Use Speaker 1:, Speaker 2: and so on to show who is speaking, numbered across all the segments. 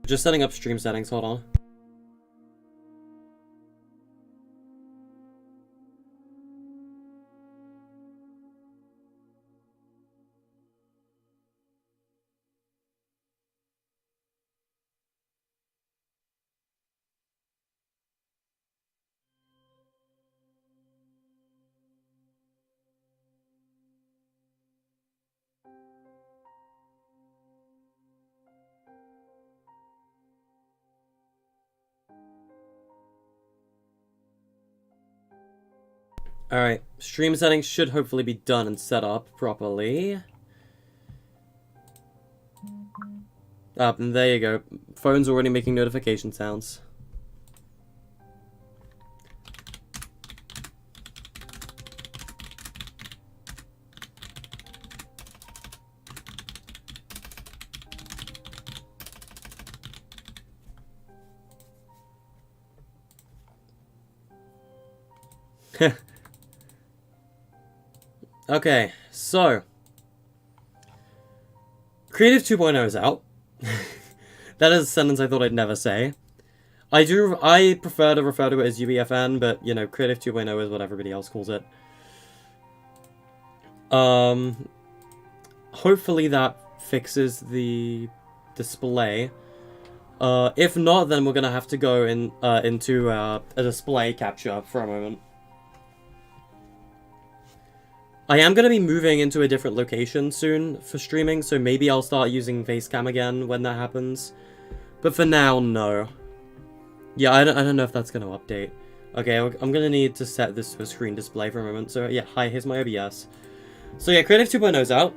Speaker 1: Just setting up stream settings, hold on. Alright, stream settings should hopefully be done and set up properly. And there you go. Phone's already making notification sounds. Okay, so Creative 2.0 is out. That is a sentence I thought I'd never say. I prefer to refer to it as UEFN, but, you know, Creative 2.0 is what everybody else calls it. Hopefully that fixes the display. If not, then we're gonna have to go into a display capture for a moment. I am going to be moving into a different location soon for streaming, so maybe I'll start using Facecam again when that happens. But for now, no. Yeah, I don't know if that's going to update. Okay, I'm going to need to set this to a screen display for a moment. So yeah, hi, here's my OBS. So yeah, Creative 2.0 is out.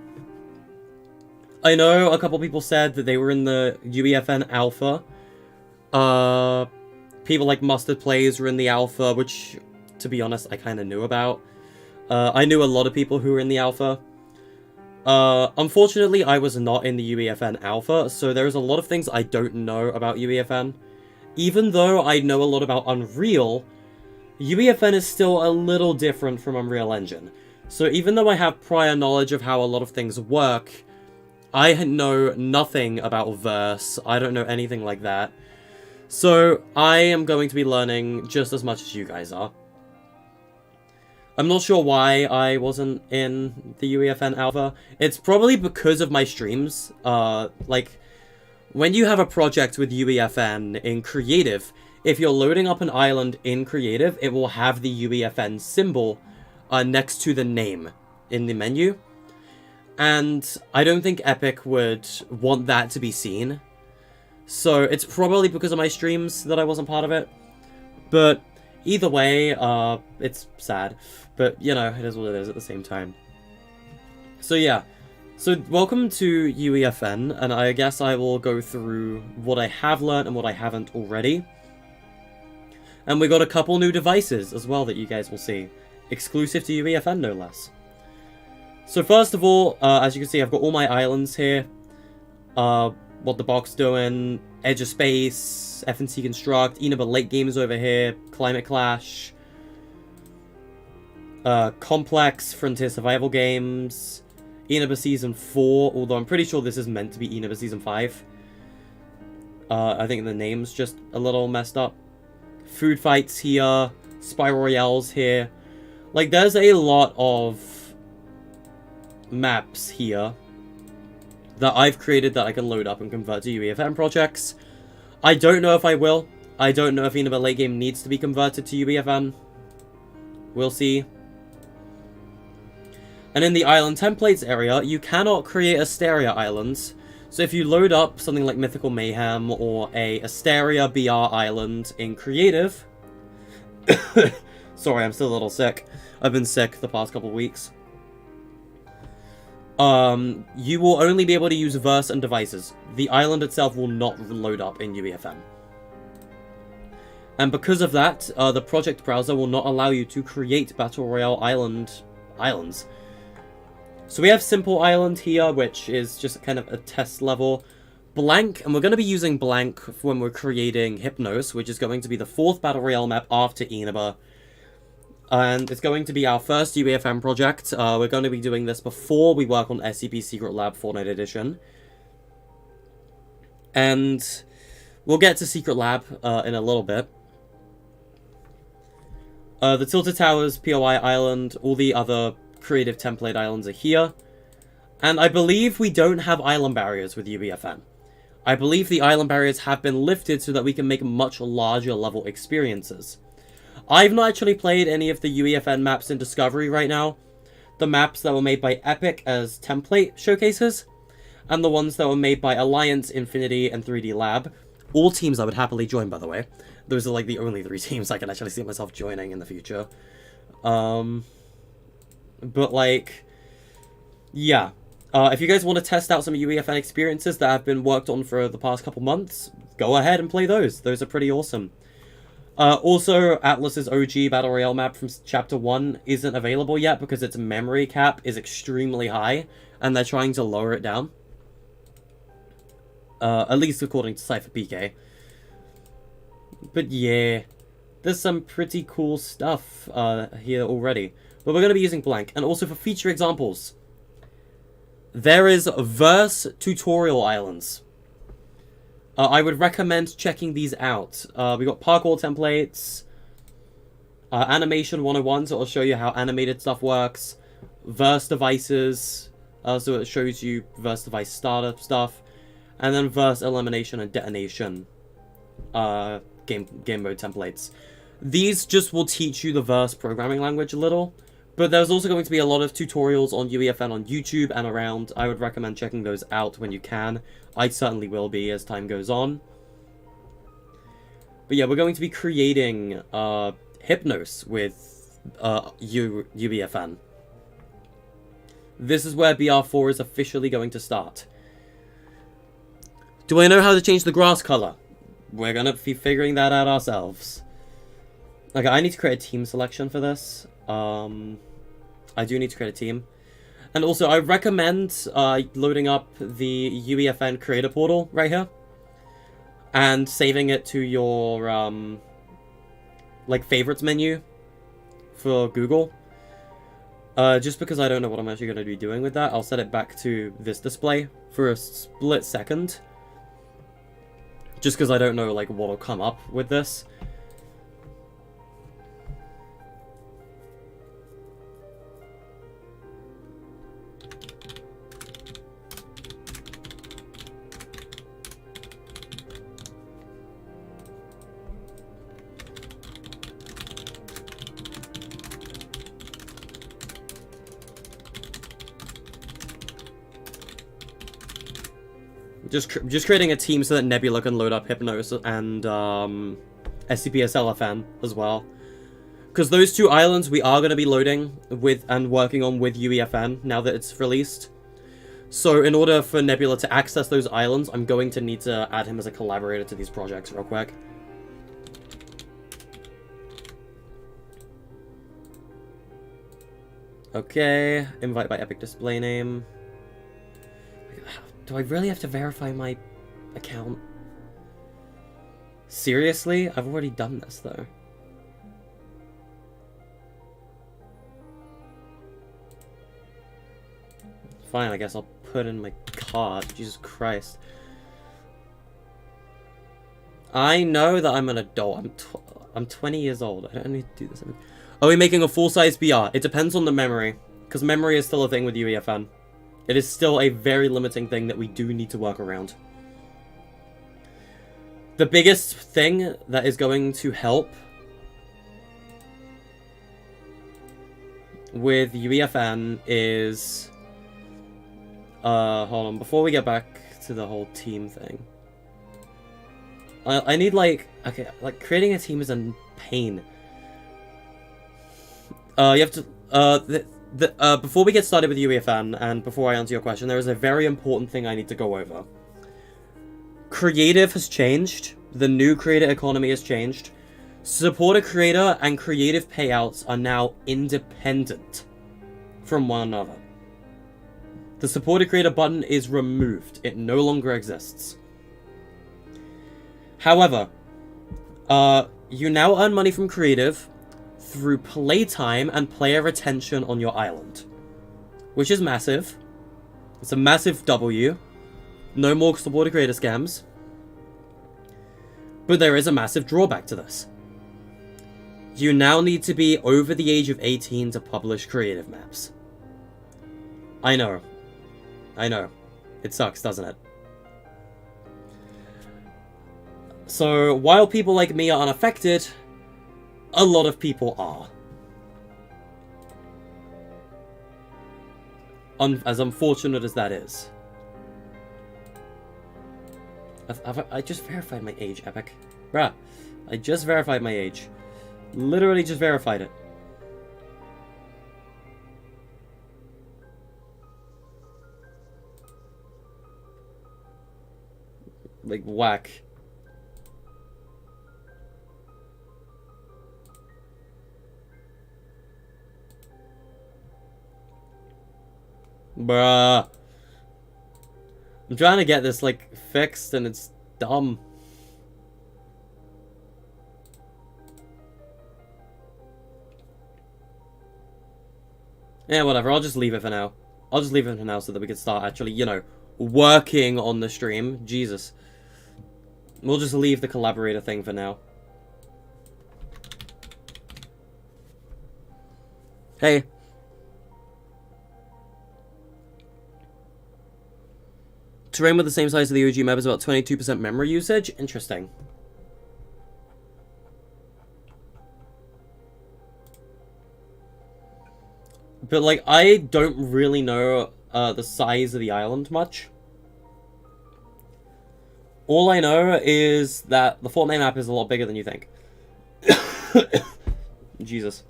Speaker 1: I know a couple people said that they were in the UEFN alpha. People like Mustard Plays were in the alpha, which, to be honest, I kind of knew about. I knew a lot of people who were in the alpha. Unfortunately, I was not in the UEFN alpha, so there's a lot of things I don't know about UEFN. Even though I know a lot about Unreal, UEFN is still a little different from Unreal Engine. So even though I have prior knowledge of how a lot of things work, I know nothing about Verse. I don't know anything like that. So I am going to be learning just as much as you guys are. I'm not sure why I wasn't in the UEFN alpha. It's probably because of my streams. Like, when you have a project with UEFN in Creative, if you're loading up an island in Creative, it will have the UEFN symbol next to the name in the menu. And I don't think Epic would want that to be seen. So it's probably because of my streams that I wasn't part of it. But either way, it's sad. But, you know, it is what it is at the same time. So, yeah. So, welcome to UEFN, and I guess I will go through what I have learned and what I haven't already. And we got a couple new devices as well that you guys will see. Exclusive to UEFN, no less. So, first of all, as you can see, I've got all my islands here. What the Box doing, Edge of Space, FNC Construct, Inaba Late Games over here, Climate Clash, Complex, Frontier Survival Games, Inaba Season 4, although I'm pretty sure this is meant to be Inaba Season 5. I think the name's just a little messed up. Food Fights here, Spy Royales here. Like, there's a lot of maps here that I've created that I can load up and convert to UEFN projects. I don't know if I will. I don't know if Inaba Late Game needs to be converted to UEFN. We'll see. And in the island templates area, you cannot create Asteria islands. So if you load up something like Mythical Mayhem or a Asteria BR island in Creative... Sorry, I'm still a little sick. I've been sick the past couple weeks. You will only be able to use Verse and devices. The island itself will not load up in UEFN. And because of that, the project browser will not allow you to create Battle Royale islands. So we have Simple Island here, which is just kind of a test level. Blank, and we're going to be using Blank when we're creating Hypnos, which is going to be the 4th Battle Royale map after Inaba. And it's going to be our first UEFN project. We're going to be doing this before we work on SCP Secret Lab Fortnite Edition. And We'll get to Secret Lab in a little bit. The Tilted Towers, POI Island, all the other creative template islands are here. And I believe we don't have island barriers with UEFN. I believe the island barriers have been lifted so that we can make much larger level experiences. I've not actually played any of the UEFN maps in Discovery right now. The maps that were made by Epic as template showcases, and the ones that were made by Alliance, Infinity, and 3D Lab. All teams I would happily join, by the way. Those are like the only 3 teams I can actually see myself joining in the future. But like, yeah. If you guys want to test out some UEFN experiences that have been worked on for the past couple months, go ahead and play those. Those are pretty awesome. Also, Atlas's OG Battle Royale map from Chapter 1 isn't available yet because its memory cap is extremely high, and they're trying to lower it down. At least according to Cypher PK. But yeah, there's some pretty cool stuff here already. But we're going to be using blank. And also for feature examples, there is verse tutorial islands. I would recommend checking these out. We got parkour templates, animation 101, so it'll show you how animated stuff works, verse devices, so it shows you verse device startup stuff, and then verse elimination and detonation game mode templates. These just will teach you the verse programming language a little, but there's also going to be a lot of tutorials on UEFN on YouTube and around. I would recommend checking those out when you can. I certainly will be as time goes on. But yeah, we're going to be creating Hypnos with UEFN. This is where BR4 is officially going to start. Do I know how to change the grass color? We're going to be figuring that out ourselves. Okay, I need to create a team selection for this. I do need to create a team. And also, I recommend loading up the UEFN creator portal right here. And saving it to your, like, favorites menu for Google. Just because I don't know what I'm actually going to be doing with that, I'll set it back to this display for a split second. Just because I don't know, like, what will come up with this. Just creating a team so that Nebula can load up Hypnos and SCPS-LFN as well. Because those 2 islands we are going to be loading with and working on with UEFN now that it's released. So in order for Nebula to access those islands, I'm going to need to add him as a collaborator to these projects real quick. Okay, invite by Epic display name. Do I really have to verify my account? Seriously? I've already done this, though. Fine, I guess I'll put in my card. Jesus Christ. I know that I'm an adult. I'm 20 years old. I don't need to do this. Are we making a full-size BR? It depends on the memory. Because memory is still a thing with UEFN. It is still a very limiting thing that we do need to work around. The biggest thing that is going to help with UEFN is... hold on, before we get back to the whole team thing. I need, like... Okay, like, creating a team is a pain. You have to... before we get started with UEFN, and before I answer your question, there is a very important thing I need to go over. Creative has changed. The new creator economy has changed. Supporter creator and creative payouts are now independent from one another. The supporter creator button is removed. It no longer exists. However, you now earn money from creative through playtime and player retention on your island, which is massive. It's a massive W. No more supporter creator scams. But there is a massive drawback to this. You now need to be over the age of 18 to publish creative maps. I know. I know. It sucks, doesn't it? So, while people like me are unaffected, a lot of people are. As unfortunate as that is. I just verified my age, Epic. Bruh, I just verified my age. Literally just verified it. Like, whack. Bruh. I'm trying to get this, like, fixed, and it's dumb. Yeah, whatever. I'll just leave it for now. I'll just leave it for now so that we can start actually, you know, working on the stream. Jesus. We'll just leave the collaborator thing for now. Hey. Terrain with the same size as the OG map is about 22% memory usage? Interesting. But, like, I don't really know the size of the island much. All I know is that the Fortnite map is a lot bigger than you think. Jesus.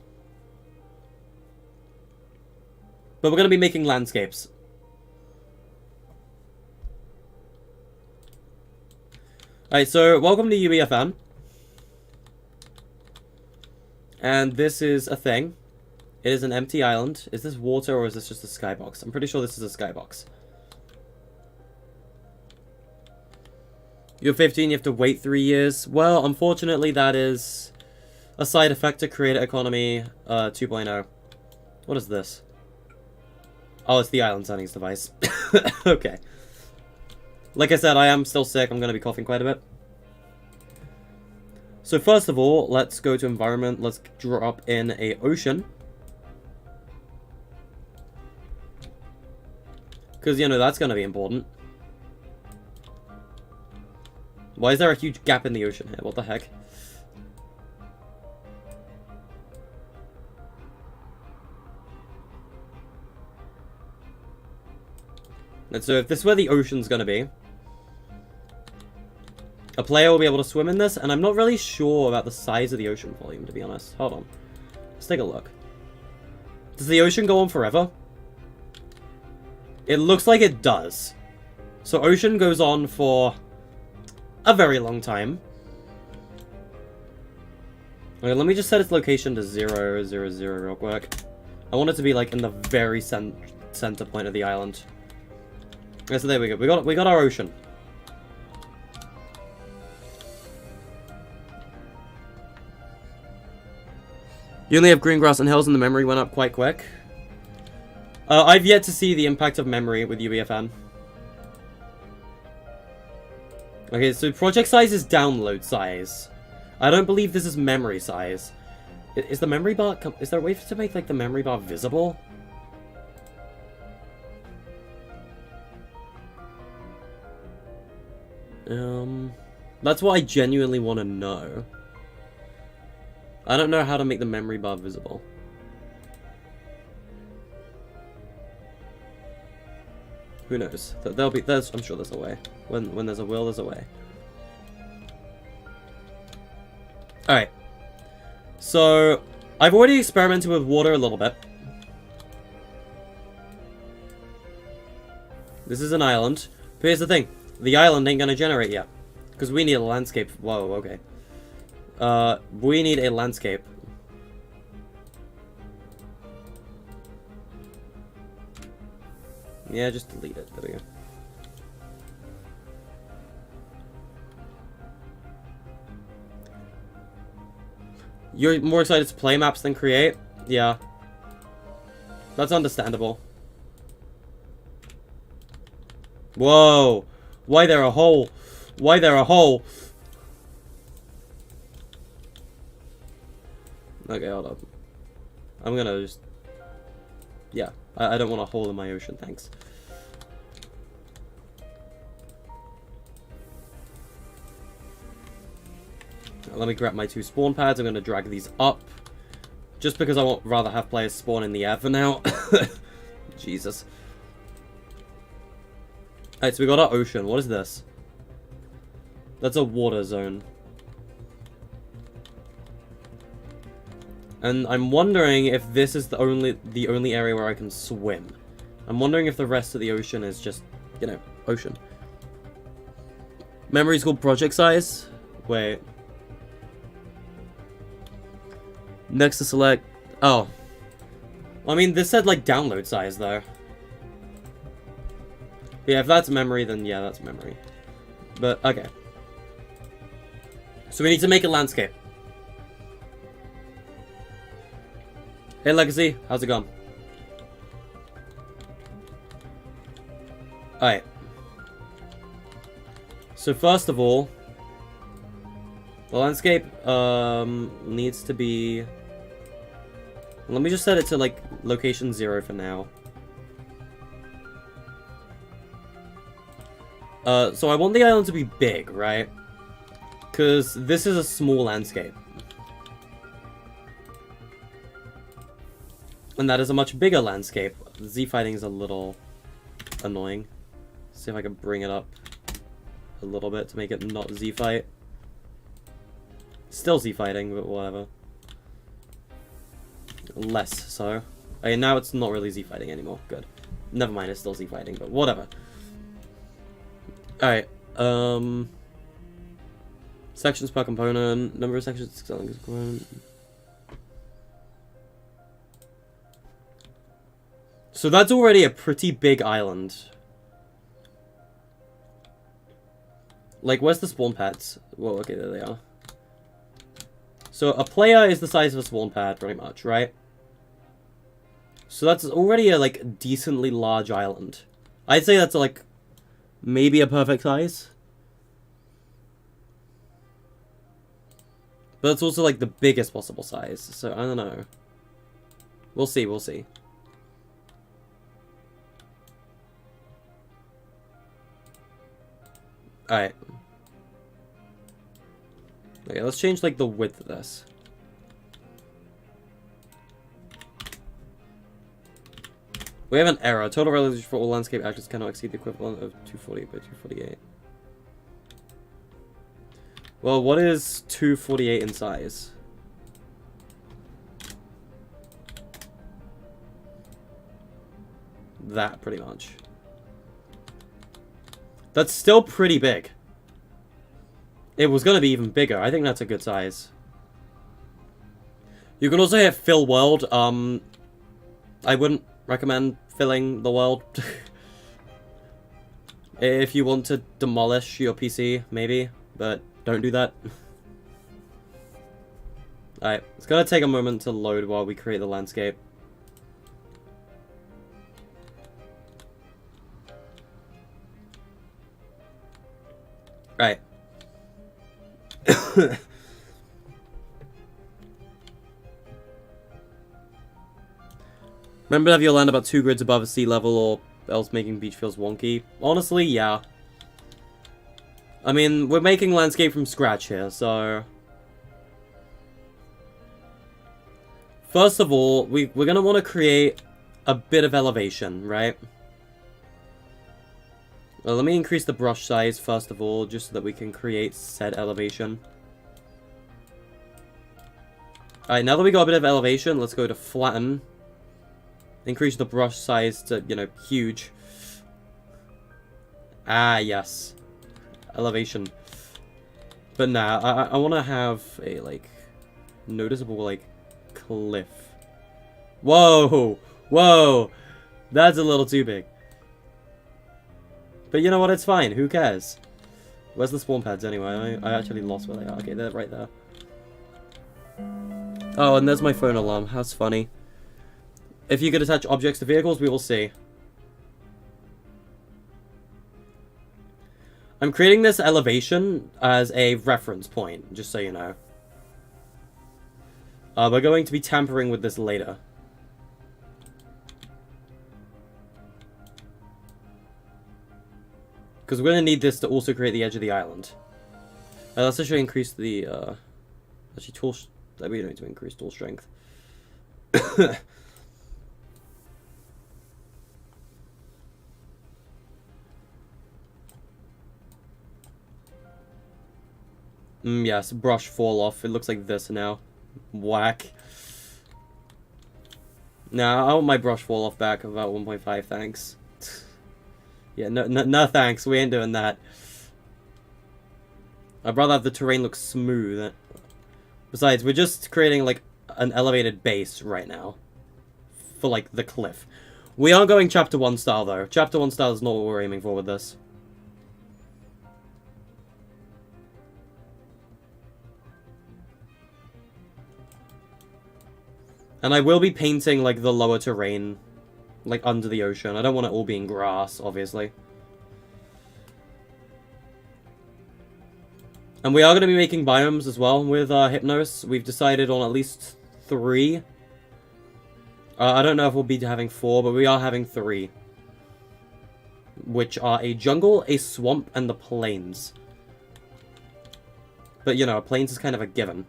Speaker 1: But we're going to be making landscapes. Alright, so welcome to UEFN. And this is a thing. It is an empty island. Is this water or is this just a skybox? I'm pretty sure this is a skybox. You're 15, you have to wait 3 years. Well, unfortunately, that is a side effect to Creator Economy 2.0. What is this? Oh, it's the island settings device. Okay. Like I said, I am still sick. I'm going to be coughing quite a bit. So first of all, let's go to environment. Let's drop in a ocean. Because, you know, that's going to be important. Why is there a huge gap in the ocean here? What the heck? And so if this is where the ocean's going to be, a player will be able to swim in this, and I'm not really sure about the size of the ocean volume, to be honest. Hold on. Let's take a look. Does the ocean go on forever? It looks like it does. So ocean goes on for a very long time. Okay, let me just set its location to 0, 0, 0 real quick. I want it to be like in the very center point of the island. Okay, so there we go. We got our ocean. You only have green grass and hills and the memory went up quite quick. I've yet to see the impact of memory with UEFN. Okay, so project size is download size. I don't believe this is memory size. Is the memory bar... Is there a way to make, like, the memory bar visible? That's what I genuinely want to know. I don't know how to make the memory bar visible. Who knows? I'm sure there's a way. When there's a will, there's a way. Alright. So, I've already experimented with water a little bit. This is an island. But here's the thing. The island ain't gonna generate yet. Because we need a landscape. Whoa, okay. We need a landscape. Yeah, just delete it. There we go. You're more excited to play maps than create? Yeah. That's understandable. Whoa! Why there a hole? Why there a hole? Okay, hold up. I'm gonna just... Yeah, I don't want a hole in my ocean, thanks. Let me grab my 2 spawn pads. I'm gonna drag these up. Just because I would rather have players spawn in the air for now. Jesus. Alright, so we got our ocean. What is this? That's a water zone. And I'm wondering if this is the only area where I can swim. I'm wondering if the rest of the ocean is just, you know, ocean. Memory is called project size. Wait. Next to select. Oh. I mean, this said like download size though. Yeah, if that's memory, then yeah, that's memory. But, okay. So we need to make a landscape. Hey Legacy, how's it going? Alright. So first of all, the landscape needs to be... Let me just set it to like location 0 for now. So I want the island to be big, right? Because this is a small landscape. And that is a much bigger landscape. Z-fighting is a little annoying. See if I can bring it up a little bit to make it not Z-fight. Still Z-fighting, but whatever. Less so. Okay, now it's not really Z-fighting anymore. Good. Never mind, it's still Z-fighting, but whatever. Alright, sections per component, number of sections per component. So that's already a pretty big island. Like, where's the spawn pads? Whoa, okay, there they are. So a player is the size of a spawn pad, pretty much, right? So that's already a, like, decently large island. I'd say that's, like, maybe a perfect size. But it's also, like, the biggest possible size. So, I don't know. We'll see, we'll see. Alright. Okay, let's change, like, the width of this. We have an error. Total resolution for all landscape actors cannot exceed the equivalent of 240 by 248. Well, what is 248 in size? That, pretty much. That's still pretty big. It was going to be even bigger. I think that's a good size. You can also hit fill world. I wouldn't recommend filling the world. If you want to demolish your PC, maybe. But don't do that. Alright, it's going to take a moment to load while we create the landscape. Right. Remember to have your land about 2 grids above sea level or else making beach feels wonky? Honestly, yeah. I mean, we're making landscape from scratch here, so... First of all, we're going to want to create a bit of elevation, right? Well, let me increase the brush size first of all, just so that we can create said elevation. Alright, now that we got a bit of elevation, let's go to flatten. Increase the brush size to, you know, huge. Ah, yes. Elevation. But nah, I want to have a, like, noticeable, like, cliff. Whoa! Whoa! That's a little too big. But you know what, it's fine, who cares? Where's the spawn pads anyway? I actually lost where they are. Okay, they're right there. Oh, and there's my phone alarm. That's funny. If you could attach objects to vehicles, we will see. I'm creating this elevation as a reference point, just so you know. We're going to be tampering with this later. Because we're going to need this to also create the edge of the island. Let's actually increase the, actually tool, we don't need to increase tool strength. Yes, brush fall off. It looks like this now. Whack. Nah, I want my brush fall off back of about 1.5, thanks. Yeah, no thanks, we ain't doing that. I'd rather have the terrain look smooth. Besides, we're just creating, like, an elevated base right now. For, like, the cliff. We are going Chapter 1 style, though. Chapter 1 style is not what we're aiming for with this. And I will be painting, like, the lower terrain, like, under the ocean. I don't want it all being grass, obviously. And we are going to be making biomes as well with Hypnos. We've decided on at least 3. I don't know if we'll be having 4, but we are having 3. Which are a jungle, a swamp, and the plains. But, you know, plains is kind of a given.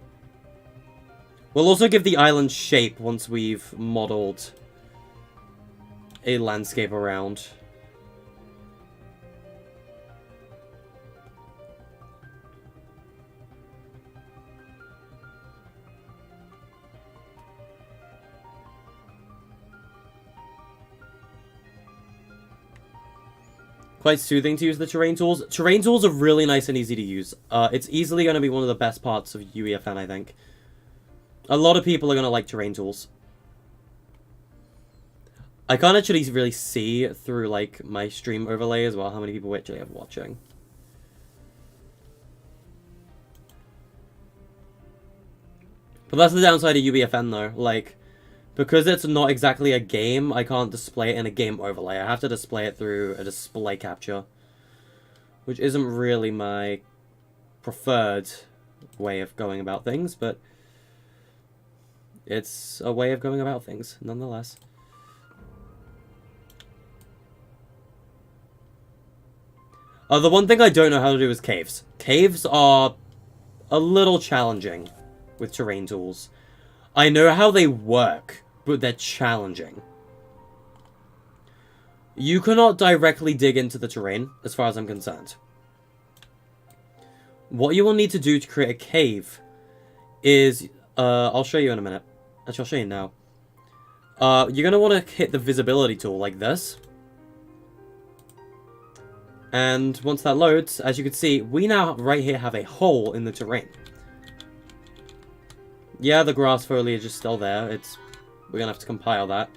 Speaker 1: We'll also give the island shape once we've modeled a landscape around. Quite soothing to use the terrain tools. Terrain tools are really nice and easy to use. It's easily going to be one of the best parts of UEFN, I think. A lot of people are going to like terrain tools. I can't actually really see through, like, my stream overlay as well how many people actually are watching. But that's the downside of UEFN, though. Like, because it's not exactly a game, I can't display it in a game overlay. I have to display it through a display capture. Which isn't really my preferred way of going about things, but it's a way of going about things, nonetheless. The one thing I don't know how to do is caves. Caves are a little challenging with terrain tools. I know how they work, but they're challenging. You cannot directly dig into the terrain, as far as I'm concerned. What you will need to do to create a cave is, I'll show you in a minute. Actually, I'll show you now. You're going to want to hit the visibility tool like this. And once that loads, as you can see, we now right here have a hole in the terrain. Yeah, the grass foliage is still there. We're going to have to compile that.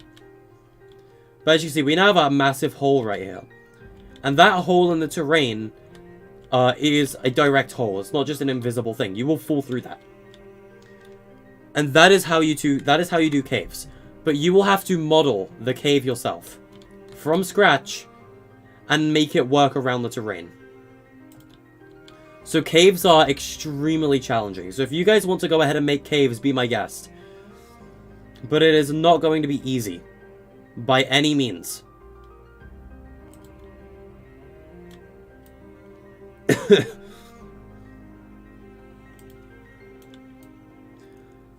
Speaker 1: But as you see, we now have a massive hole right here. And that hole in the terrain is a direct hole. It's not just an invisible thing. You will fall through that. And that is how you do caves. But you will have to model the cave yourself from scratch and make it work around the terrain. So caves are extremely challenging. So if you guys want to go ahead and make caves, be my guest. But it is not going to be easy. By any means.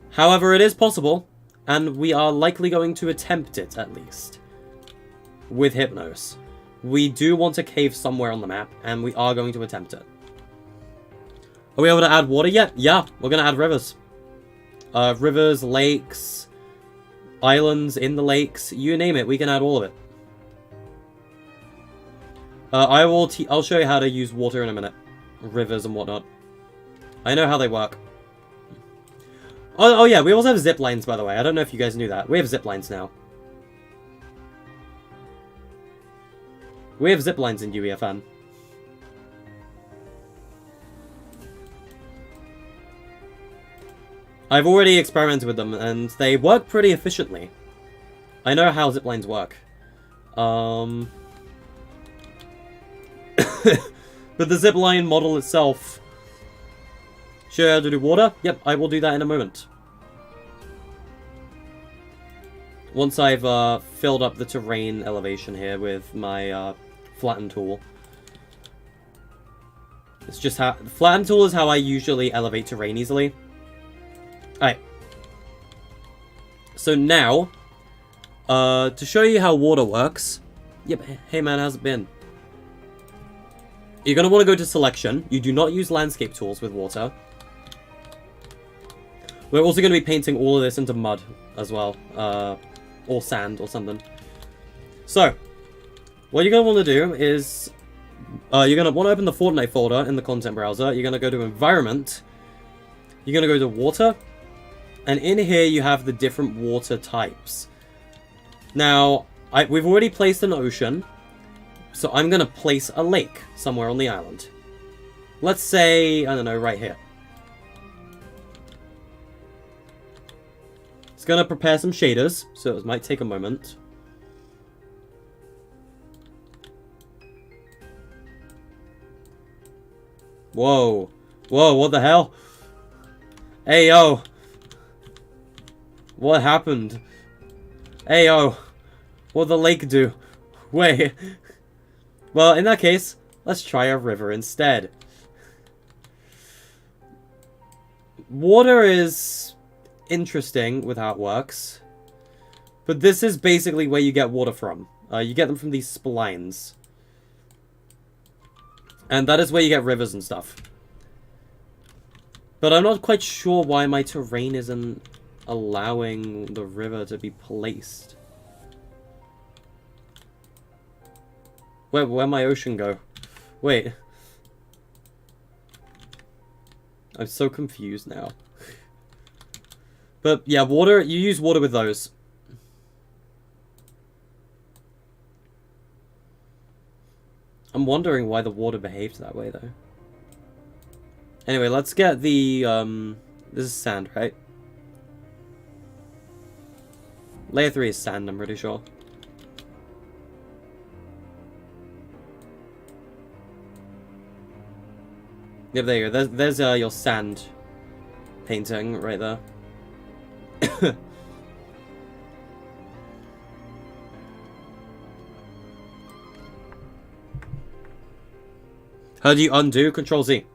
Speaker 1: However, it is possible, and we are likely going to attempt it, at least. With Hypnos. We do want a cave somewhere on the map, and we are going to attempt it. Are we able to add water yet? Yeah, we're going to add rivers. Rivers, lakes, islands in the lakes, you name it, we can add all of it. I'll show you how to use water in a minute. Rivers and whatnot. I know how they work. Oh yeah, we also have zip lines, by the way. I don't know if you guys knew that. We have zip lines now. We have zip lines in UEFN. I've already experimented with them, and they work pretty efficiently. I know how zip lines work. But the zipline model itself... Show you how to do water? Yep, I will do that in a moment. Once I've filled up the terrain elevation here with my flatten tool. It's just how... The flatten tool is how I usually elevate terrain easily. Alright. So now, to show you how water works... Yep, hey man, how's it been? You're going to want to go to selection. You do not use landscape tools with water. We're also going to be painting all of this into mud as well. Or sand or something. So, what you're going to want to do is... you're going to want to open the Fortnite folder in the content browser. You're going to go to environment. You're going to go to water. And in here you have the different water types. Now, we've already placed an ocean. So I'm going to place a lake somewhere on the island. Let's say, I don't know, right here. It's going to prepare some shaders, so it might take a moment. Whoa. Whoa, what the hell? Hey, yo. What happened? Hey, yo. What'd the lake do? Wait. Well, in that case, let's try a river instead. Water is interesting with how it works. But this is basically where you get water from. You get them from these splines. And that is where you get rivers and stuff. But I'm not quite sure why my terrain isn't allowing the river to be placed. Where'd my ocean go? Wait. I'm so confused now. But yeah, water, you use water with those. I'm wondering why the water behaved that way, though. Anyway, let's get the, this is sand, right? Layer 3 is sand, I'm pretty sure. Yep, there you go. There's your sand painting right there. How do you undo? Control Z.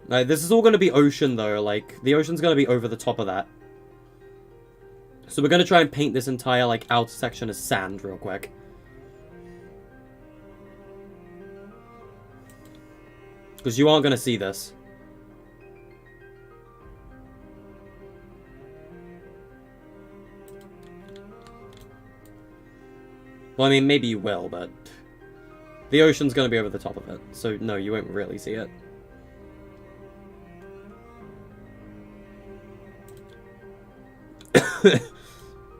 Speaker 1: Right, this is all going to be ocean, though. Like, the ocean's going to be over the top of that. So we're going to try and paint this entire, like, outer section as sand real quick. Because you aren't going to see this. Well, I mean, maybe you will, but... the ocean's going to be over the top of it. So, no, you won't really see it.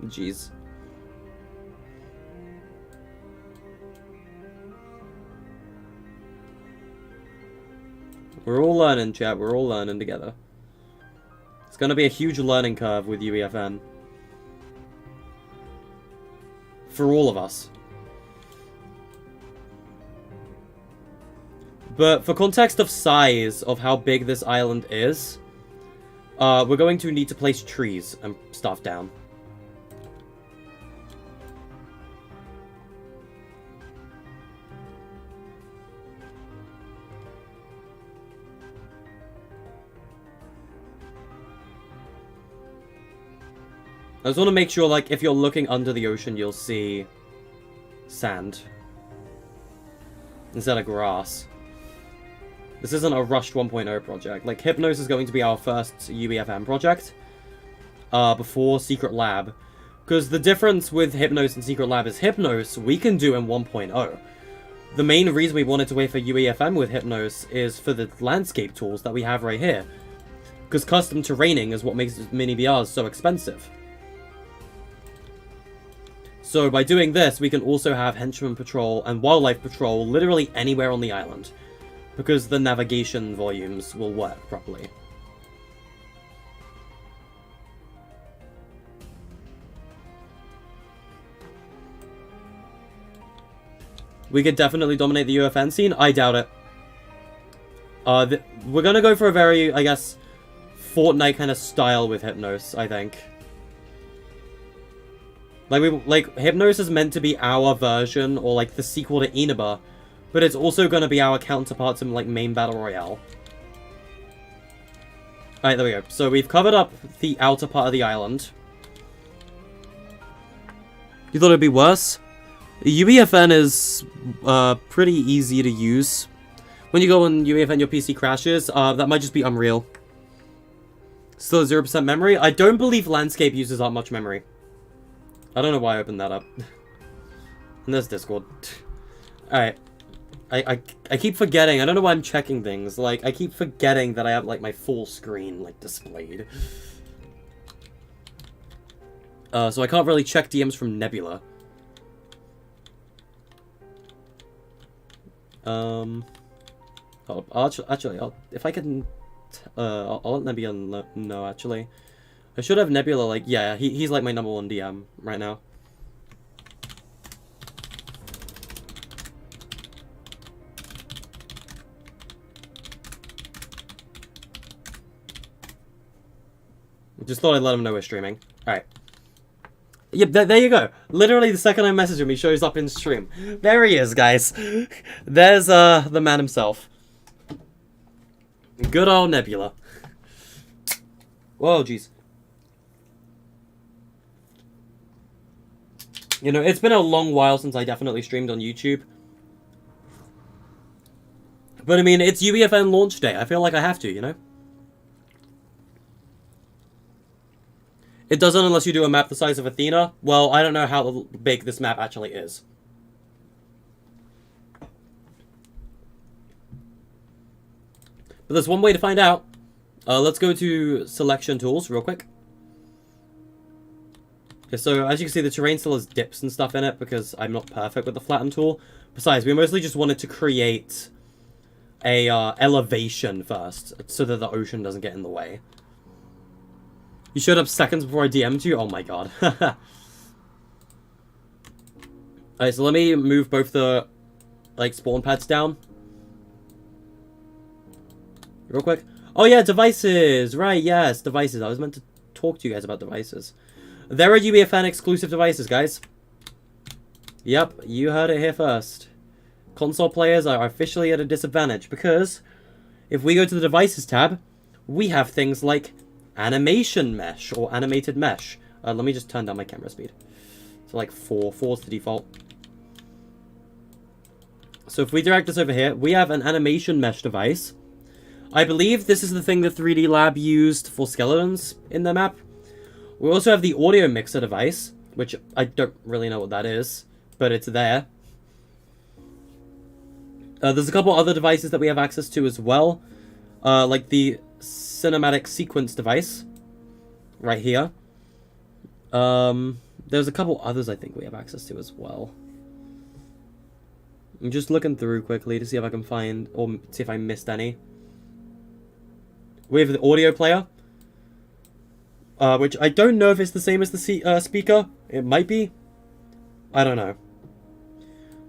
Speaker 1: Jeez. We're all learning, chat. We're all learning together. It's going to be a huge learning curve with UEFN. For all of us. But for context of size of how big this island is, we're going to need to place trees and stuff down. I just want to make sure, like, if you're looking under the ocean, you'll see sand instead of grass. This isn't a rushed 1.0 project. Like, Hypnos is going to be our first UEFN project before Secret Lab. Because the difference with Hypnos and Secret Lab is Hypnos we can do in 1.0. The main reason we wanted to wait for UEFN with Hypnos is for the landscape tools that we have right here. Because custom terraining is what makes mini BRs so expensive. So by doing this, we can also have Henchman Patrol and Wildlife Patrol literally anywhere on the island. Because the navigation volumes will work properly. We could definitely dominate the UEFN scene? I doubt it. We're gonna go for a very, I guess, Fortnite kind of style with Hypnos, I think. Like, Hypnos is meant to be our version, or like the sequel to Inaba, but it's also gonna be our counterpart to, like, main Battle Royale. Alright, there we go. So we've covered up the outer part of the island. You thought it'd be worse? UEFN is pretty easy to use. When you go on UEFN, your PC crashes. That might just be Unreal. Still 0% memory. I don't believe Landscape uses that much memory. I don't know why I opened that up. And there's Discord. Alright. I keep forgetting. I don't know why I'm checking things. Like, I keep forgetting that I have, like, my full screen, like, displayed. So I can't really check DMs from Nebula. Actually, if I can, I'll let Nebula know, actually. I should have Nebula, like, yeah, he's like my #1 DM right now. Just thought I'd let him know we're streaming. Alright. Yep, there you go. Literally, the second I message him, he shows up in stream. There he is, guys. There's, the man himself. Good old Nebula. Whoa, jeez. You know, it's been a long while since I definitely streamed on YouTube. But, I mean, it's UEFN launch day. I feel like I have to, you know? It doesn't unless you do a map the size of Athena. Well, I don't know how big this map actually is. But there's one way to find out. Let's go to selection tools real quick. Okay, so as you can see, the terrain still has dips and stuff in it because I'm not perfect with the flatten tool. Besides, we mostly just wanted to create a elevation first so that the ocean doesn't get in the way. You showed up seconds before I DM'd you? Oh my god. Alright, so let me move both the, like, spawn pads down. Real quick. Oh yeah, devices! Right, yes, devices. I was meant to talk to you guys about devices. There are UEFN exclusive devices, guys. Yep, you heard it here first. Console players are officially at a disadvantage because if we go to the devices tab, we have things like animation mesh or animated mesh. Let me just turn down my camera speed. So like 4 is the default. So if we direct this over here, we have an animation mesh device. I believe this is the thing that 3D Lab used for skeletons in their map. We also have the audio mixer device, which I don't really know what that is, but it's there. There's a couple other devices that we have access to as well, like the cinematic sequence device right here. There's a couple others I think we have access to as well. I'm just looking through quickly to see if I can find, or see if I missed any. We have the audio player, which I don't know if it's the same as the speaker. It might be. I don't know.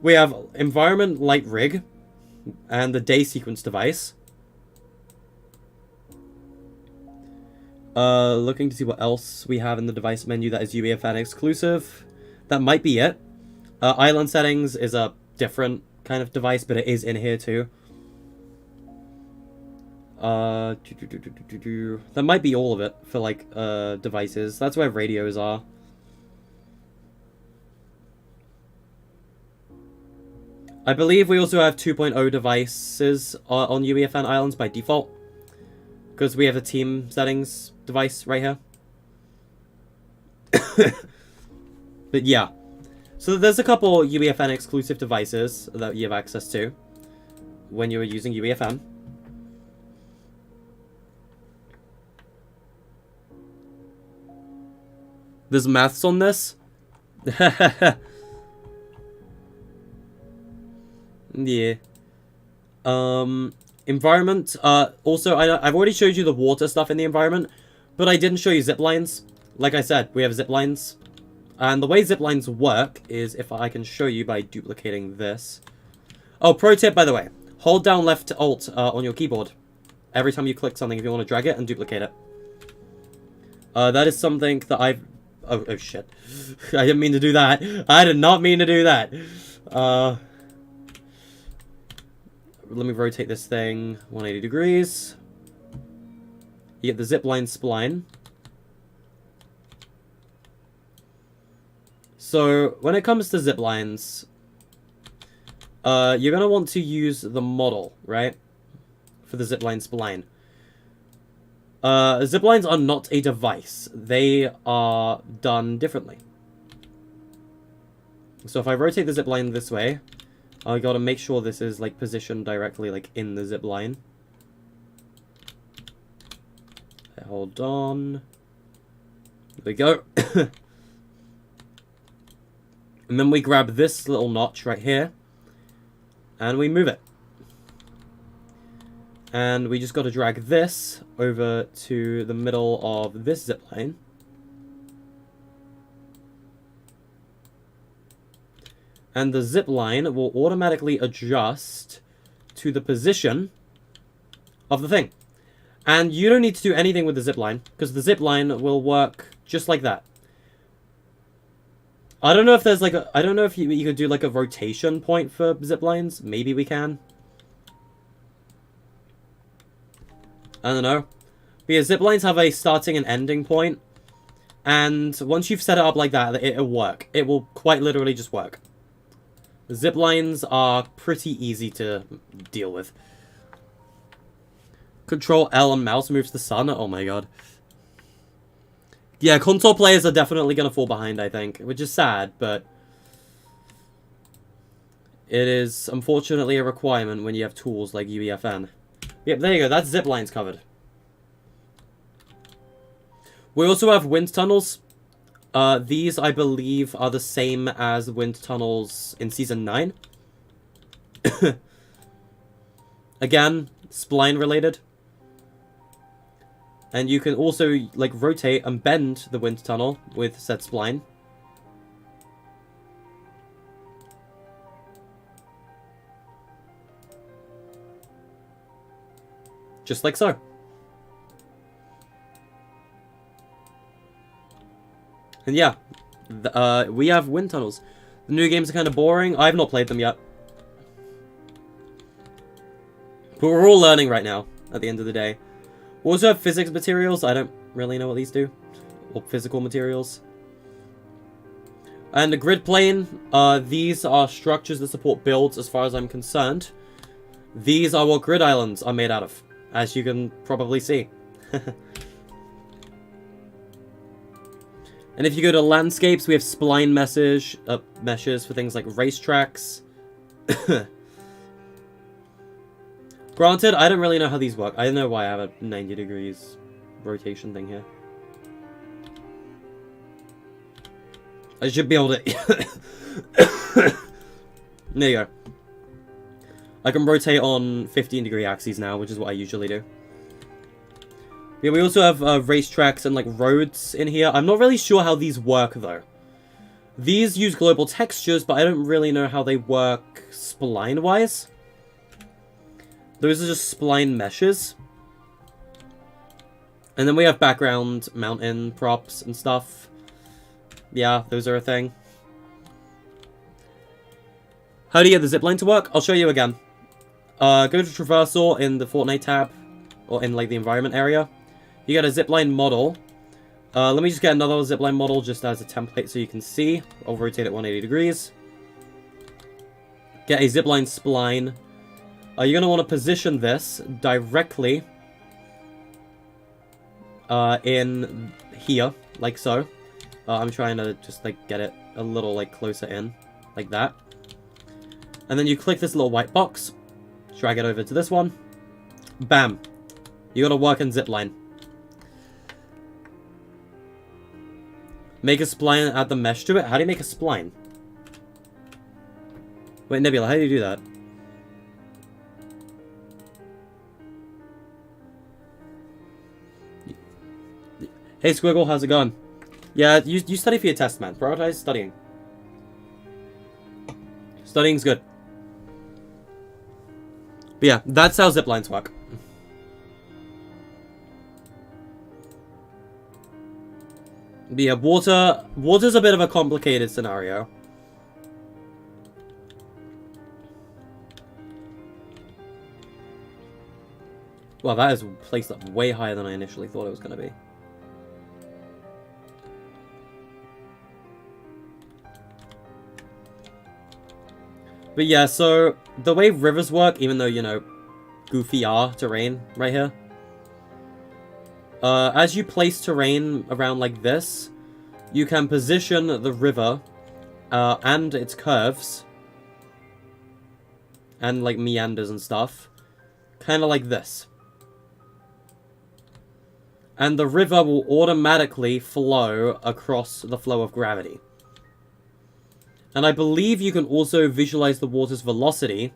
Speaker 1: We have environment light rig and the day sequence device. Looking to see what else we have in the device menu that is UEFN exclusive. That might be it. Island settings is a different kind of device, but it is in here too. That might be all of it for, like, devices. That's where radios are. I believe we also have 2.0 devices on UEFN Islands by default. Because we have a team settings device right here. But yeah. So there's a couple UEFN exclusive devices that you have access to when you're using UEFN. There's maths on this? Yeah. Environment. Also, I've already showed you the water stuff in the environment, but I didn't show you zip lines. Like I said, we have zip lines. And the way zip lines work is if I can show you by duplicating this. Oh, pro tip, by the way. Hold down left Alt on your keyboard every time you click something if you want to drag it and duplicate it. That is something that I've... Oh, shit. I didn't mean to do that. I did not mean to do that. Let me rotate this thing 180 degrees. You get the zipline spline. So, when it comes to ziplines, you're going to want to use the model, right? For the zipline spline. Ziplines are not a device. They are done differently. So if I rotate the zipline this way, I gotta make sure this is, like, positioned directly, like, in the zipline. Hold on. Here we go. And then we grab this little notch right here, and we move it. And we just got to drag this over to the middle of this zipline. And the zipline will automatically adjust to the position of the thing. And you don't need to do anything with the zipline, because the zipline will work just like that. I don't know if there's like a... I don't know if you could do like a rotation point for ziplines. Maybe we can. I don't know. But yeah, ziplines have a starting and ending point. And once you've set it up like that, it'll work. It will quite literally just work. Ziplines are pretty easy to deal with. Control L and mouse moves the sun. Oh my god. Yeah, console players are definitely going to fall behind, I think. Which is sad, but... it is, unfortunately, a requirement when you have tools like UEFN. Yep, there you go. That's ziplines covered. We also have wind tunnels. These, I believe, are the same as wind tunnels in Season 9. Again, spline related. And you can also, like, rotate and bend the wind tunnel with said spline. Just like so. And yeah, we have wind tunnels. The new games are kind of boring. I have not played them yet. But we're all learning right now, at the end of the day. We also have physics materials. I don't really know what these do. Or physical materials. And the grid plane, these are structures that support builds as far as I'm concerned. These are what grid islands are made out of, as you can probably see. And if you go to landscapes, we have spline meshes for things like racetracks. Granted, I don't really know how these work. I don't know why I have a 90 degrees rotation thing here. I should be able to... There you go. I can rotate on 15-degree axes now, which is what I usually do. Yeah, we also have racetracks and like roads in here. I'm not really sure how these work, though. These use global textures, but I don't really know how they work spline-wise. Those are just spline meshes. And then we have background mountain props and stuff. Yeah, those are a thing. How do you get the zipline to work? I'll show you again. Go to Traversal in the Fortnite tab, or in like the environment area. You get a zipline model. Let me just get another zipline model just as a template so you can see. I'll rotate it 180 degrees. Get a zipline spline. You're going to want to position this directly in here, like so. I'm trying to just like get it a little like closer in, like that. And then you click this little white box, drag it over to this one. Bam. You got to work in zipline. Make a spline and add the mesh to it. How do you make a spline? Wait, Nebula, how do you do that? Hey, Squiggle, how's it going? Yeah, you study for your test, man. Prioritize studying. Studying's good. But yeah, that's how ziplines work. But yeah, water's a bit of a complicated scenario. Well, that is placed up way higher than I initially thought it was going to be. But yeah, so the way rivers work, even though, you know, goofy terrain right here. As you place terrain around like this, you can position the river and its curves and like meanders and stuff kind of like this. And the river will automatically flow across the flow of gravity. And I believe you can also visualize the water's velocity.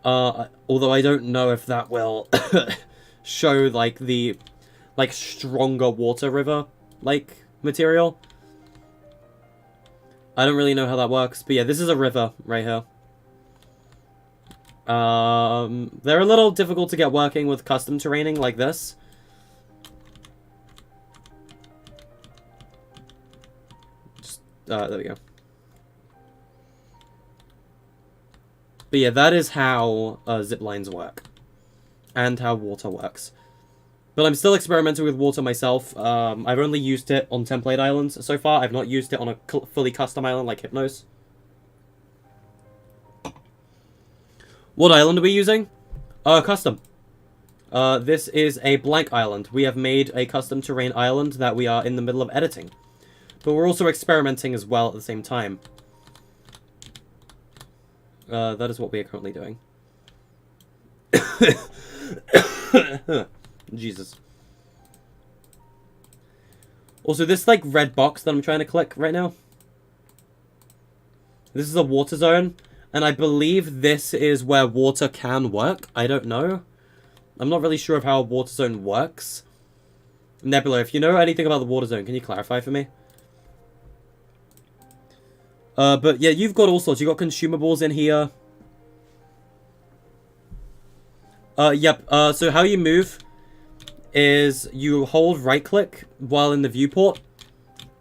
Speaker 1: Although I don't know if that will show, like, the, like, stronger water river, like, material. I don't really know how that works. But yeah, this is a river right here. They're a little difficult to get working with custom terraining like this. There we go. But yeah, that is how zip lines work. And how water works. But I'm still experimenting with water myself. I've only used it on template islands so far. I've not used it on a fully custom island like Hypnos. What island are we using? Custom. This is a blank island. We have made a custom terrain island that we are in the middle of editing. But we're also experimenting as well at the same time. That is what we are currently doing. Jesus. Also, this, like, red box that I'm trying to click right now. This is a water zone. And I believe this is where water can work. I don't know. I'm not really sure of how a water zone works. Nebula, if you know anything about the water zone, can you clarify for me? But yeah, you've got all sorts. You've got consumables in here. Yep. So how you move is you hold right click while in the viewport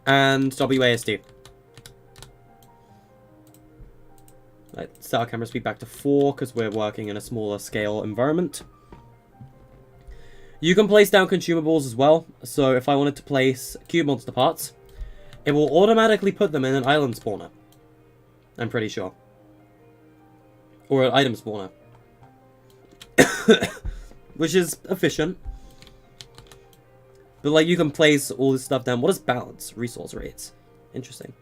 Speaker 1: and WASD. Right, set our camera speed back to 4 because we're working in a smaller scale environment. You can place down consumables as well. So if I wanted to place cube monster parts, it will automatically put them in an island spawner. I'm pretty sure. Or an item spawner. Which is efficient. But, like, you can place all this stuff down. What is balance? Resource rates. Interesting.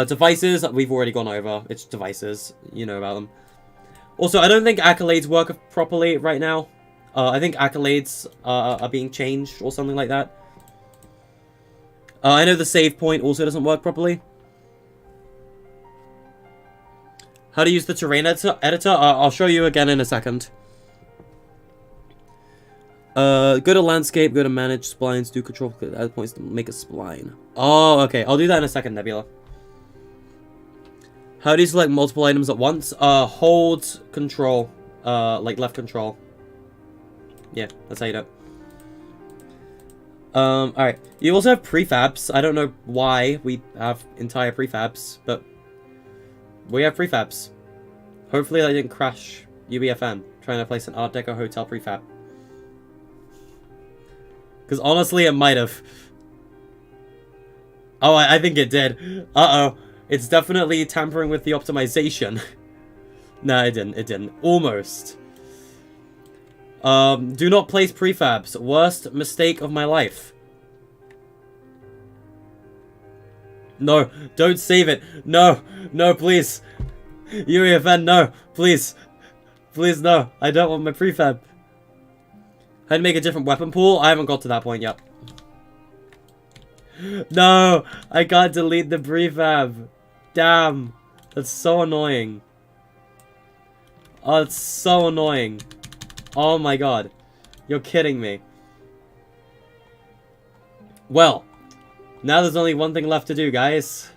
Speaker 1: Devices, we've already gone over. It's devices. You know about them. Also, I don't think accolades work properly right now. I think accolades are being changed or something like that. I know the save point also doesn't work properly. How to use the terrain editor? I'll show you again in a second. Go to landscape, go to manage splines, do control add points to make a spline. Oh, okay. I'll do that in a second, Nebula. How do you select multiple items at once? Hold control. Like left control. Yeah, that's how you do it. Alright. You also have prefabs. I don't know why we have entire prefabs, but we have prefabs. Hopefully I didn't crash UEFN trying to place an Art Deco hotel prefab. Because honestly, it might have. Oh, I think it did. Uh-oh. It's definitely tampering with the optimization. No, it didn't. It didn't. Almost. Do not place prefabs. Worst mistake of my life. No, don't save it. No, no, please. UEFN, no, please. Please, no. I don't want my prefab. How to make a different weapon pool? I haven't got to that point yet. No, I can't delete the prefab. Damn, that's so annoying. Oh, it's so annoying. Oh my god. You're kidding me. Well, now there's only one thing left to do, guys.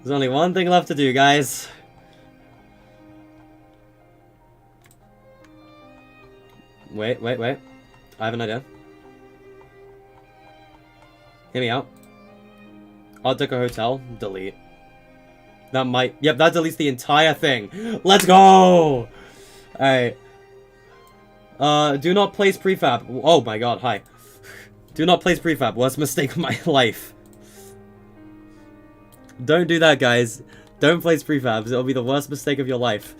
Speaker 1: There's only one thing left to do, guys. Wait. I have an idea. Hear me out. Art Deco Hotel. Delete. That might... Yep, that deletes the entire thing. Let's go! Alright. Do not place prefab. Oh my god, hi. Do not place prefab. Worst mistake of my life. Don't do that, guys. Don't place prefabs. It'll be the worst mistake of your life.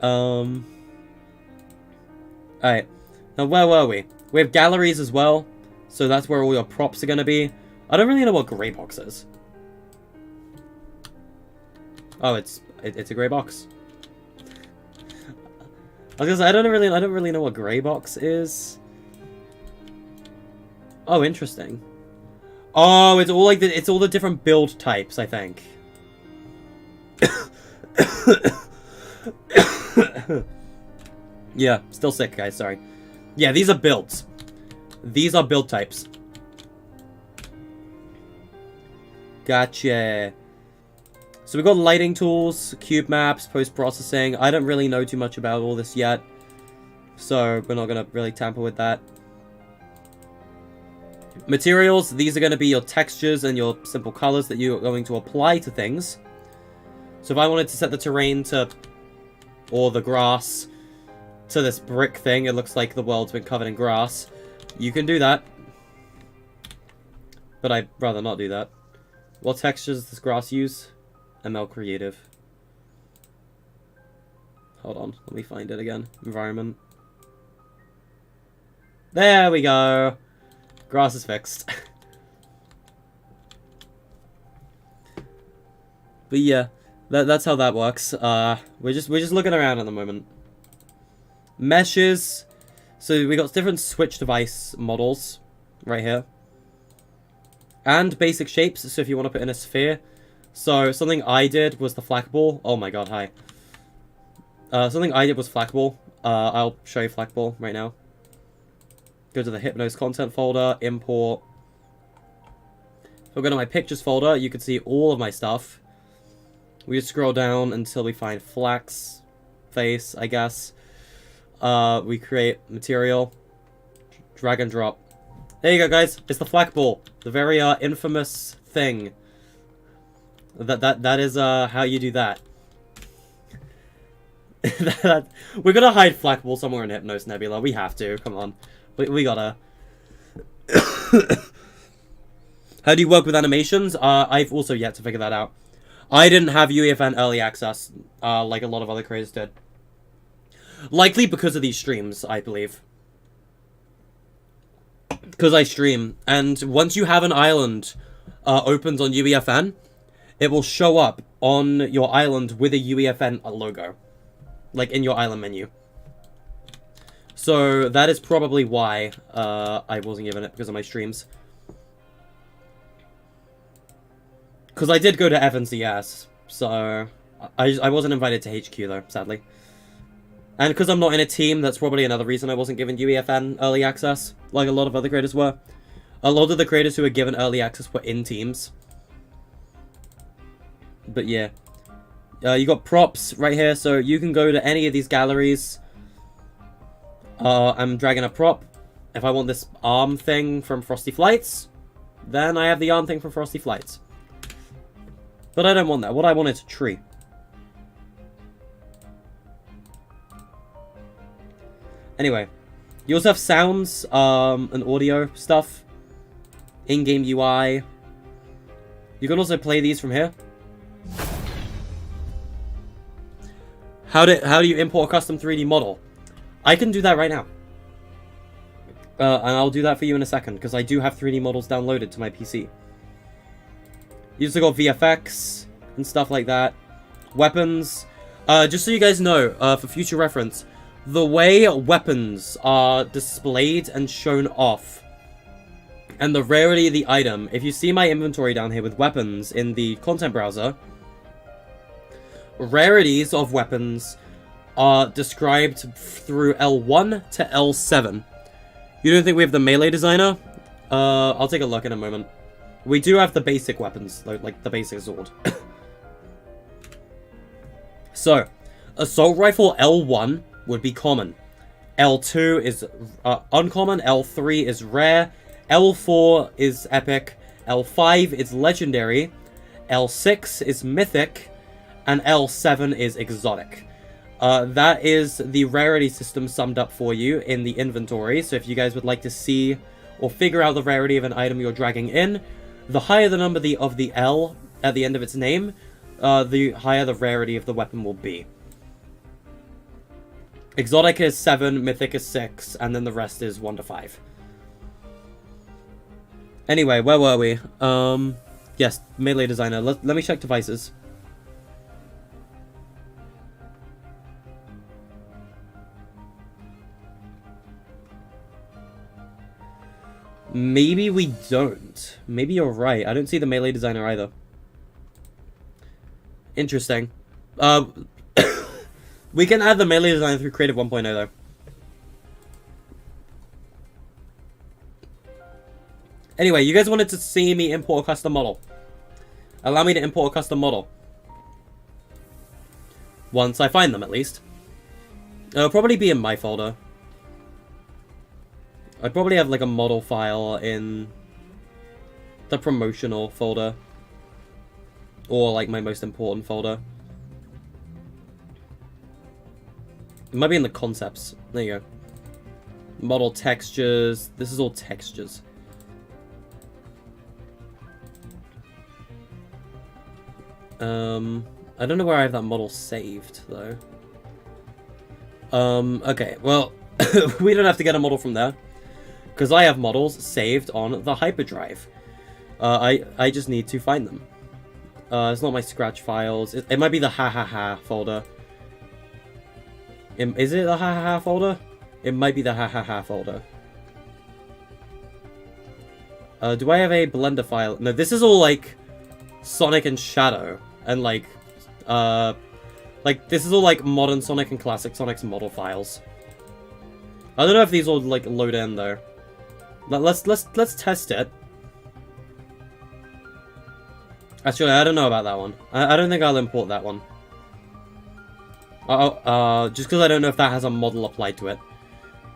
Speaker 1: Alright. Now, where were we? We have galleries as well. So that's where all your props are going to be. I don't really know what grey box is. Oh, it's a grey box. I was gonna say, I don't really know what grey box is. Oh, interesting. Oh, it's all like it's all the different build types, I think. Yeah, still sick, guys, sorry. Yeah, these are builds. These are build types. Gotcha. So we've got lighting tools, cube maps, post-processing. I don't really know too much about all this yet. So we're not going to really tamper with that. Materials, these are going to be your textures and your simple colors that you're going to apply to things. So if I wanted to set the terrain to, or the grass, to this brick thing, it looks like the world's been covered in grass. You can do that. But I'd rather not do that. What textures does this grass use? ML Creative. Hold on, let me find it again. Environment. There we go. Grass is fixed. But yeah, that's how that works. We're just looking around at the moment. Meshes. So we got different switch device models right here. And basic shapes, so if you want to put in a sphere. So something I did was the flagpole. Oh my god, hi. Something I did was flagpole. I'll show you flagpole right now. Go to the Hypnos content folder, import. If I go to my pictures folder, you can see all of my stuff. We just scroll down until we find flax face, I guess. We create material, drag and drop. There you go, guys. It's the flagpole, the very infamous thing. That is how you do that. We're gonna hide flagpole somewhere in Hypnos Nebula. We have to. Come on, we gotta. How do you work with animations? I've also yet to figure that out. I didn't have UEFN early access, like a lot of other creators did. Likely because of these streams, I believe. Because I stream, and once you have an island opened on UEFN, it will show up on your island with a UEFN logo. Like, in your island menu. So, that is probably why I wasn't given it, because of my streams. Because I did go to FNCS, so I wasn't invited to HQ, though, sadly. And because I'm not in a team, that's probably another reason I wasn't given UEFN early access, like a lot of other creators were. A lot of the creators who were given early access were in teams. But yeah. You got props right here, so you can go to any of these galleries. I'm dragging a prop. If I want this arm thing from Frosty Flights, then I have the arm thing from Frosty Flights. But I don't want that. What I want is a tree. Anyway, you also have sounds and audio stuff. In-game UI. You can also play these from here. How do you import a custom 3D model? I can do that right now. And I'll do that for you in a second, because I do have 3D models downloaded to my PC. You also got VFX and stuff like that. Weapons. Just so you guys know, for future reference, the way weapons are displayed and shown off, and the rarity of the item, if you see my inventory down here with weapons in the content browser, rarities of weapons are described through L1 to L7. You don't think we have the melee designer? I'll take a look in a moment. We do have the basic weapons, like the basic sword. So, assault rifle L1 would be common. L2 is uncommon, L3 is rare, L4 is epic, L5 is legendary, L6 is mythic, and L7 is exotic. That is the rarity system summed up for you in the inventory, so if you guys would like to see or figure out the rarity of an item you're dragging in, the higher the number of the L at the end of its name, the higher the rarity of the weapon will be. Exotic is 7, mythic is 6, and then the rest is 1 to 5. Anyway, where were we? Yes, melee designer. Let me check devices. Maybe we don't. Maybe you're right. I don't see the melee designer either. Interesting. We can add the melee designer through Creative 1.0 though. Anyway, you guys wanted to see me import a custom model. Allow me to import a custom model. Once I find them, at least. It'll probably be in my folder. I'd probably have like a model file in the promotional folder. Or like my most important folder. It might be in the concepts. There you go. Model textures. This is all textures. I don't know where I have that model saved, though. Okay, well, we don't have to get a model from there. Because I have models saved on the hyperdrive. I just need to find them. It's not my scratch files. It might be the ha folder. Is it the ha folder? It might be the ha folder. Do I have a Blender file? No, this is all like Sonic and Shadow. And like this is all like modern Sonic and classic Sonic's model files. I don't know if these will like load in though. Let's test it. Actually, I don't know about that one. I don't think I'll import that one. Just because I don't know if that has a model applied to it.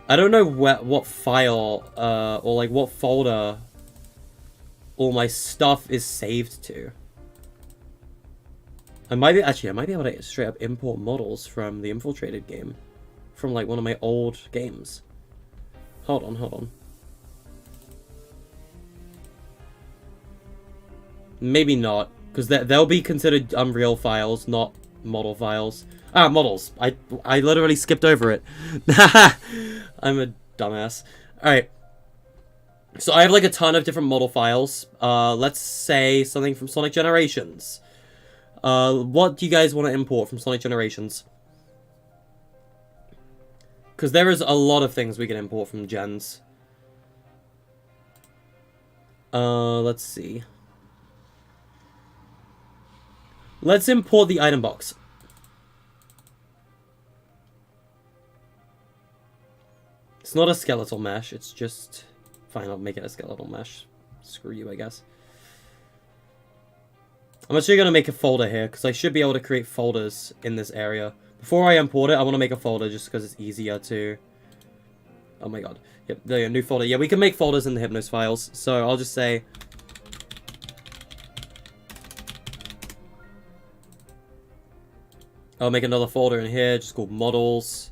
Speaker 1: I don't know what file or like what folder all my stuff is saved to. I might be able to straight up import models from the Infiltrated game. From like one of my old games. Hold on. Maybe not, because they'll be considered Unreal files, not model files. Ah, models. I literally skipped over it. I'm a dumbass. Alright. So I have like a ton of different model files. Let's say something from Sonic Generations. What do you guys want to import from Sonic Generations? Because there is a lot of things we can import from gens. Let's see. Let's import the item box. It's not a skeletal mesh, it's just... Fine, I'll make it a skeletal mesh. Screw you, I guess. I'm actually going to make a folder here, because I should be able to create folders in this area. Before I import it, I want to make a folder, just because it's easier to... Oh my god. Yep, there you go, new folder. Yeah, we can make folders in the Hypnos files, so I'll just say... I'll make another folder in here, just called Models.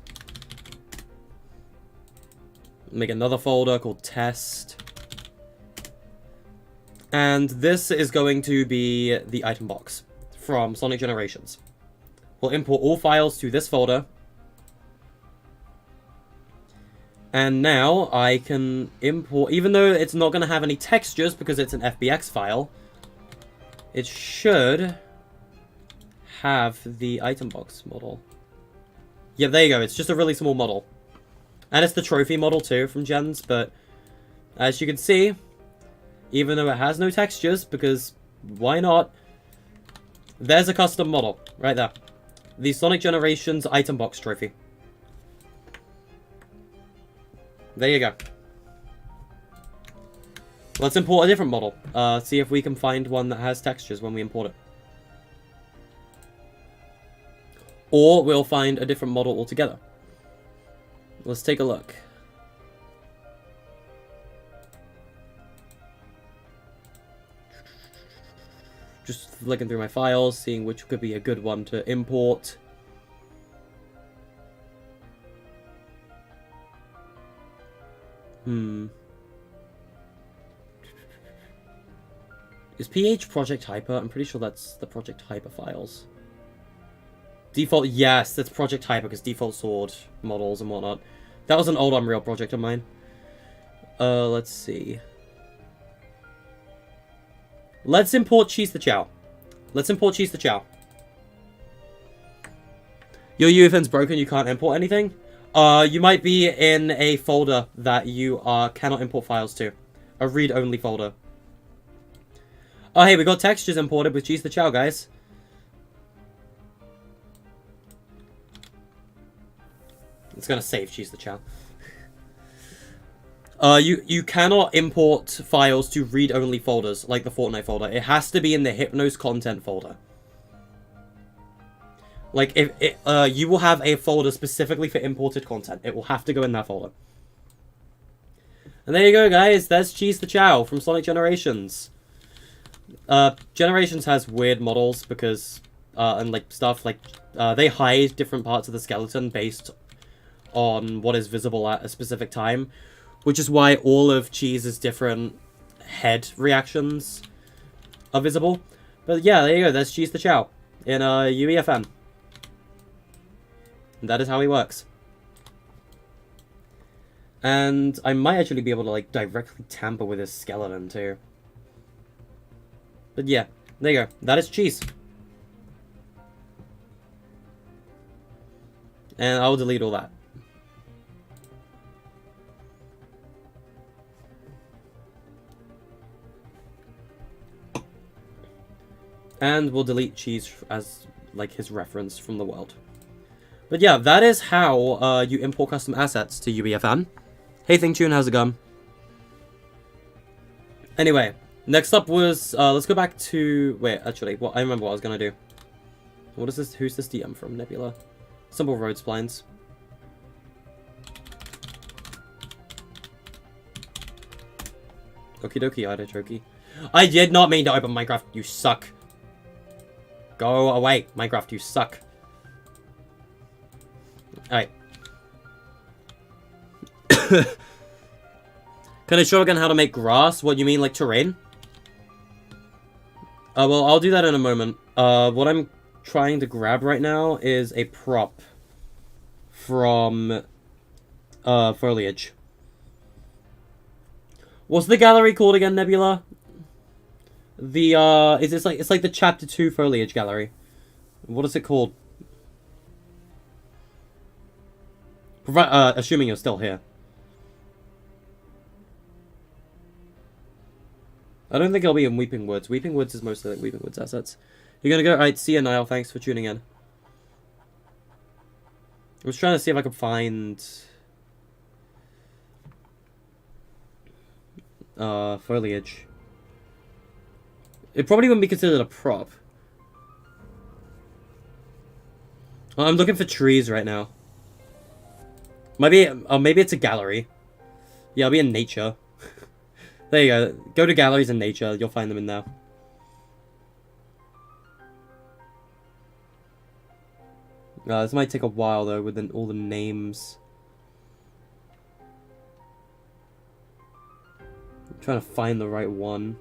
Speaker 1: Make another folder called Test. And this is going to be the item box from Sonic Generations. We'll import all files to this folder. And now I can import, even though it's not going to have any textures because it's an FBX file, it should have the item box model. Yeah, there you go. It's just a really small model. And it's the trophy model too from Gens, but as you can see, even though it has no textures, because why not, there's a custom model right there. The Sonic Generations item box trophy. There you go. Let's import a different model. See if we can find one that has textures when we import it. Or we'll find a different model altogether. Let's take a look. Just flicking through my files, seeing which could be a good one to import. Is PH Project Hyper? I'm pretty sure that's the Project Hyper files. Default, yes, that's Project Hyper, because default sword models and whatnot. That was an old Unreal project of mine. Let's see. Let's import Cheese the Chow. Let's import Cheese the Chow. Your UEFN's broken, you can't import anything? You might be in a folder that you cannot import files to. A read-only folder. Oh, hey, we got textures imported with Cheese the Chow, guys. It's gonna save Cheese the Chow. You cannot import files to read-only folders, like the Fortnite folder. It has to be in the Hypnos content folder. Like, if it, you will have a folder specifically for imported content. It will have to go in that folder. And there you go, guys. There's Cheese the Chow from Sonic Generations. Generations has weird models because, and like stuff like, they hide different parts of the skeleton based on what is visible at a specific time, which is why all of Cheese's different head reactions are visible. But yeah, there you go. There's Cheese the Chow in UEFN. And that is how he works. And I might actually be able to like directly tamper with his skeleton too. But yeah, there you go. That is Cheese. And I'll delete all that. And we'll delete Cheese as like his reference from the world. But yeah, that is how you import custom assets to UEFN. Hey ThinkTune, how's it going? Anyway, next up was, let's go back to, wait, actually, I remember what I was gonna do. What is this, who's this DM from? Nebula. Simple road splines. Okie dokie, artichoke. I did not mean to open Minecraft, you suck. Go away, Minecraft, you suck. Alright. Can I show again how to make grass? What, you mean like terrain? Well, I'll do that in a moment. What I'm trying to grab right now is a prop from foliage. What's the gallery called again, Nebula? The is this like, it's like the chapter 2 foliage gallery. What is it called? Assuming you're still here. I don't think I'll be in Weeping Woods. Weeping Woods is mostly like Weeping Woods assets. You're gonna go? Alright, see you, Niall. Thanks for tuning in. I was trying to see if I could find foliage. It probably wouldn't be considered a prop. I'm looking for trees right now. Maybe it's a gallery. Yeah, I'll be in nature. There you go. Go to galleries in nature. You'll find them in there. This might take a while though with all the names. I'm trying to find the right one.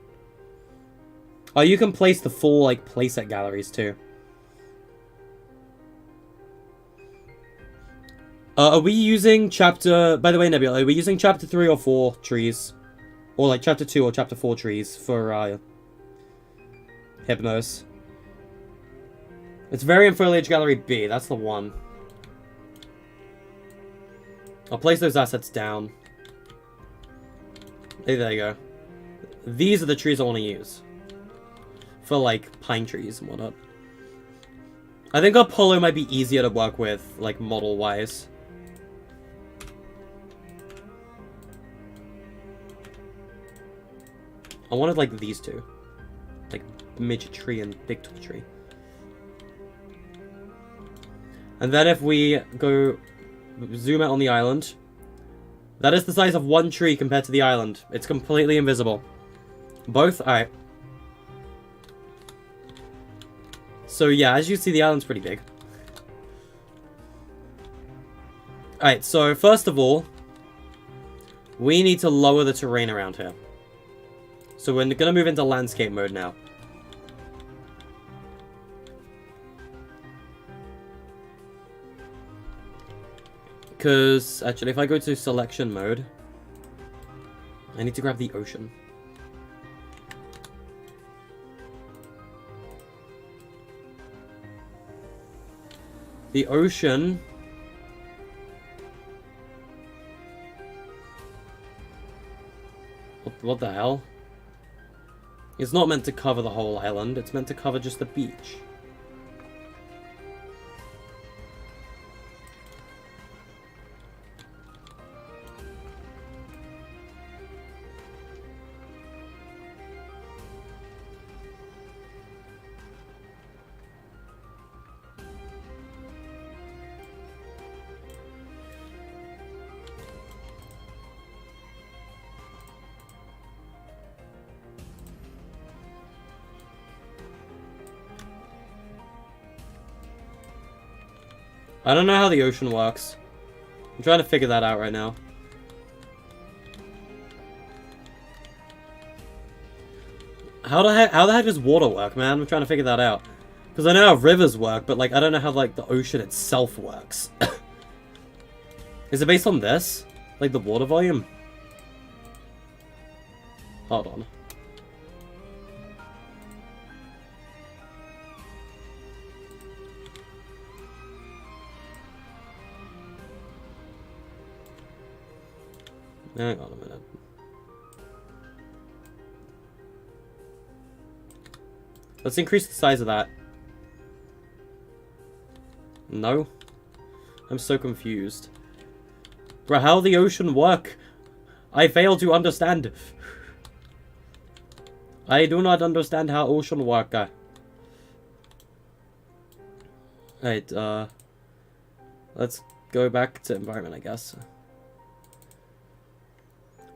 Speaker 1: Oh, you can place the full like playset galleries too. Are we using chapter... By the way, Nebula, are we using chapter 3 or 4 trees? Or like chapter 2 or chapter 4 trees for Hypnos? It's Variant Foliage Gallery B. That's the one. I'll place those assets down. Hey, there you go. These are the trees I want to use. For like pine trees and whatnot. I think Apollo might be easier to work with, like model-wise. I wanted, like, these two. Like, midget tree and big tall tree. And then if we go zoom out on the island. That is the size of one tree compared to the island. It's completely invisible. Both? Alright. So yeah, as you see, the island's pretty big. Alright, so first of all, we need to lower the terrain around here. So we're gonna move into landscape mode now. Because, actually, if I go to selection mode, I need to grab the ocean. The ocean... What the hell? It's not meant to cover the whole island, it's meant to cover just the beach. I don't know how the ocean works. I'm trying to figure that out right now. How the heck does water work, man? I'm trying to figure that out. Because I know how rivers work, but like I don't know how like the ocean itself works. Is it based on this? Like the water volume? Hold on. Hang on a minute. Let's increase the size of that. No? I'm so confused. Bro, how the ocean work? I fail to understand. I do not understand how ocean work. Right, let's go back to environment, I guess.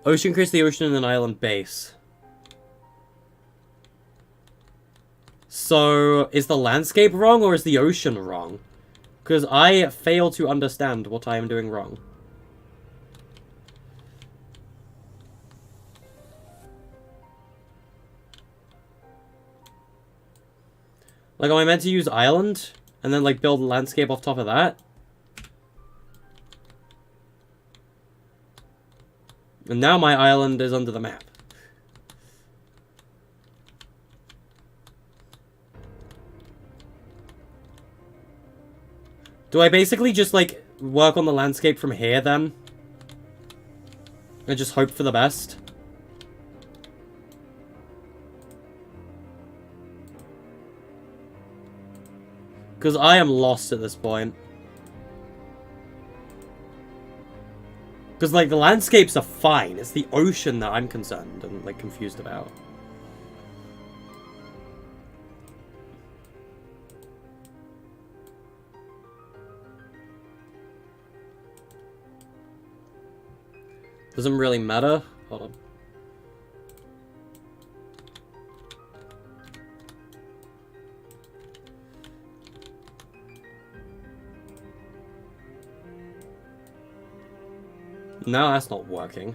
Speaker 1: Ocean creates the ocean in an island base. So, is the landscape wrong or is the ocean wrong? Because I fail to understand what I am doing wrong. Like, am I meant to use island? And then, like, build landscape off top of that? And now my island is under the map. Do I basically just, like, work on the landscape from here, then? And just hope for the best? Because I am lost at this point. Because, like, the landscapes are fine. It's the ocean that I'm concerned and, like, confused about. Doesn't really matter. Hold on. No, that's not working.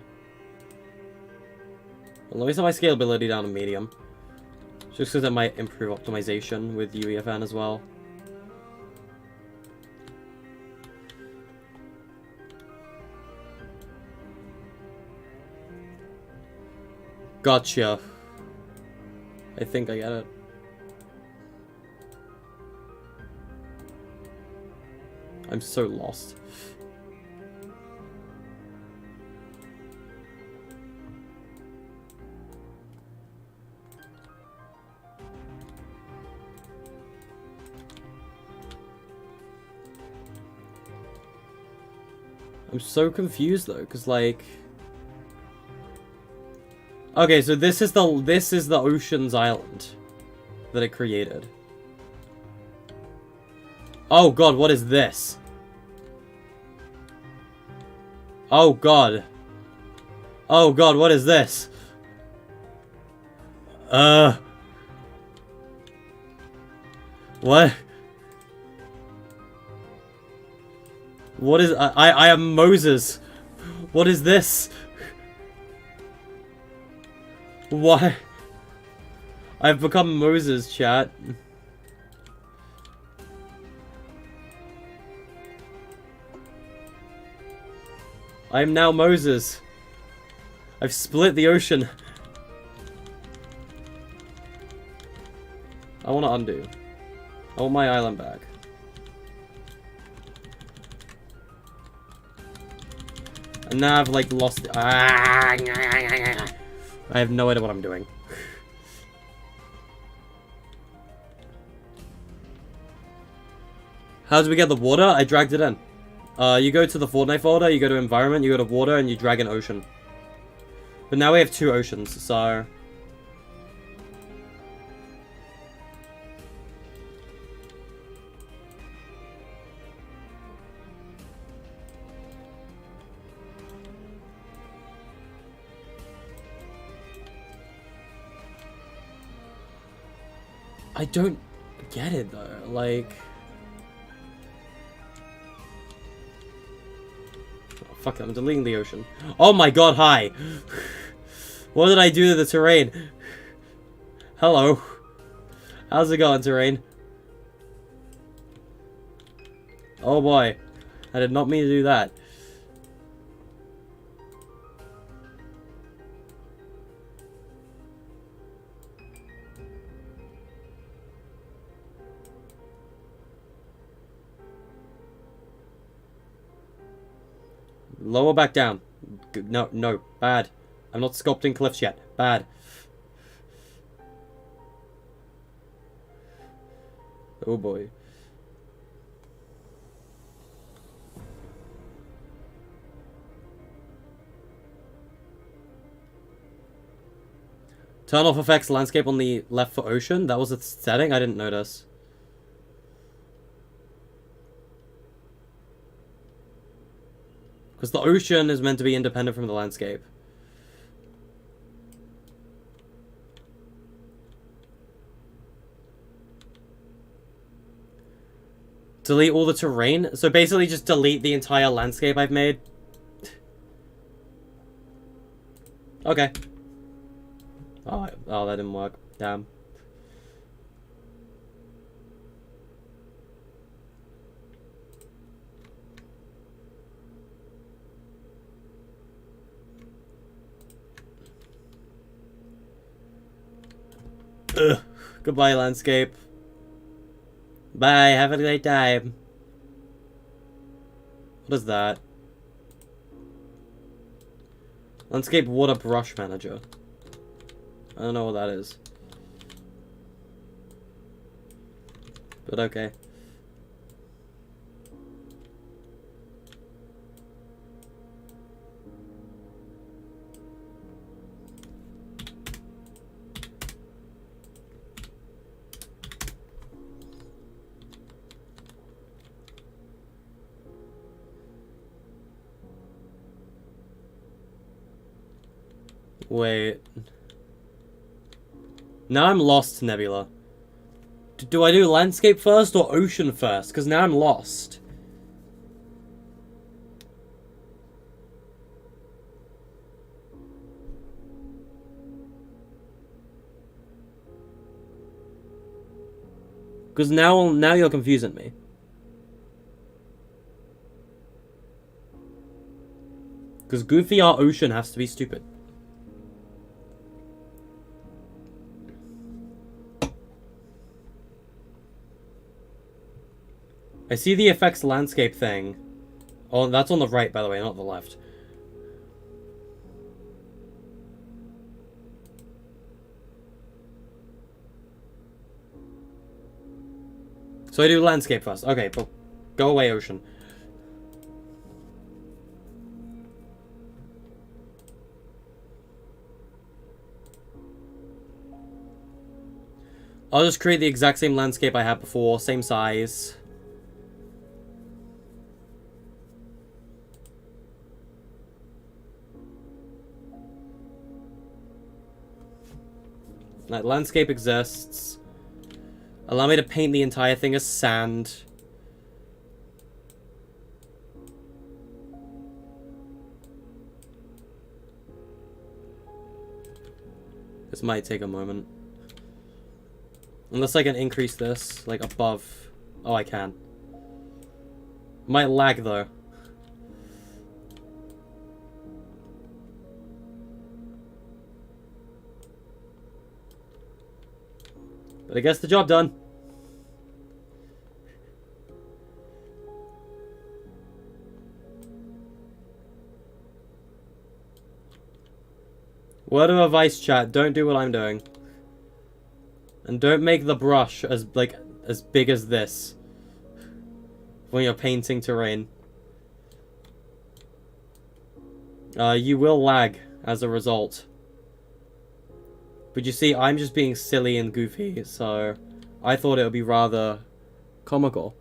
Speaker 1: Well, let me set my scalability down to medium. Just because that might improve optimization with UEFN as well. Gotcha. I think I get it. I'm so lost. I'm so confused though, because like... Okay, so this is the ocean's island that it created. Oh god, what is this? Oh god. Oh god, what is this? What? What is... I am Moses. What is this? Why? I've become Moses, chat. I am now Moses. I've split the ocean. I want to undo. I want my island back. And now I've like lost... I have no idea what I'm doing. How did we get the water? I dragged it in. You go to the Fortnite folder, you go to environment, you go to water, and you drag an ocean. But now we have 2 oceans, so... I don't get it though, like... Oh, fuck it, I'm deleting the ocean. Oh my god, hi! What did I do to the terrain? Hello. How's it going, terrain? Oh boy. I did not mean to do that. Lower back down. No, no, bad. I'm not sculpting cliffs yet. Bad. Oh boy. Turn off effects landscape on the left for ocean. That was a setting? I didn't notice. Because the ocean is meant to be independent from the landscape. Delete all the terrain? So basically just delete the entire landscape I've made? Okay. Oh, that didn't work. Damn. Ugh. Goodbye, landscape. Bye, have a great time. What is that? Landscape water brush manager. I don't know what that is. But okay. Wait. Now I'm lost, Nebula. Do I do landscape first or ocean first? Because now I'm lost. Because now you're confusing me. Because Goofy our ocean has to be stupid. I see the effects landscape thing. Oh, that's on the right, by the way, not the left. So I do landscape first. Okay, but go away, ocean. I'll just create the exact same landscape I had before, same size. Like, landscape exists. Allow me to paint the entire thing as sand. This might take a moment. Unless I can increase this, like, above. Oh, I can. Might lag, though. But it gets the job done. Word of advice, chat. Don't do what I'm doing. And don't make the brush as big as this when you're painting terrain. You will lag as a result. But you see, I'm just being silly and goofy, so I thought it would be rather comical.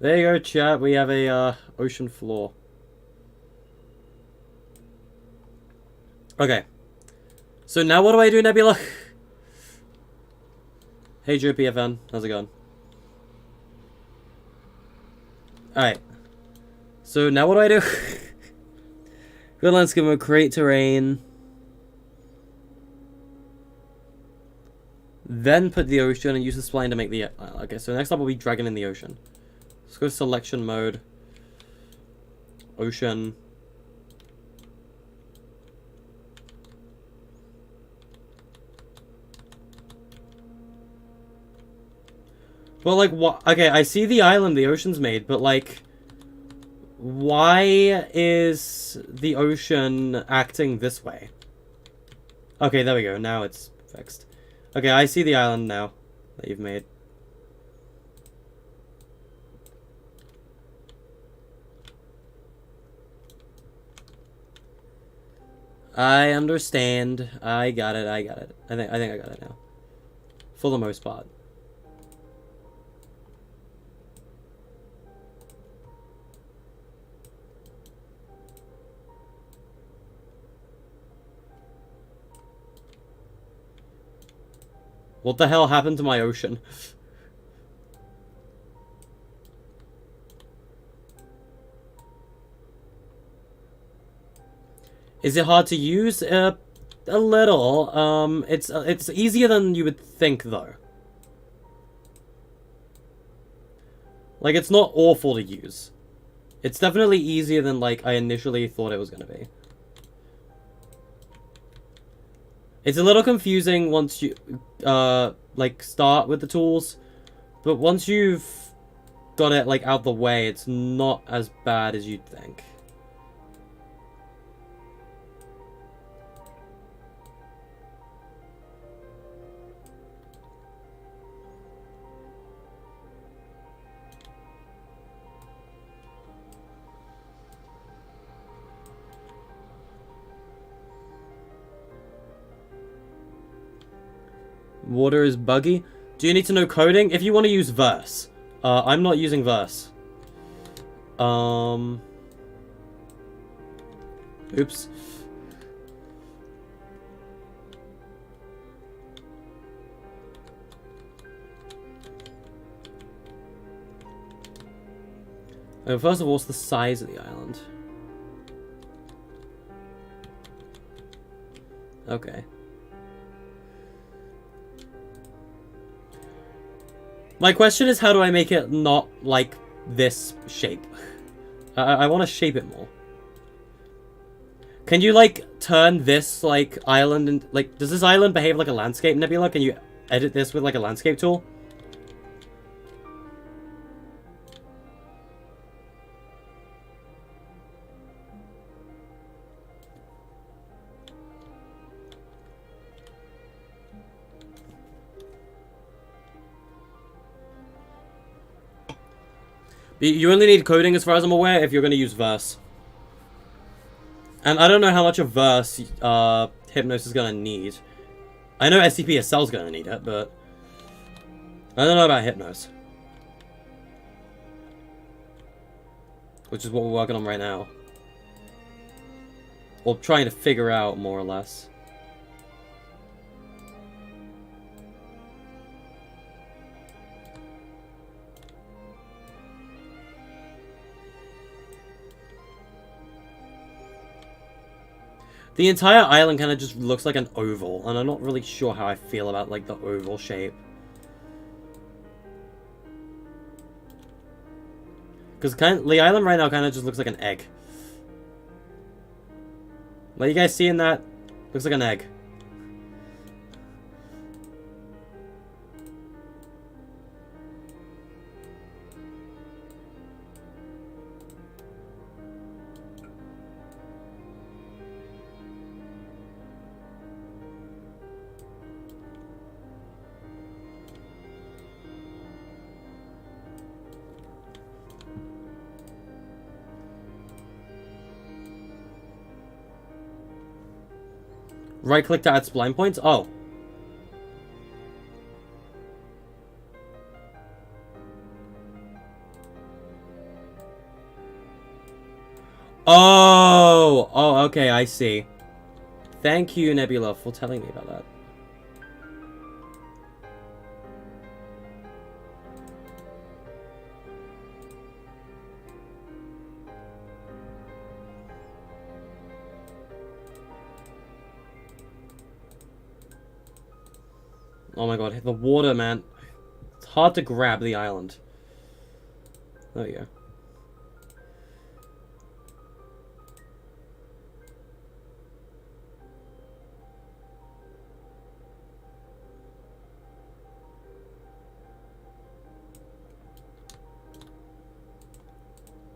Speaker 1: There you go, chat. We have a ocean floor. Okay. So now what do I do, Nebula? Hey, Drew PFN. How's it going? Alright. So now what do I do? Good landscape mode, create terrain. Then put the ocean and use the spline to make the... okay, so next up will be dragon in the ocean. Let's go selection mode. Ocean. But like, what? Okay, I see the island the ocean's made, but like, why is the ocean acting this way? Okay, there we go. Now it's fixed. Okay, I see the island now that you've made. I understand. I got it. I got it. I think I got it now. For the most part. What the hell happened to my ocean? Is it hard to use? A little. It's easier than you would think, though. Like, it's not awful to use. It's definitely easier than, like, I initially thought it was gonna be. It's a little confusing once you, like, start with the tools. But once you've got it, like, out the way, it's not as bad as you'd think. Water is buggy. Do you need to know coding? If you want to use verse. I'm not using verse. Oops. Okay, first of all, what's the size of the island? Okay. My question is, how do I make it not like this shape? I want to shape it more. Can you, like, turn this, like, island and, like, does this island behave like a landscape, Nebula? Can you edit this with, like, a landscape tool? You only need coding, as far as I'm aware, if you're going to use verse. And I don't know how much of verse Hypnos is going to need. I know SCP-SL is going to need it, but I don't know about Hypnos. which is what we're working on right now. Or trying to figure out, more or less. The entire island kind of just looks like an oval, and I'm not really sure how I feel about, like, the oval shape. Because the island right now kind of just looks like an egg. Like, you guys seeing that? Looks like an egg. Right click to add spline points? Oh. Oh, okay, I see. Thank you, Nebula, for telling me about that. Oh my god, the water, man. It's hard to grab the island. There we go.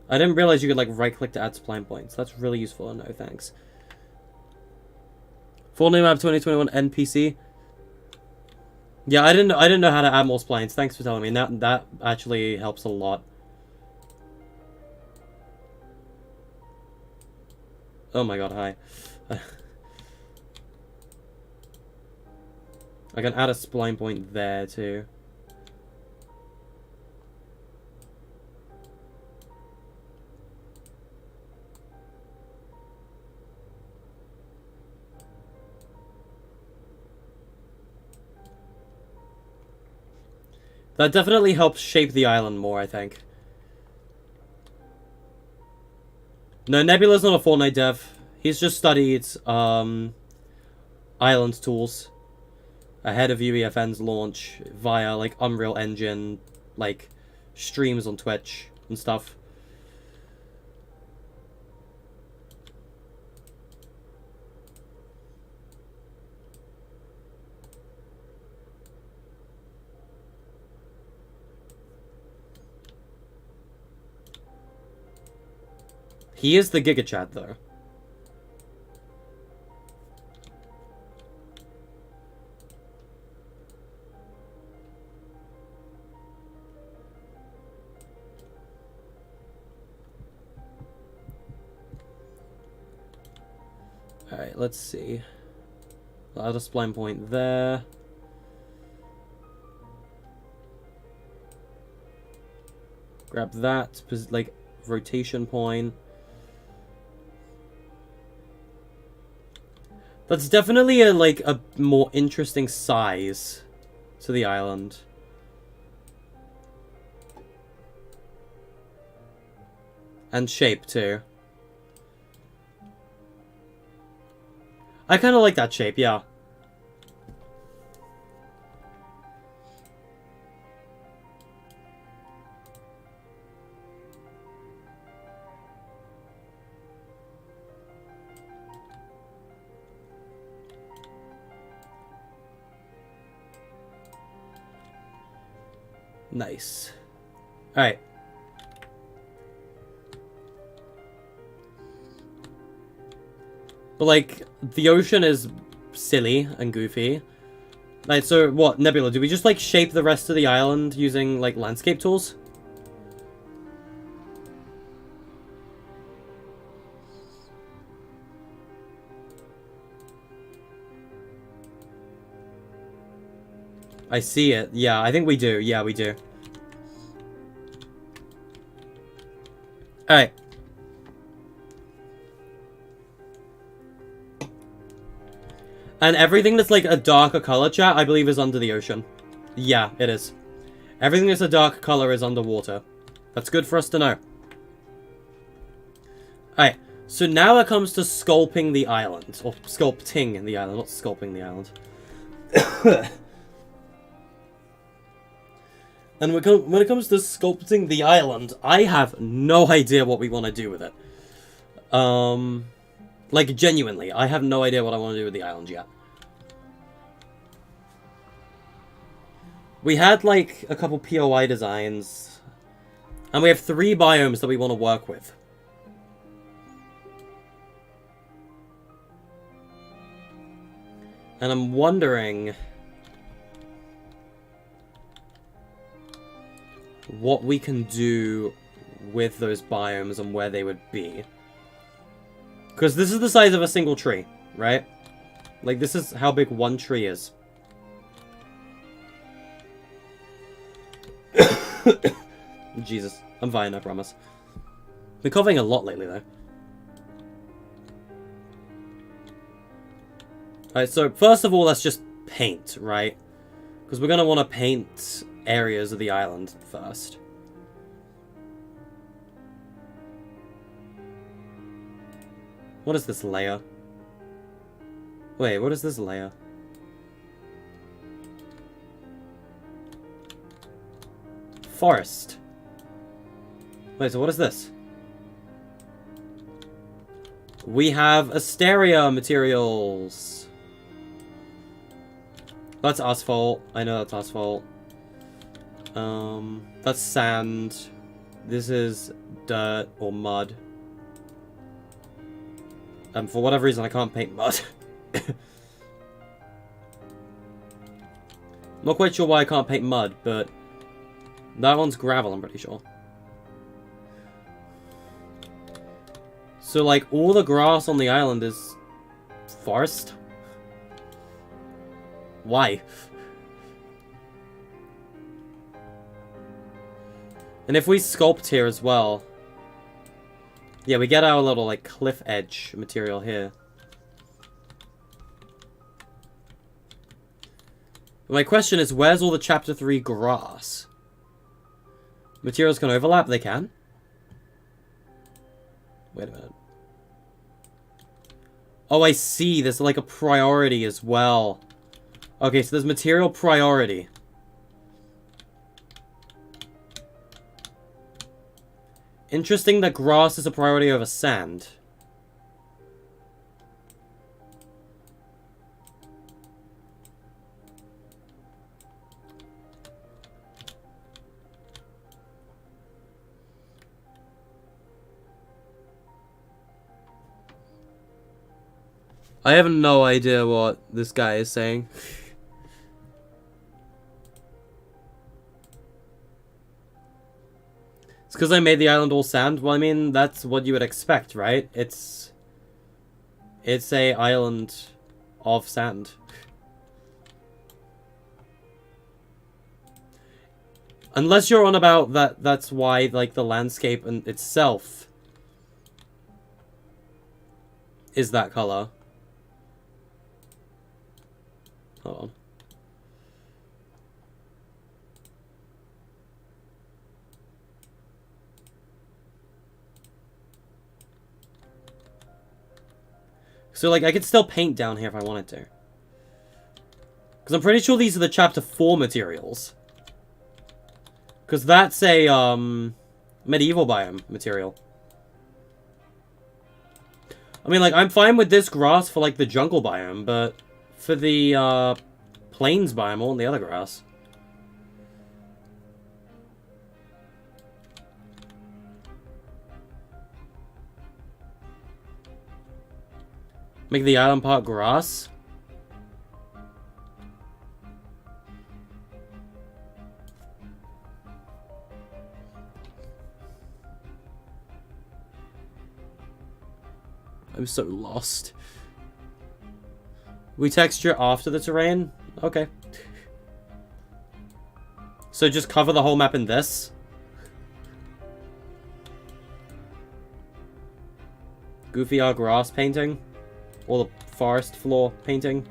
Speaker 1: I didn't realize you could, like, right-click to add spline points. That's really useful to know, thanks. Full name map 2021 NPC. Yeah, I didn't know how to add more splines. Thanks for telling me. That actually helps a lot. Oh my god, hi. I can add a spline point there too. That definitely helps shape the island more, I think. No, Nebula's not a Fortnite dev. He's just studied island tools ahead of UEFN's launch via, like, Unreal Engine, like, streams on Twitch and stuff. He is the Giga Chad, though. Alright, let's see. I'll add a spline point there. Grab that, like, rotation point. That's definitely a more interesting size to the island. And shape too. I kind of like that shape, yeah. Nice. Alright. But, like, the ocean is silly and goofy. Like, so, what, Nebula, do we just, like, shape the rest of the island using, like, landscape tools? I see it. Yeah, I think we do. Yeah, we do. Alright. And everything that's like a darker color, chat, I believe is under the ocean. Yeah, it is. Everything that's a dark color is underwater. That's good for us to know. Alright, so now it comes to sculpting the island. Or sculpting the island, not sculpting the island. And when it comes to sculpting the island, I have no idea what we want to do with it. Like, genuinely, I have no idea what I want to do with the island yet. We had, like, a couple POI designs. And we have 3 biomes that we want to work with. And I'm wondering what we can do with those biomes and where they would be. Because this is the size of a single tree, right? Like, this is how big one tree is. Jesus, I'm fine, I promise. Been coughing a lot lately, though. Alright, so first of all, let's just paint, right? Because we're going to want to paint areas of the island first. What is this layer? Wait, what is this layer? Forest. Wait, so what is this? We have Asteria materials. That's asphalt. I know that's asphalt. That's sand. This is dirt or mud. For whatever reason, I can't paint mud. Not quite sure why I can't paint mud, but that one's gravel, I'm pretty sure. So, like, all the grass on the island is forest? Why? And if we sculpt here as well... Yeah, we get our little, like, cliff edge material here. My question is, where's all the Chapter 3 grass? Materials can overlap? They can? Wait a minute. Oh, I see. There's, like, a priority as well. Okay, so there's material priority. Interesting that grass is a priority over sand. I have no idea what this guy is saying. Because I made the island all sand. Well, I mean, that's what you would expect, right? It's a island of sand. Unless you're on about that's why, like, the landscape in itself is that color. Hold on. So, like, I could still paint down here if I wanted to. Because I'm pretty sure these are the Chapter 4 materials. Because that's a, medieval biome material. I mean, like, I'm fine with this grass for, like, the jungle biome, but for the, plains biome, I want the other grass. Make the island part grass. I'm so lost. We texture after the terrain? Okay. So just cover the whole map in this? Goofy our grass painting? Or the forest floor painting.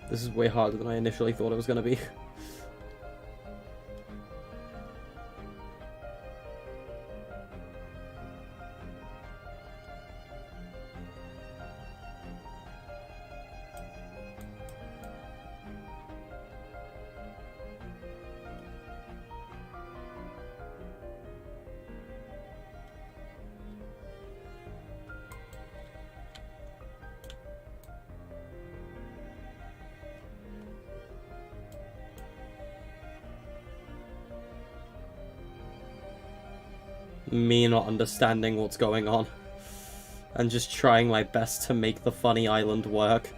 Speaker 1: This is way harder than I initially thought it was going to be. Me not understanding what's going on. And just trying my best to make the funny island work.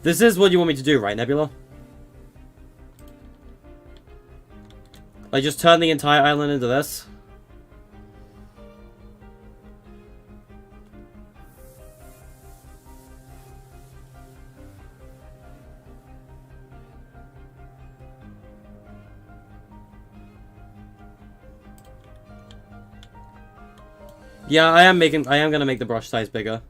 Speaker 1: This is what you want me to do, right, Nebula? Like, just turn the entire island into this? Yeah, I am gonna make the brush size bigger.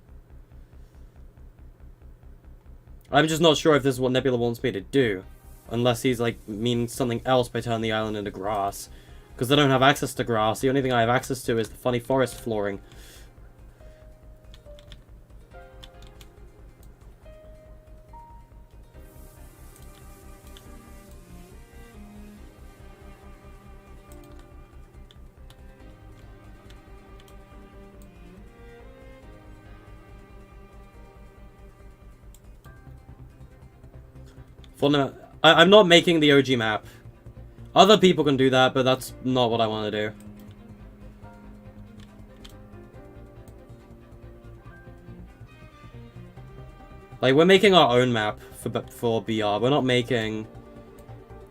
Speaker 1: I'm just not sure if this is what Nebula wants me to do. Unless he's, like, meaning something else by turning the island into grass. Because I don't have access to grass. The only thing I have access to is the funny forest flooring. I'm not making the OG map. Other people can do that, but that's not what I want to do. Like, we're making our own map for BR. We're not making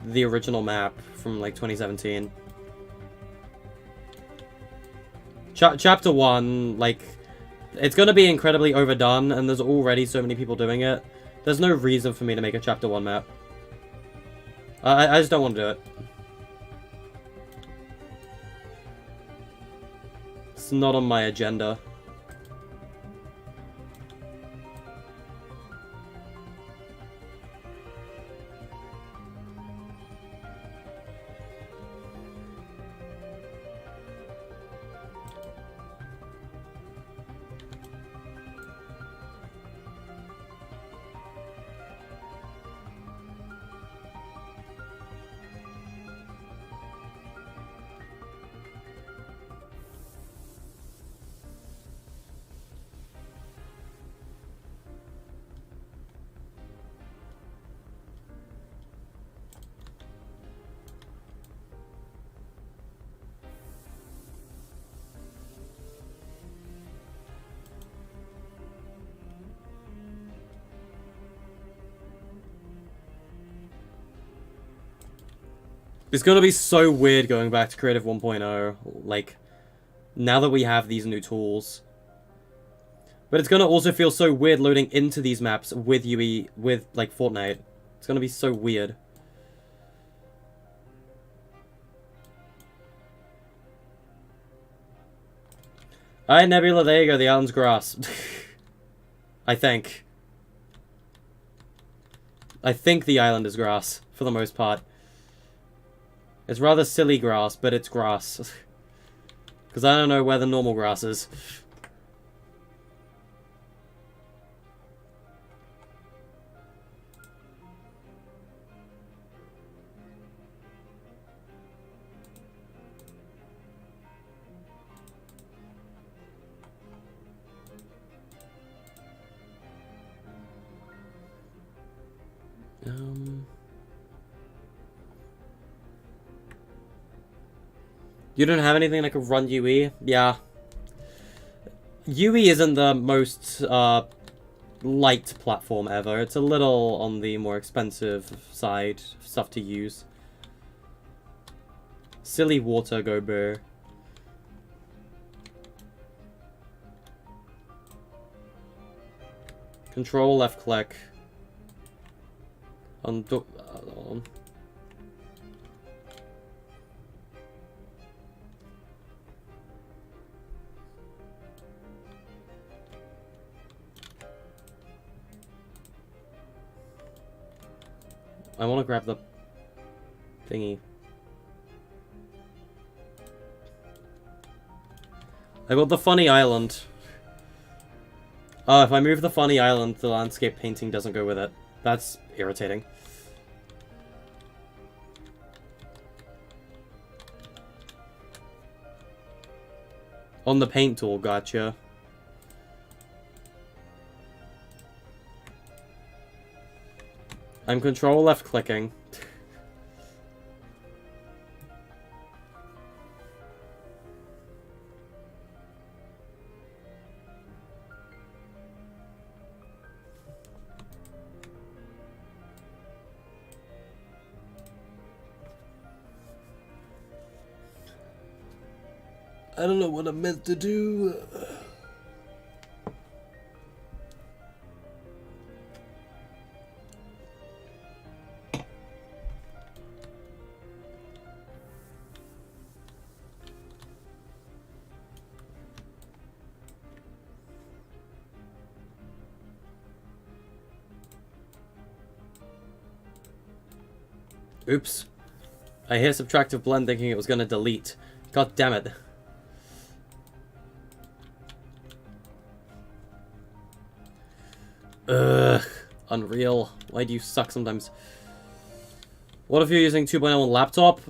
Speaker 1: the original map from, like, 2017. Chapter 1, like, it's gonna be incredibly overdone, and there's already so many people doing it. There's no reason for me to make a Chapter 1 map. I just don't want to do it. It's not on my agenda. It's gonna be so weird going back to Creative 1.0, like, now that we have these new tools. But it's gonna also feel so weird loading into these maps with like, Fortnite. It's gonna be so weird. Alright, Nebula, there you go, the island's grass. I think. I think the island is grass, for the most part. It's rather silly grass, but it's grass. Because I don't know where the normal grass is. You don't have anything that could run UE? Yeah. UE isn't the most light platform ever. It's a little on the more expensive side of stuff to use. Silly water go burr. Control left click. Undo. I want to grab the thingy. I got the funny island. Oh, if I move the funny island, the landscape painting doesn't go with it. That's irritating. On the paint tool, gotcha. I'm control left clicking. I don't know what I'm meant to do. Oops. I hear subtractive blend thinking it was gonna delete. God damn it. Ugh. Unreal. Why do you suck sometimes? What if you're using 2.0 on laptop?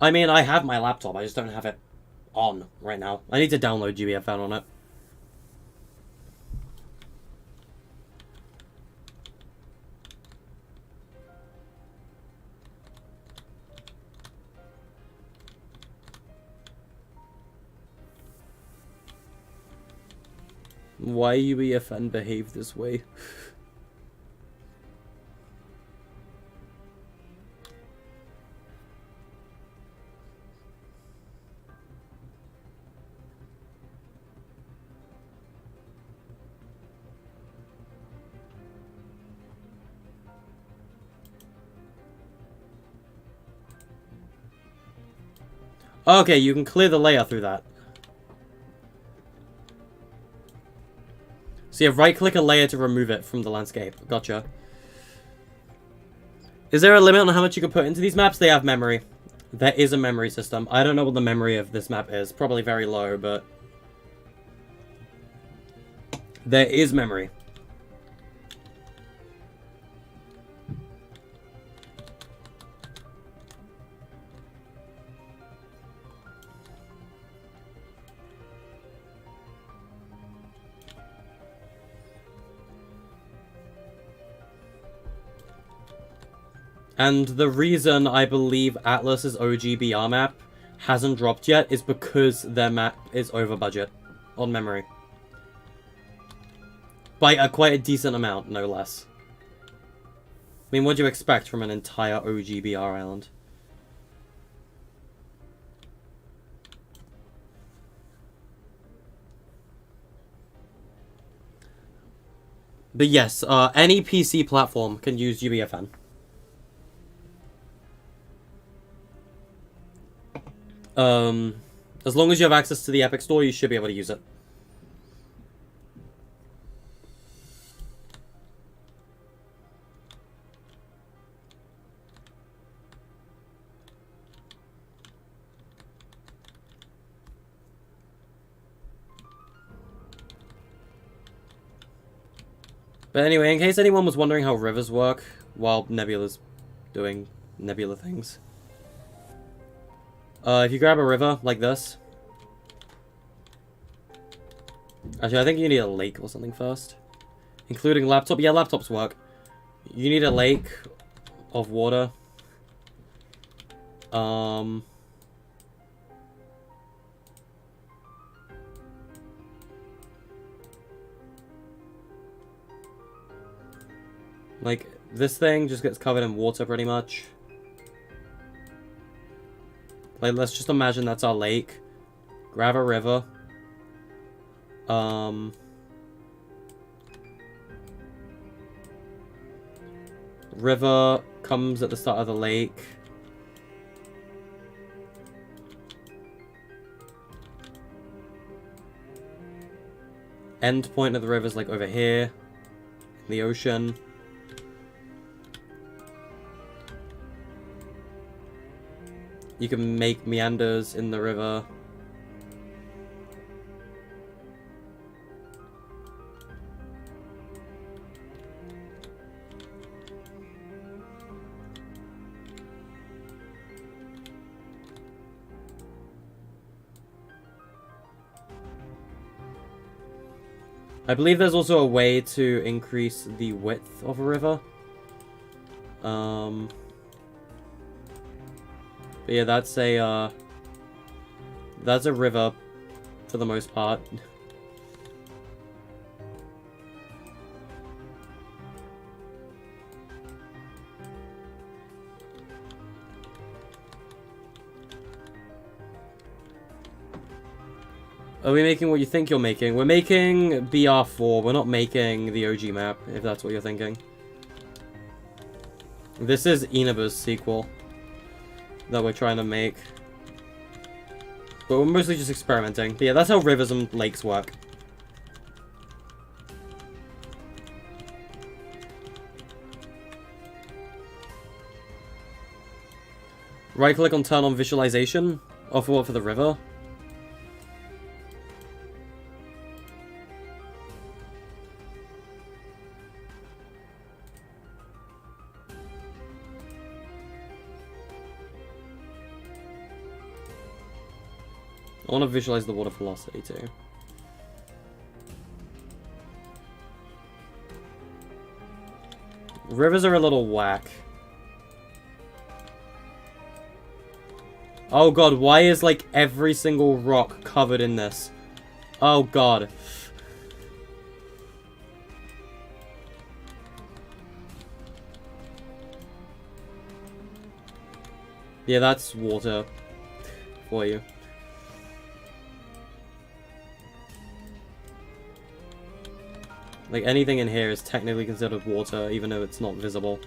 Speaker 1: I mean, I have my laptop, I just don't have it on right now. I need to download UEFN on it. Why UEFN behave this way? Okay, you can clear the layer through that. So you right-click a layer to remove it from the landscape. Gotcha. Is there a limit on how much you can put into these maps? They have memory. There is a memory system. I don't know what the memory of this map is. Probably very low, but... there is memory. And the reason I believe Atlas's OGBR map hasn't dropped yet is because their map is over budget on memory. By quite a decent amount, no less. I mean, what do you expect from an entire OGBR island? But yes, any PC platform can use UEFN. As long as you have access to the Epic Store, you should be able to use it. But anyway, in case anyone was wondering how rivers work while Nebula's doing Nebula things. If you grab a river like this. Actually, I think you need a lake or something first. Including laptop. Yeah, laptops work. You need a lake of water. Like, this thing just gets covered in water pretty much. Like, let's just imagine that's our lake. Grab a river. River comes at the start of the lake. End point of the river's like over here. In the ocean. You can make meanders in the river. I believe there's also a way to increase the width of a river. But yeah, that's a river for the most part. Are we making what you think you're making? We're making BR4. We're not making the OG map, if that's what you're thinking. This is Inaba's sequel that we're trying to make. But we're mostly just experimenting. But yeah, that's how rivers and lakes work. Right-click on turn on visualization. Or for what, for the river? I want to visualize the water velocity too. Rivers are a little whack. Oh god, why is like every single rock covered in this? Oh god. Yeah, that's water for you. Like, anything in here is technically considered water, even though it's not visible.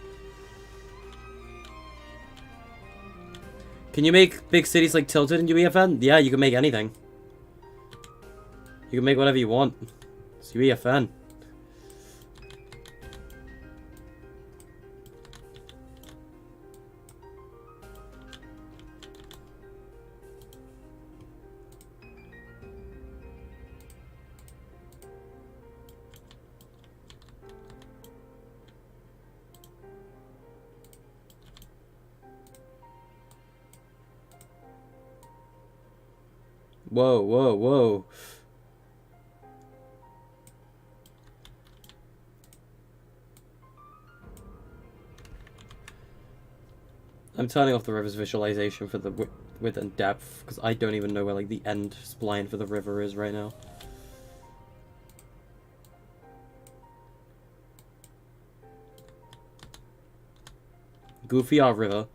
Speaker 1: Can you make big cities like Tilted in UEFN? Yeah, you can make anything. You can make whatever you want. It's UEFN. Whoa, whoa, whoa. I'm turning off the river's visualization for the width and depth, because I don't even know where, like, the end spline for the river is right now. Goofy our river.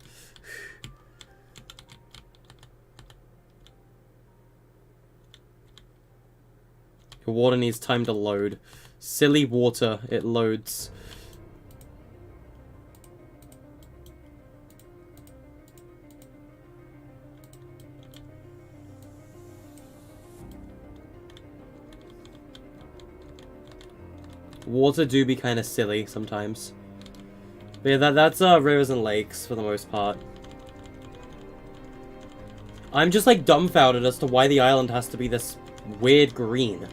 Speaker 1: Your water needs time to load. Silly water, it loads. Water do be kind of silly sometimes. But yeah, that's rivers and lakes for the most part. I'm just like dumbfounded as to why the island has to be this weird green.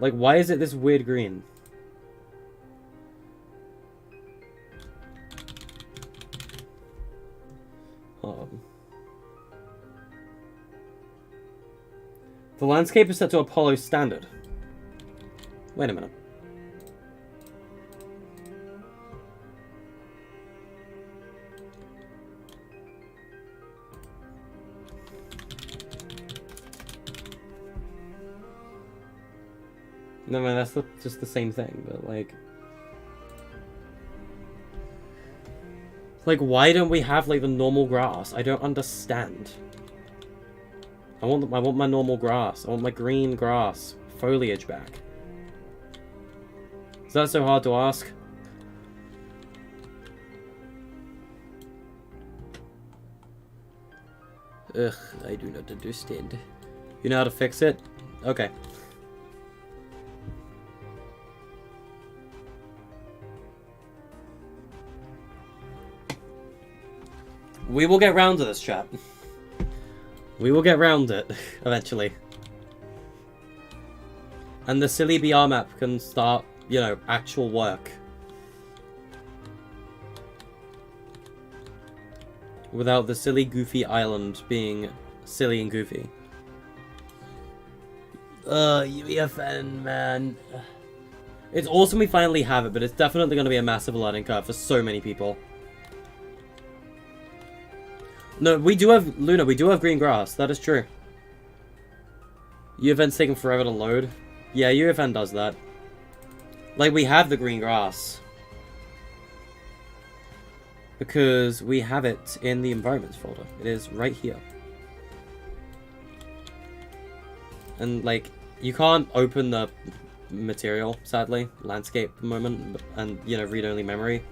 Speaker 1: Like, why is it this weird green? The landscape is set to Apollo standard. Wait a minute. No, man, that's just the same thing, but like... Like, why don't we have, like, the normal grass? I don't understand. I want my normal grass. I want my green grass. Foliage back. Is that so hard to ask? Ugh, I do not understand. You know how to fix it? Okay. We will get round to this, chat. We will get round it, eventually. And the silly BR map can start, you know, actual work. Without the silly, goofy island being silly and goofy. UEFN, man. It's awesome we finally have it, but it's definitely going to be a massive learning curve for so many people. No, we do have, Luna, we do have green grass. That is true. UEFN's taking forever to load. Yeah, UEFN does that. Like, we have the green grass. Because we have it in the environments folder. It is right here. And, like, you can't open the material, sadly. Landscape at the moment. And, you know, read-only memory.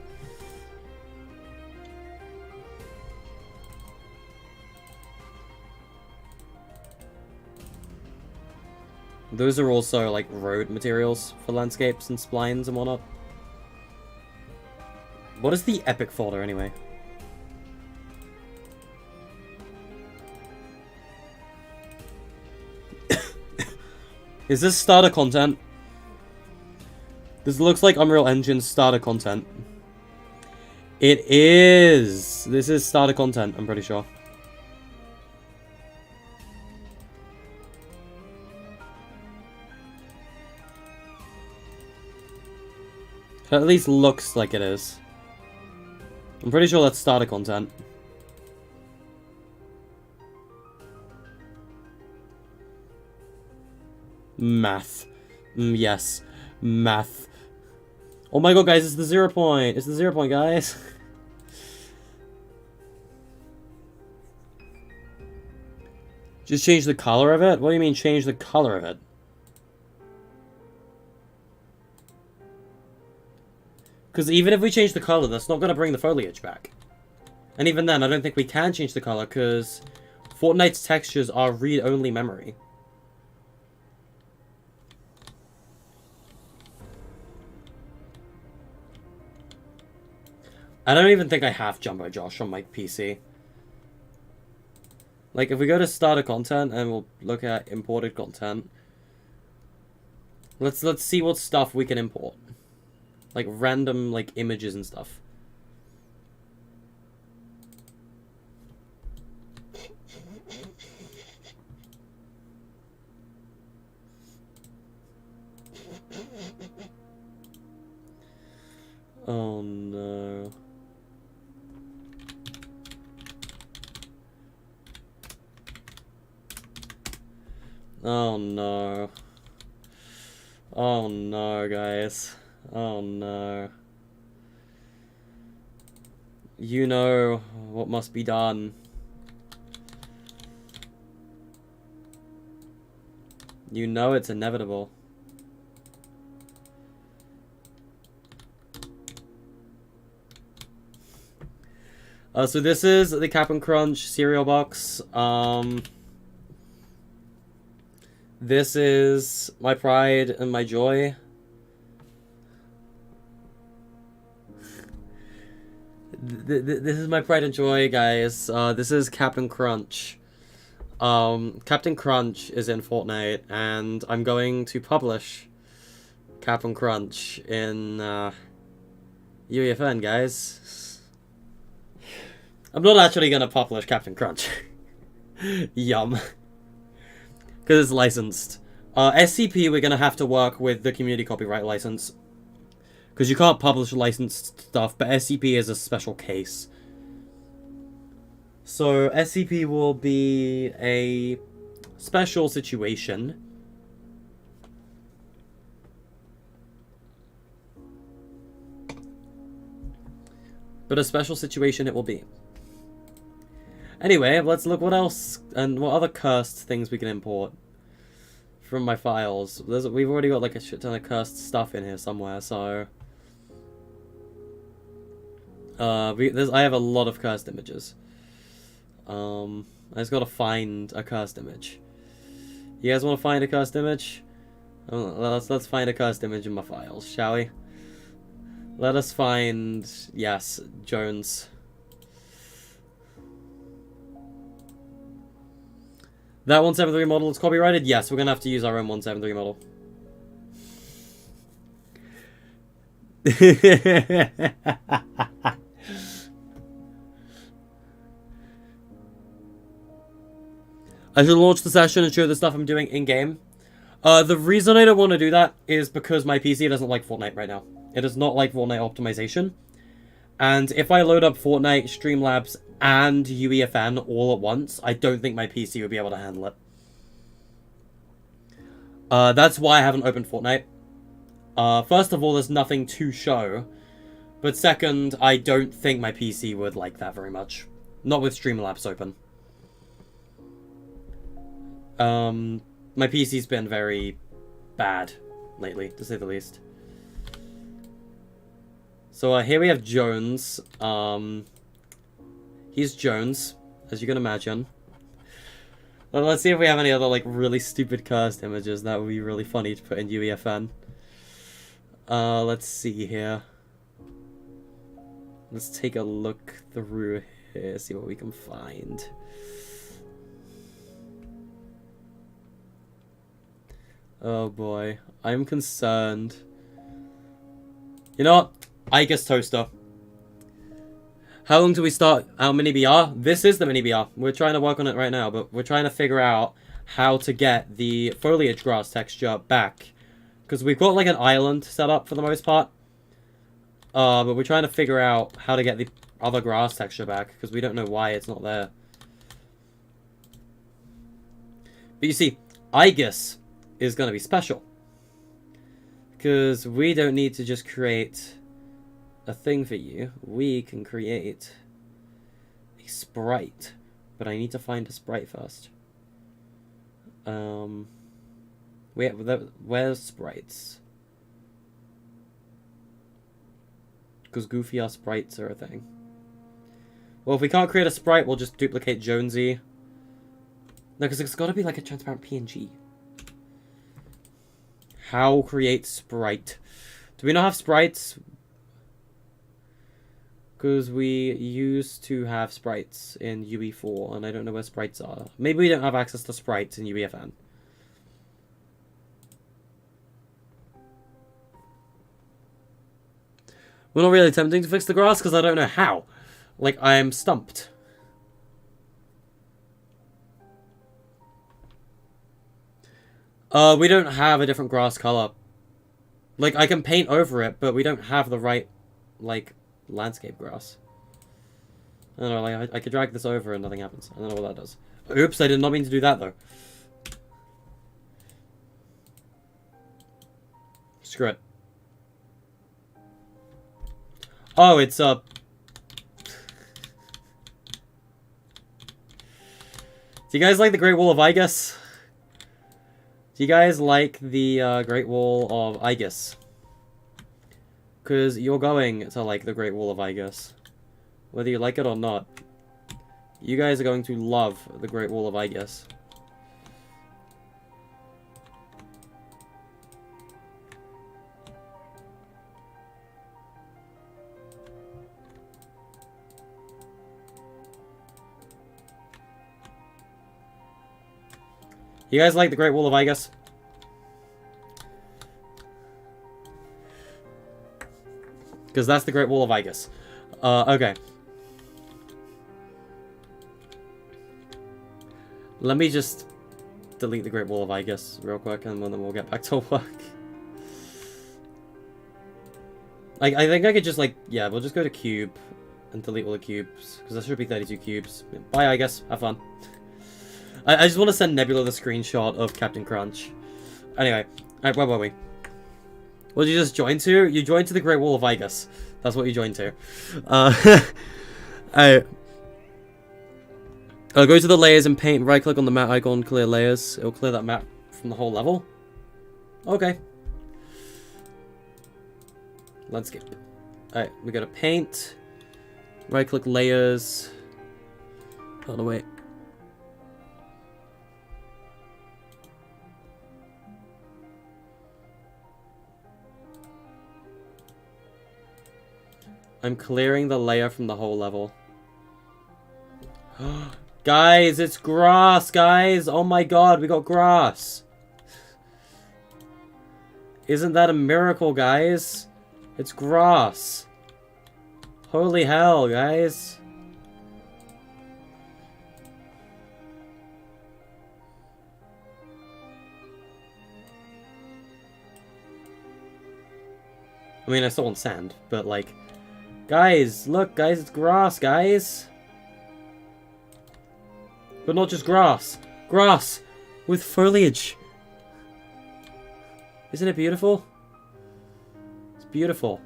Speaker 1: Those are also, like, road materials for landscapes and splines and whatnot. What is the epic folder, anyway? Is this starter content? This looks like Unreal Engine starter content. It is! This is starter content, I'm pretty sure. It at least looks like it is. I'm pretty sure that's starter content. Math. Yes. Math. Oh my god, guys, it's the 0 point. It's the 0 point, guys. Just change the color of it? What do you mean change the color of it? Because even if we change the color, that's not going to bring the foliage back. And even then, I don't think we can change the color because Fortnite's textures are read-only memory. I don't even think I have Jumbo Josh on my PC. Like, if we go to starter content and we'll look at imported content, let's see what stuff we can import. Like, random, like, images and stuff. Oh, no. Oh, no. Oh, no, guys. Oh no. You know what must be done. You know it's inevitable. So this is the Cap'n Crunch cereal box. This is my pride and my joy. This is my pride and joy, guys. This is Cap'n Crunch. Captain Crunch is in Fortnite, and I'm going to publish Cap'n Crunch in UEFN, guys. I'm not actually gonna publish Captain Crunch. Yum. Because it's licensed. SCP, we're gonna have to work with the community copyright license. Because you can't publish licensed stuff, but SCP is a special case. So, SCP will be a special situation. but a special situation it will be. Anyway, let's look what else and what other cursed things we can import from my files. We've already got like a shit ton of cursed stuff in here somewhere, so I have a lot of cursed images. I just gotta find a cursed image. You guys want to find a cursed image? Let's find a cursed image in my files, shall we? Let us find, yes, Jones. That 173 model is copyrighted? Yes, we're gonna have to use our own 173 model. I should launch the session and show the stuff I'm doing in-game. The reason I don't want to do that is because my PC doesn't like Fortnite right now. It does not like Fortnite optimization. And if I load up Fortnite, Streamlabs, and UEFN all at once, I don't think my PC would be able to handle it. That's why I haven't opened Fortnite. First of all, there's nothing to show. But second, I don't think my PC would like that very much. Not with Streamlabs open. My PC's been very bad lately, to say the least. So here we have Jones. He's Jones, as you can imagine. Well, let's see if we have any other like really stupid cursed images that would be really funny to put in UEFN. Let's see here. Let's take a look through here, see what we can find. Oh boy, I'm concerned. You know what? I guess toaster. How long do we start our mini BR? This is the mini BR. We're trying to work on it right now, but we're trying to figure out how to get the foliage grass texture back. Because we've got like an island set up for the most part. But we're trying to figure out how to get the other grass texture back, because we don't know why it's not there. But you see, Aegis is going to be special. Because we don't need to just create a thing for you. We can create a sprite. But I need to find a sprite first. Where's sprites? Because goofy ass sprites are a thing. Well, if we can't create a sprite, we'll just duplicate Jonesy. No, because it's got to be like a transparent PNG. How create sprite? Do we not have sprites? Because we used to have sprites in UE4, and I don't know where sprites are. Maybe we don't have access to sprites in UEFN. We're not really attempting to fix the grass, because I don't know how. Like, I am stumped. We don't have a different grass color. Like, I can paint over it, but we don't have the right, like, landscape grass. I don't know, like, I could drag this over and nothing happens. I don't know what that does. Oops, I did not mean to do that, though. Screw it. Oh, it's, Do you guys like the Great Wall of Aegis? Do you guys like the Great Wall of Aegis? Because you're going to like the Great Wall of Aegis. Whether you like it or not. You guys are going to love the Great Wall of Aegis. You guys like the Great Wall of Aegis? Because that's the Great Wall of Aegis. Okay. Let me just delete the Great Wall of Aegis real quick, and then we'll get back to work. I think I could just, like, yeah, we'll just go to cube and delete all the cubes, because there should be 32 cubes. Bye, Aegis. Have fun. I just want to send Nebula the screenshot of Captain Crunch. Anyway, where were we? What did you just join to? You joined to the Great Wall of Aegis. That's what you joined to. Alright. Go to the layers and paint. Right click on the map icon, clear layers. It'll clear that map from the whole level. Okay. Landscape. Alright, we gotta paint. Right click layers. Oh no, wait. I'm clearing the layer from the whole level. Guys, it's grass, guys! Oh my god, we got grass! Isn't that a miracle, guys? It's grass. Holy hell, guys. I mean, I still want sand, but like... Guys, look, guys, it's grass, guys. But not just grass. Grass with foliage. Isn't it beautiful? It's beautiful.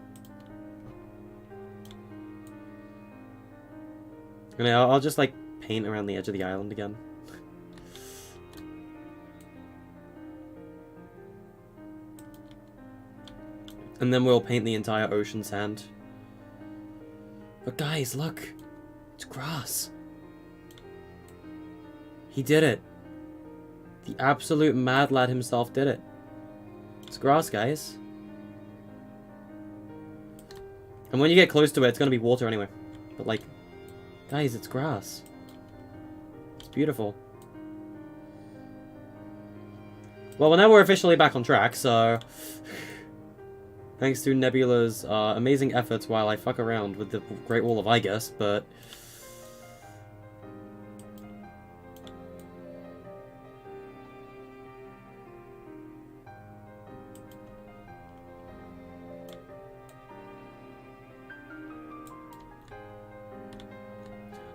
Speaker 1: And I'll just, like, paint around the edge of the island again. And then we'll paint the entire ocean sand. But guys, look. It's grass. He did it. The absolute mad lad himself did it. It's grass, guys. And when you get close to it, it's going to be water anyway. But like, guys, it's grass. It's beautiful. Well, now we're officially back on track, so... Thanks to Nebula's amazing efforts while I fuck around with the Great Wall of Igus, but...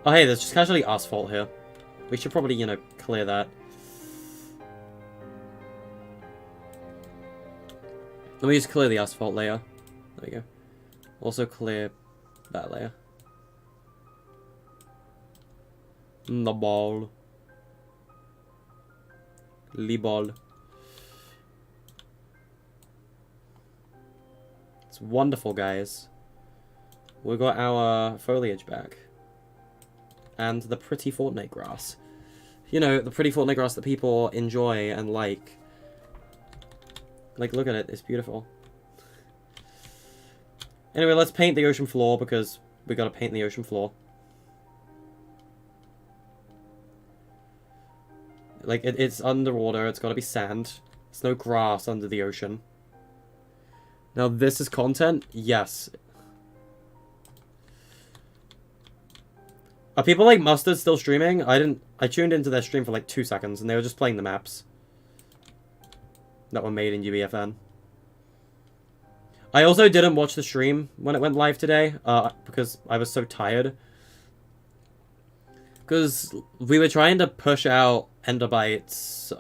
Speaker 1: Oh hey, there's just casually asphalt here. We should probably, you know, clear that. Let me just clear the asphalt layer. There we go. Also clear that layer. The ball. Le ball. It's wonderful, guys. We got our foliage back. And the pretty Fortnite grass. You know, the pretty Fortnite grass that people enjoy and like. Like, look at it. It's beautiful. Anyway, let's paint the ocean floor because we gotta paint the ocean floor. Like, it's underwater. It's gotta be sand. There's no grass under the ocean. Now, this is content? Yes. Are people like Mustard still streaming? I tuned into their stream for like 2 seconds and they were just playing the maps that were made in UEFN. I also didn't watch the stream when it went live today, because I was so tired. Because we were trying to push out Enderbyte's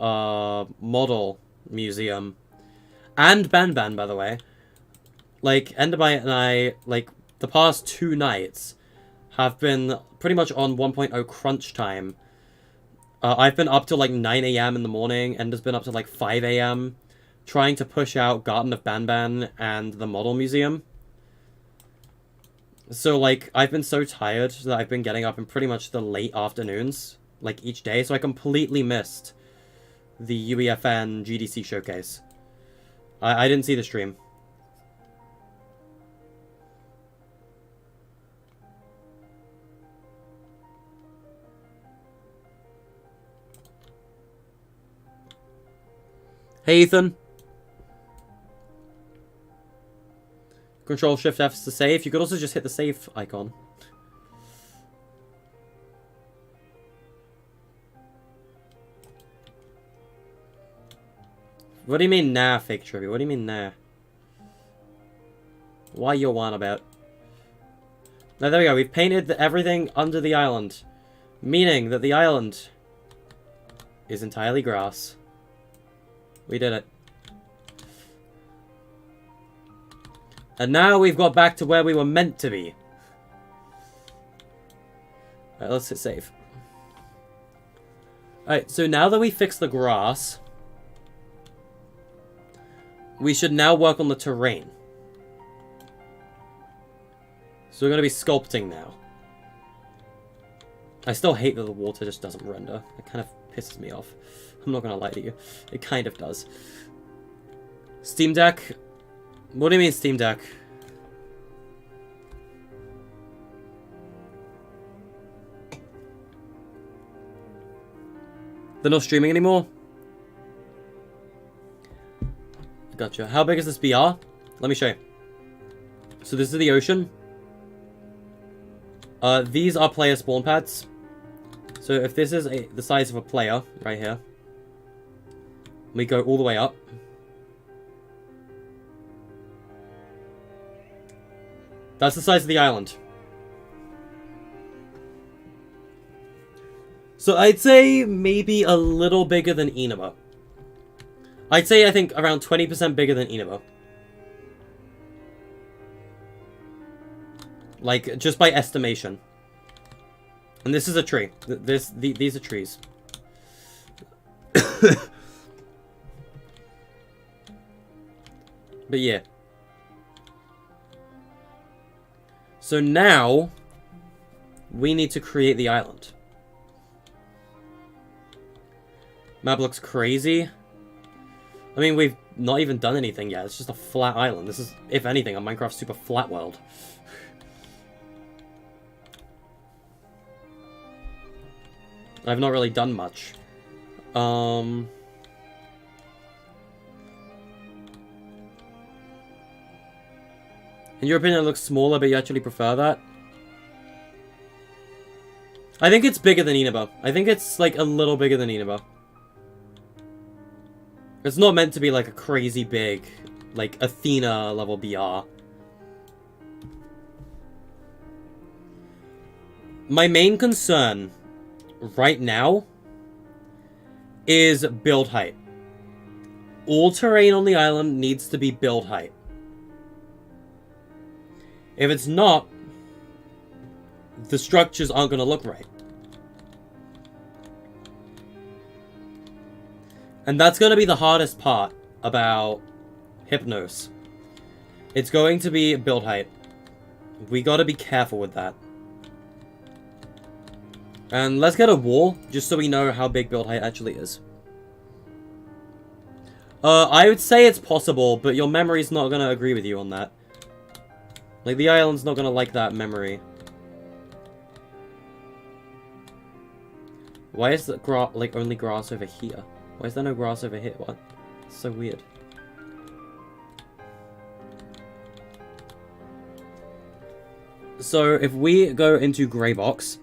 Speaker 1: model museum. And Banban, by the way. Like, Enderbyte and I, like, the past 2 nights have been pretty much on 1.0 crunch time. I've been up till like 9 AM in the morning, Ender's been up to like 5 AM, trying to push out Garden of Banban and the Model Museum. So, like, I've been so tired that I've been getting up in pretty much the late afternoons, like, each day, so I completely missed the UEFN GDC showcase. I didn't see the stream. Hey, Ethan. Control Shift F to save. You could also just hit the save icon. What do you mean nah, fake trivia? What do you mean nah? Why you on about? Now there we go. We've painted everything under the island, meaning that the island is entirely grass. We did it. And now we've got back to where we were meant to be. Alright, let's hit save. Alright, so now that we fixed the grass, we should now work on the terrain. So we're going to be sculpting now. I still hate that the water just doesn't render. It kind of pisses me off. I'm not going to lie to you. It kind of does. Steam Deck. What do you mean Steam Deck? They're not streaming anymore? Gotcha. How big is this BR? Let me show you. So this is the ocean. These are player spawn pads. So if this is the size of a player, right here, we go all the way up. That's the size of the island. So I'd say maybe a little bigger than Inaba. I'd say, I think, around 20% bigger than Inaba. Like, just by estimation. And this is a tree. These are trees. But yeah. So now, we need to create the island. Map looks crazy. I mean, we've not even done anything yet. It's just a flat island. This is, if anything, a Minecraft super flat world. I've not really done much. In your opinion, it looks smaller, but you actually prefer that? I think it's bigger than Inaba. I think it's, like, a little bigger than Inaba. It's not meant to be, like, a crazy big, like, Athena level BR. My main concern right now is build height. All terrain on the island needs to be build height. If it's not, the structures aren't going to look right. And that's going to be the hardest part about Hypnos. It's going to be build height. We got to be careful with that. And let's get a wall, just so we know how big build height actually is. I would say it's possible, but your memory's not going to agree with you on that. Like, the island's not going to like that memory. Why is the like, only grass over here? Why is there no grass over here? What? It's so weird. So, if we go into grey box,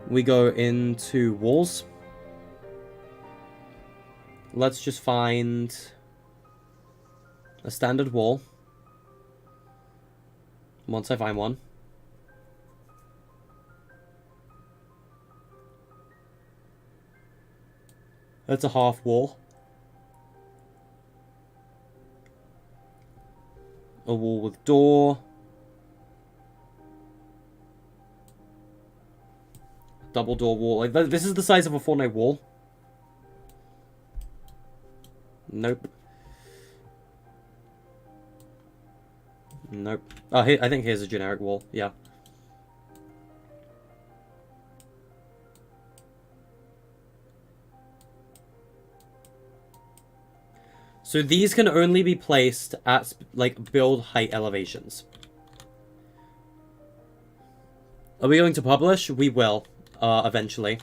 Speaker 1: we go into walls. Let's just find a standard wall. Once I find one. That's a half wall. A wall with door. Double door wall. Like, this is the size of a Fortnite wall. Nope. Nope. Oh, here, I think here's a generic wall. Yeah. So these can only be placed at, like, build height elevations. Are we going to publish? We will, eventually.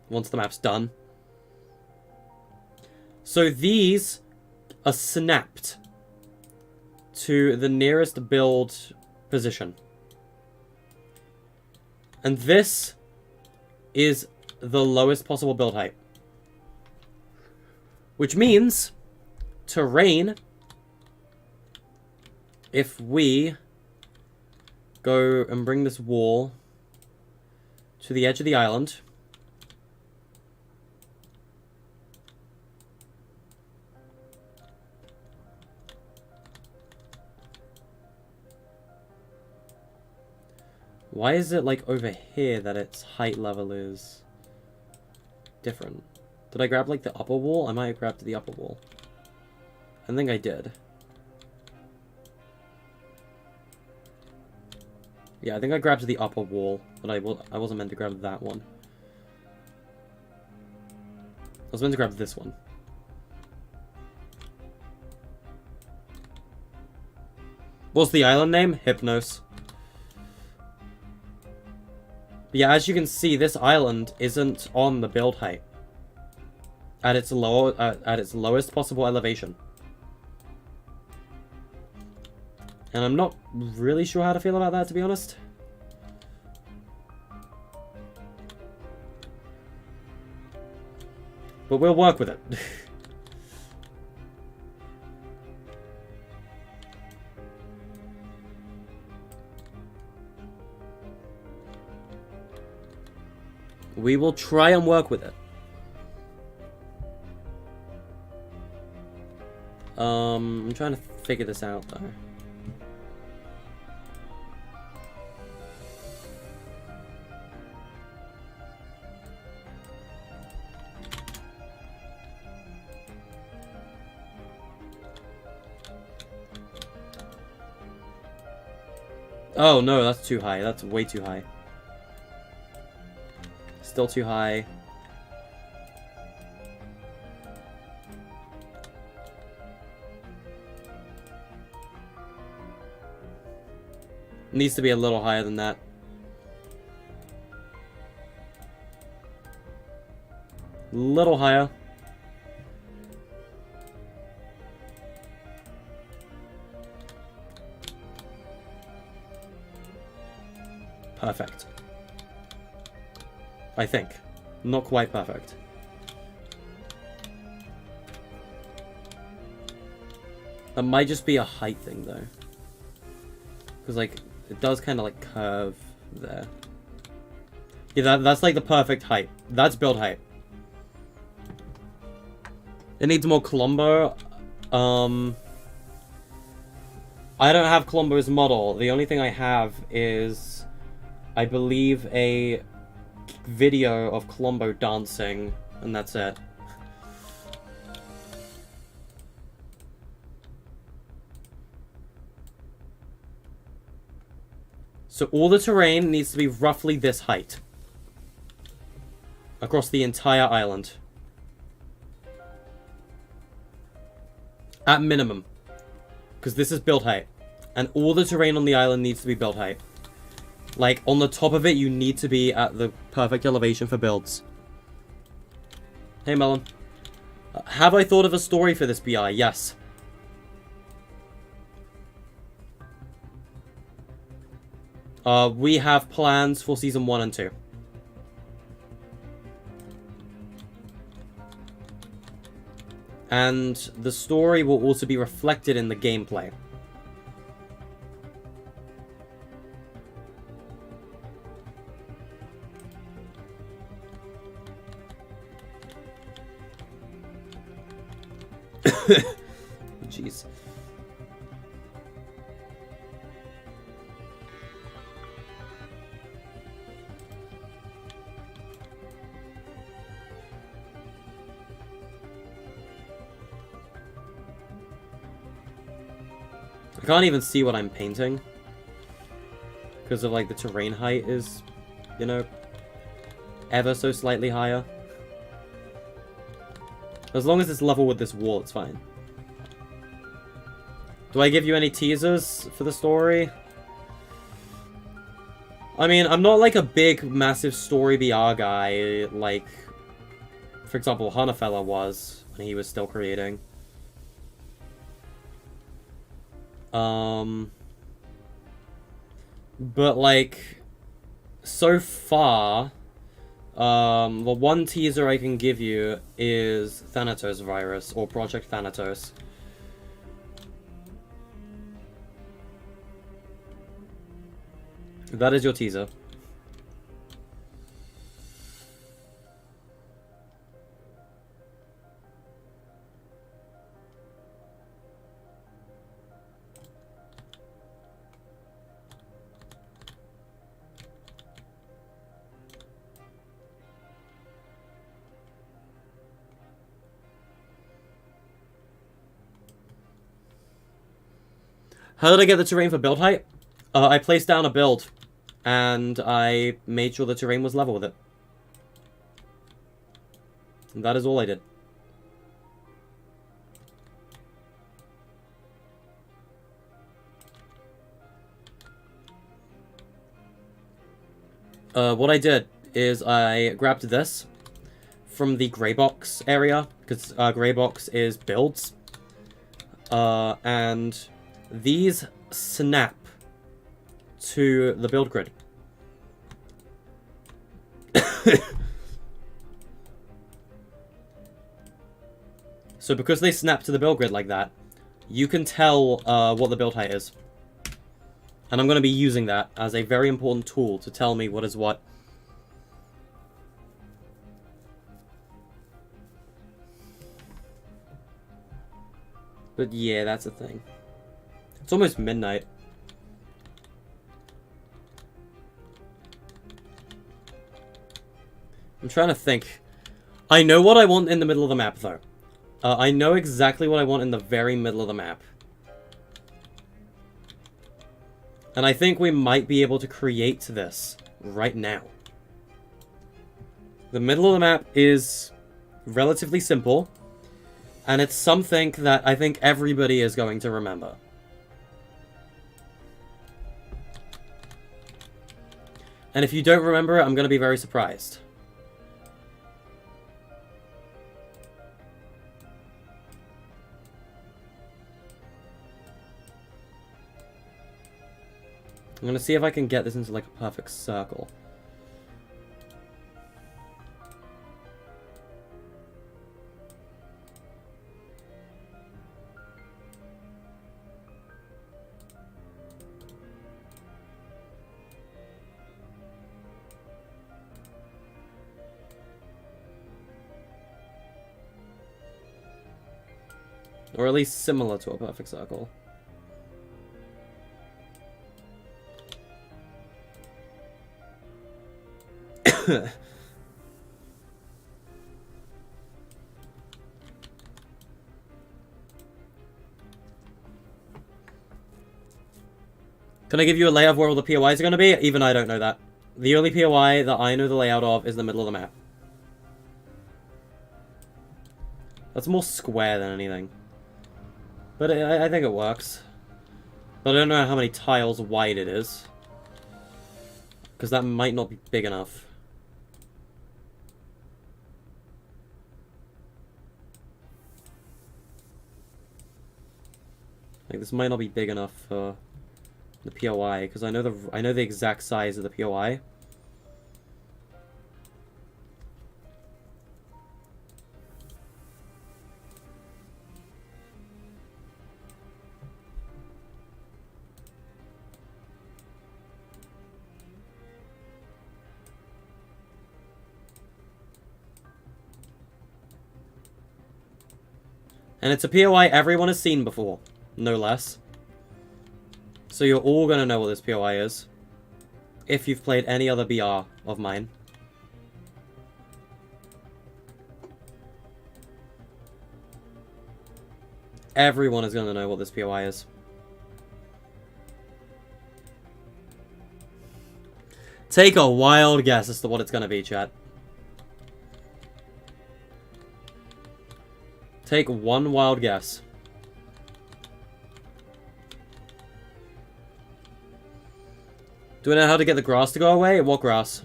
Speaker 1: Once the map's done. So these are snapped to the nearest build position. And this is the lowest possible build height. Which means terrain, if we go and bring this wall to the edge of the island, Why is it, like, over here that its height level is different? Did I grab, like, the upper wall? I might have grabbed the upper wall. I think I did. Yeah, I think I grabbed the upper wall, but I wasn't meant to grab that one. I was meant to grab this one. What's the island name? Hypnos. But yeah, as you can see, this island isn't on the build height. At its lowest possible elevation. And I'm not really sure how to feel about that, to be honest. But we'll work with it. We will try and work with it. I'm trying to figure this out, though. Oh, no, that's too high. That's way too high. Still too high. Needs to be a little higher than that. Little higher. Perfect. I think. Not quite perfect. That might just be a height thing, though. Because, like, it does kind of, like, curve there. Yeah, that's, like, the perfect height. That's build height. It needs more Colombo. I don't have Colombo's model. The only thing I have is, I believe, a video of Colombo dancing, and that's it. So all the terrain needs to be roughly this height. Across the entire island. At minimum. Because this is build height. And all the terrain on the island needs to be build height. Like, on the top of it, you need to be at the perfect elevation for builds. Hey, Melon. Have I thought of a story for this BI? Yes. We have plans for Season 1 and 2. And the story will also be reflected in the gameplay. Jeez. I can't even see what I'm painting. Because of, like, the terrain height is, you know, ever so slightly higher. As long as it's level with this wall, it's fine. Do I give you any teasers for the story? I mean, I'm not like a big, massive story BR guy, like, for example, Hanafella was, when he was still creating. But, like, so far, the one teaser I can give you is Thanatos Virus, or Project Thanatos. That is your teaser. How did I get the terrain for build height? I placed down a build, and I made sure the terrain was level with it. And that is all I did. What I did is I grabbed this from the grey box area, because grey box is builds. And these snap to the build grid. So because they snap to the build grid like that, you can tell what the build height is. And I'm going to be using that as a very important tool to tell me what is what. But yeah, that's a thing. It's almost midnight. I'm trying to think. I know what I want in the middle of the map, though. I know exactly what I want in the very middle of the map. And I think we might be able to create this right now. The middle of the map is relatively simple. And it's something that I think everybody is going to remember. And if you don't remember it, I'm going to be very surprised. I'm going to see if I can get this into like a perfect circle. Or at least similar to a perfect circle. Can I give you a layout of where all the POIs are going to be? Even I don't know that. The only POI that I know the layout of is the middle of the map. That's more square than anything. But I think it works. But I don't know how many tiles wide it is. Because that might not be big enough. Like, this might not be big enough for the POI, because I know the exact size of the POI. And it's a POI everyone has seen before, no less. So you're all going to know what this POI is. If you've played any other BR of mine. Everyone is going to know what this POI is. Take a wild guess as to what it's going to be, chat. Take one wild guess. Do we know how to get the grass to go away? What grass?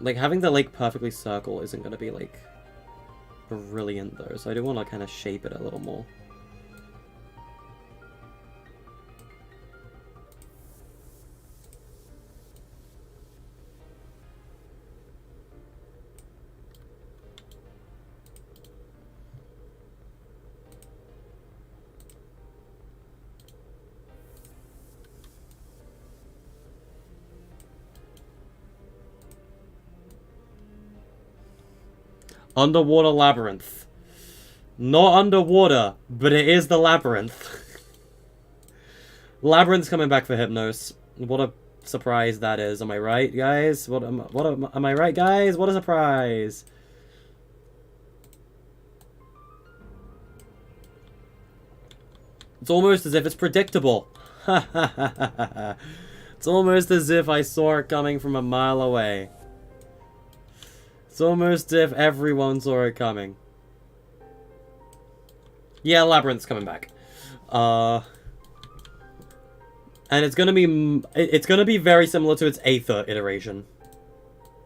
Speaker 1: Like, having the lake perfectly circle isn't going to be, like, brilliant, though. So I do want to kind of shape it a little more. Underwater labyrinth. Not underwater, but it is the labyrinth. Labyrinth's coming back for Hypnos. What a surprise that is. Am I right, guys? Am I right, guys? What a surprise. It's almost as if it's predictable. It's almost as if I saw it coming from a mile away. It's almost as if everyone saw it coming. Yeah, Labyrinth's coming back. And it's gonna be very similar to its Aether iteration.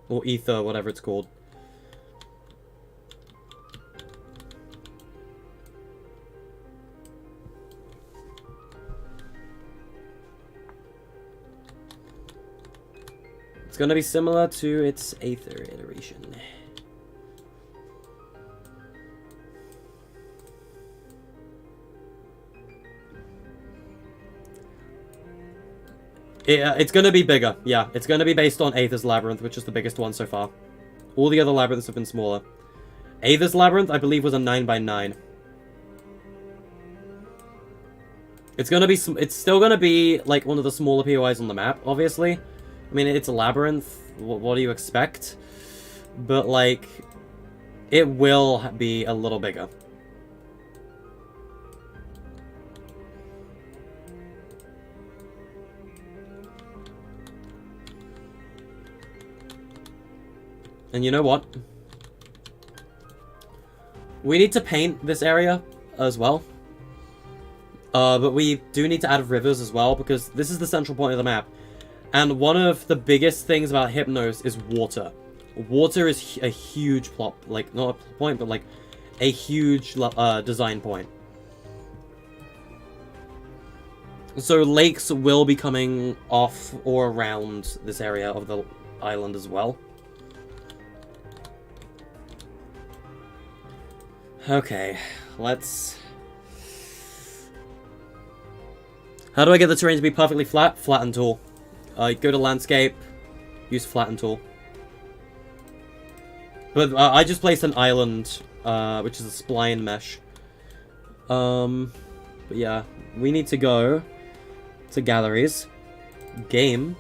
Speaker 1: Or Ether, whatever it's called. It's gonna be similar to its Aether iteration. Yeah, it's gonna be bigger. Yeah, it's gonna be based on Aether's Labyrinth, which is the biggest one so far. All the other labyrinths have been smaller. Aether's Labyrinth, I believe, was a 9x9. It's still gonna be, like, one of the smaller POIs on the map, obviously. I mean, it's a labyrinth. What do you expect? But, like, it will be a little bigger. And you know what? We need to paint this area as well. But we do need to add rivers as well, because this is the central point of the map. And one of the biggest things about Hypnos is water. Water is a huge plot, like, not a point, but like a huge design point. So lakes will be coming off or around this area of the island as well. Okay, let's... How do I get the terrain to be perfectly flat? Flatten tool. Go to landscape, use flatten tool. But I just placed an island, which is a spline mesh. But yeah, we need to go to galleries, game,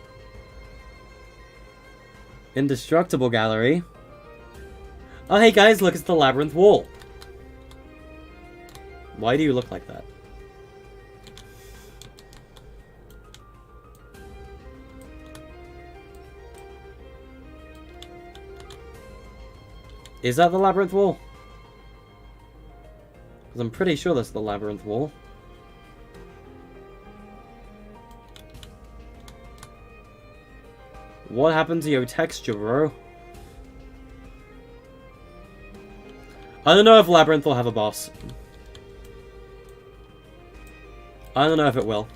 Speaker 1: indestructible gallery. Oh hey guys, look, it's the labyrinth wall. Why do you look like that? Is that the labyrinth wall? Because I'm pretty sure that's the labyrinth wall. What happened to your texture, bro? I don't know if Labyrinth will have a boss. I don't know if it will.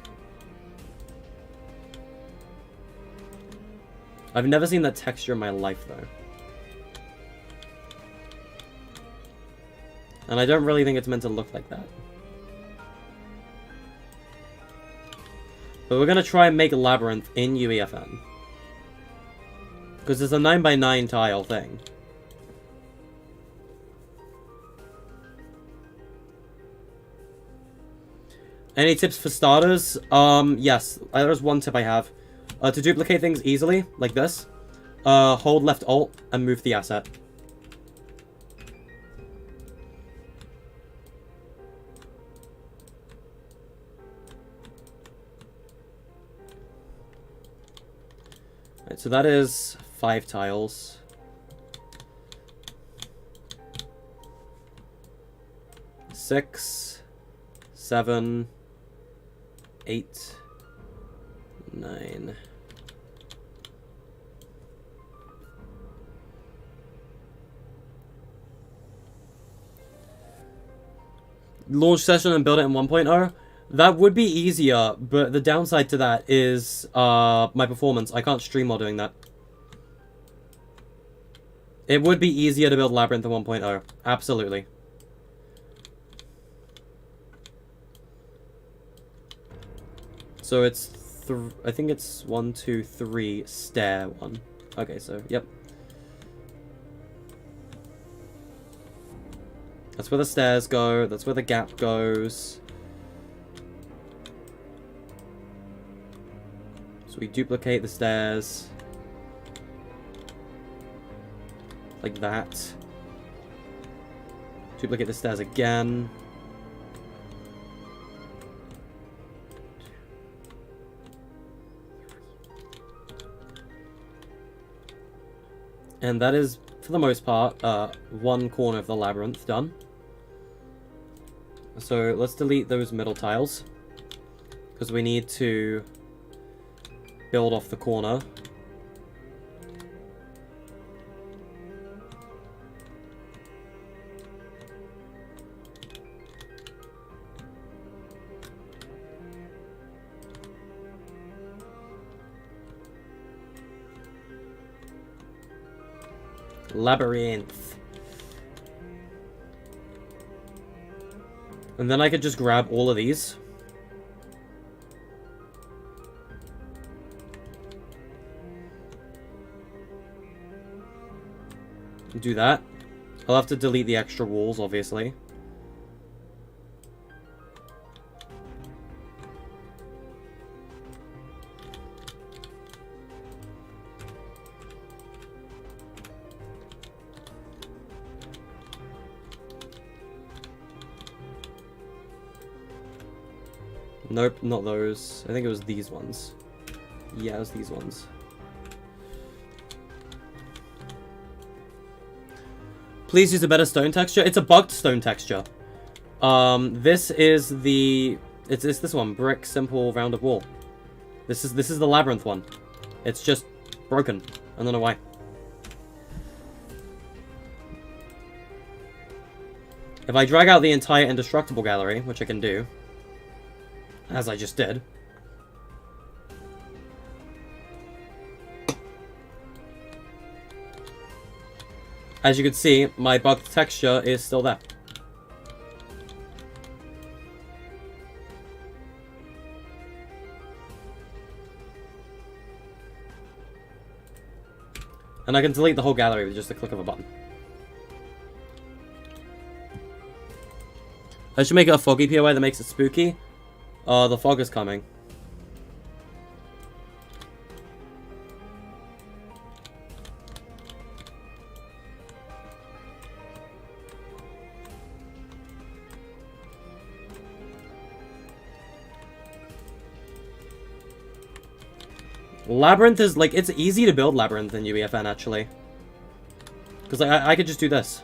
Speaker 1: I've never seen that texture in my life, though. And I don't really think it's meant to look like that. But we're gonna try and make a Labyrinth in UEFN. Because it's a 9x9 tile thing. Any tips for starters? Yes. There's one tip I have. To duplicate things easily, like this, hold left alt and move the asset. Right, so that is 5 tiles. Six, 7, 8, 9. Launch session and build it in 1.0? That would be easier, but the downside to that is my performance. I can't stream while doing that. It would be easier to build Labyrinth in 1.0. Absolutely. So it's, I think it's 1, 2, 3, stair 1. Okay, so, yep. That's where the stairs go, that's where the gap goes. So we duplicate the stairs. Like that. Duplicate the stairs again. And that is, for the most part, one corner of the labyrinth done. So let's delete those middle tiles, because we need to build off the corner. Labyrinth. And then I could just grab all of these. Do that. I'll have to delete the extra walls, obviously. Nope, not those. I think it was these ones. Yeah, it was these ones. Please use a better stone texture. It's a bugged stone texture. This is the... It's this one. Brick, simple, rounded wall. This is the labyrinth one. It's just broken. I don't know why. If I drag out the entire indestructible gallery, which I can do, as I just did. As you can see, my bugged texture is still there. And I can delete the whole gallery with just a click of a button. I should make it a foggy POI that makes it spooky. The fog is coming. Labyrinth is, like, it's easy to build Labyrinth in UEFN, actually. Because, like, I could just do this.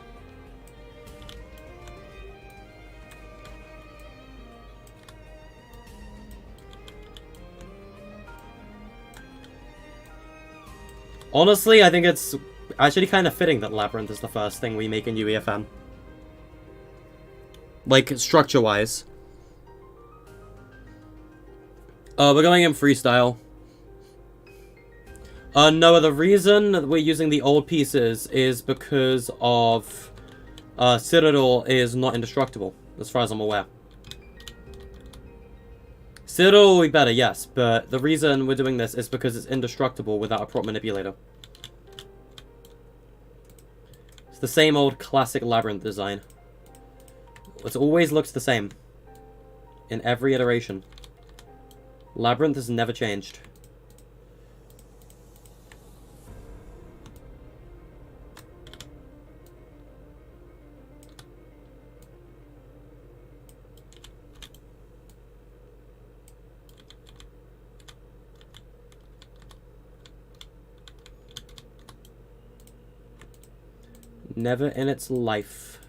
Speaker 1: Honestly, I think it's actually kind of fitting that Labyrinth is the first thing we make in UEFN. Like, structure-wise. We're going in freestyle. No, the reason we're using the old pieces is because of Citadel is not indestructible, as far as I'm aware. Citadel will be better, yes, but the reason we're doing this is because it's indestructible without a prop manipulator. It's the same old classic Labyrinth design. It always looks the same. In every iteration. Labyrinth has never changed. Never in its life.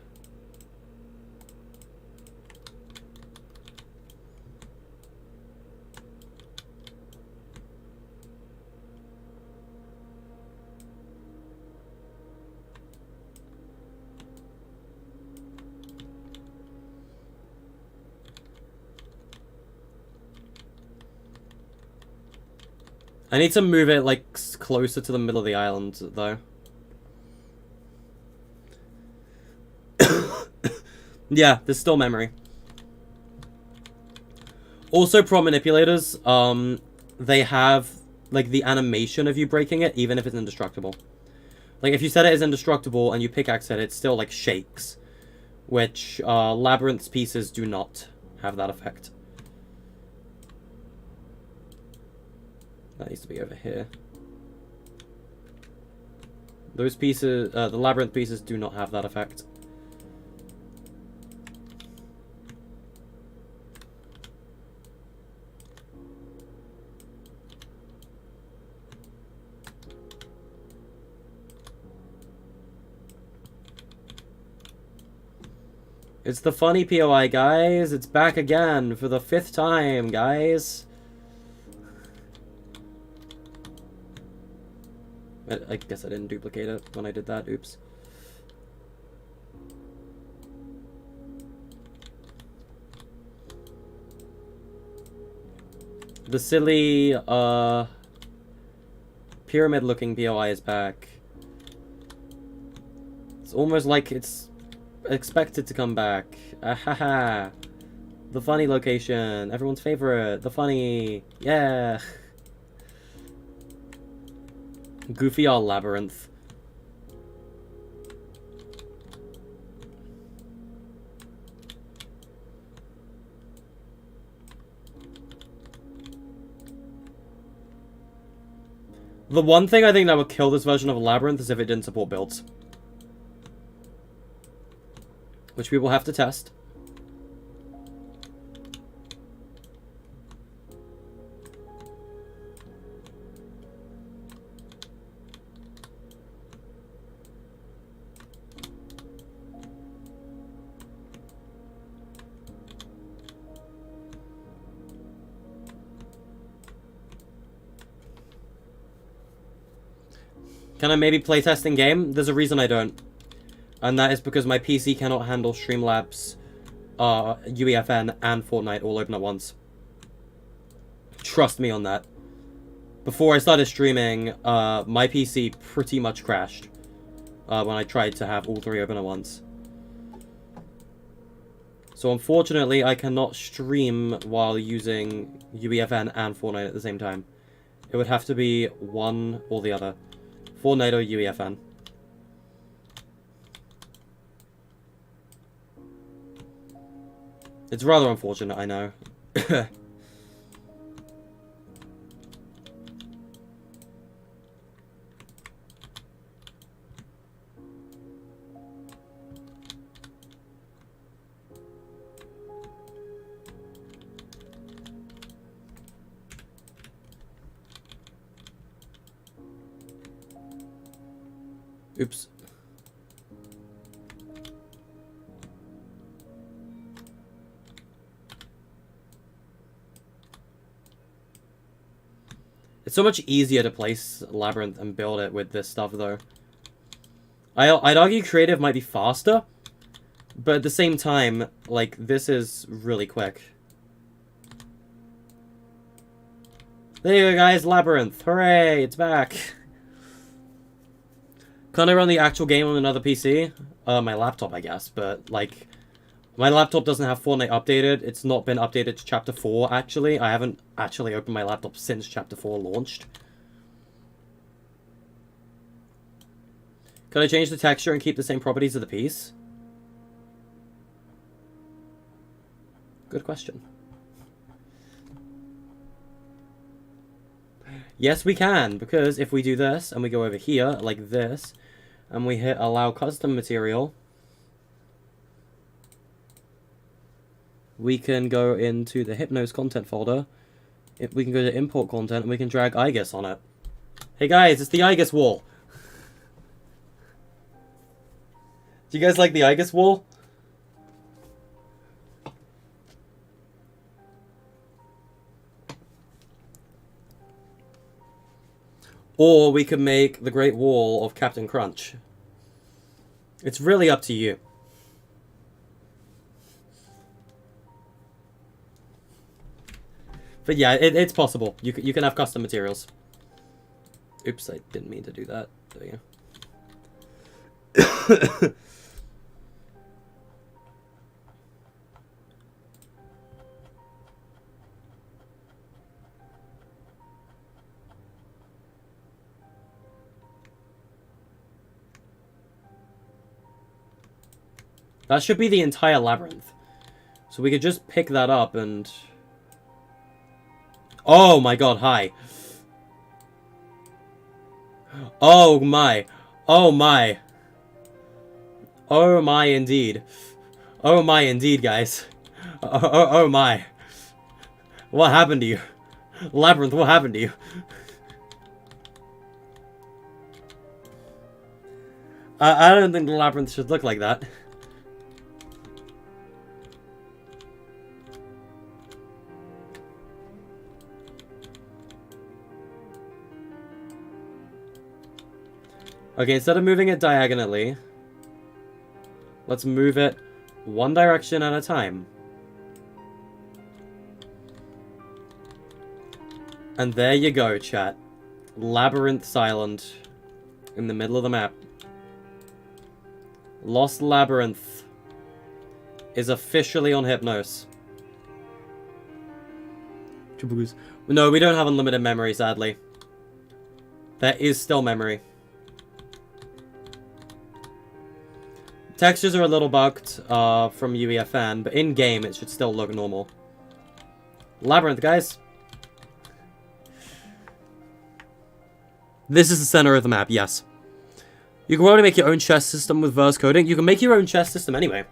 Speaker 1: I need to move it, like, closer to the middle of the island, though. Yeah, there's still memory. Also, prop manipulators, they have, like, the animation of you breaking it, even if it's indestructible. Like, if you set it as indestructible and you pickaxe it, it still, like, shakes. Which, Labyrinth's pieces do not have that effect. That needs to be over here. Those pieces, the labyrinth pieces do not have that effect. It's the funny POI, guys. It's back again for the 5th time, guys. I guess I didn't duplicate it when I did that. Oops. The silly, pyramid-looking POI is back. It's almost like it's expected to come back. Ahaha. The funny location. Everyone's favorite. The funny. Yeah. Goofy all labyrinth. The one thing I think that would kill this version of Labyrinth is if it didn't support builds. Which we will have to test. Can I maybe playtest in game? There's a reason I don't. And that is because my PC cannot handle Streamlabs, UEFN, and Fortnite all open at once. Trust me on that. Before I started streaming, my PC pretty much crashed when I tried to have all 3 open at once. So unfortunately, I cannot stream while using UEFN and Fortnite at the same time. It would have to be one or the other. Fortnite or UEFN. It's rather unfortunate, I know. Oops. It's so much easier to place Labyrinth and build it with this stuff, though. I'd argue creative might be faster, but at the same time, like, this is really quick. There you go, guys, Labyrinth. Hooray, it's back. Can I run the actual game on another PC? My laptop, I guess, but, like, my laptop doesn't have Fortnite updated. It's not been updated to Chapter 4, actually. I haven't actually opened my laptop since Chapter 4 launched. Can I change the texture and keep the same properties of the piece? Good question. Yes, we can, because if we do this, and we go over here, like this, and we hit Allow Custom Material, we can go into the Hypnos content folder, we can go to Import Content, and we can drag IGUS on it. Hey guys, it's the IGUS wall! Do you guys like the IGUS wall? Or we could make the Great Wall of Captain Crunch. It's really up to you. But yeah, it's possible. You can have custom materials. Oops, I didn't mean to do that. There you go. That should be the entire labyrinth. So we could just pick that up and... Oh my god, hi. Oh my. Oh my. Oh my indeed. Oh my indeed, guys. Oh my. What happened to you? Labyrinth, what happened to you? I don't think the labyrinth should look like that. Okay, instead of moving it diagonally, let's move it one direction at a time. And there you go, chat. Labyrinth Island in the middle of the map. Lost Labyrinth is officially on Hypnos. No, we don't have unlimited memory, sadly. There is still memory. Textures are a little bugged from UEFN, but in-game it should still look normal. Labyrinth, guys. This is the center of the map, yes. You can probably make your own chest system with verse coding. You can make your own chest system anyway.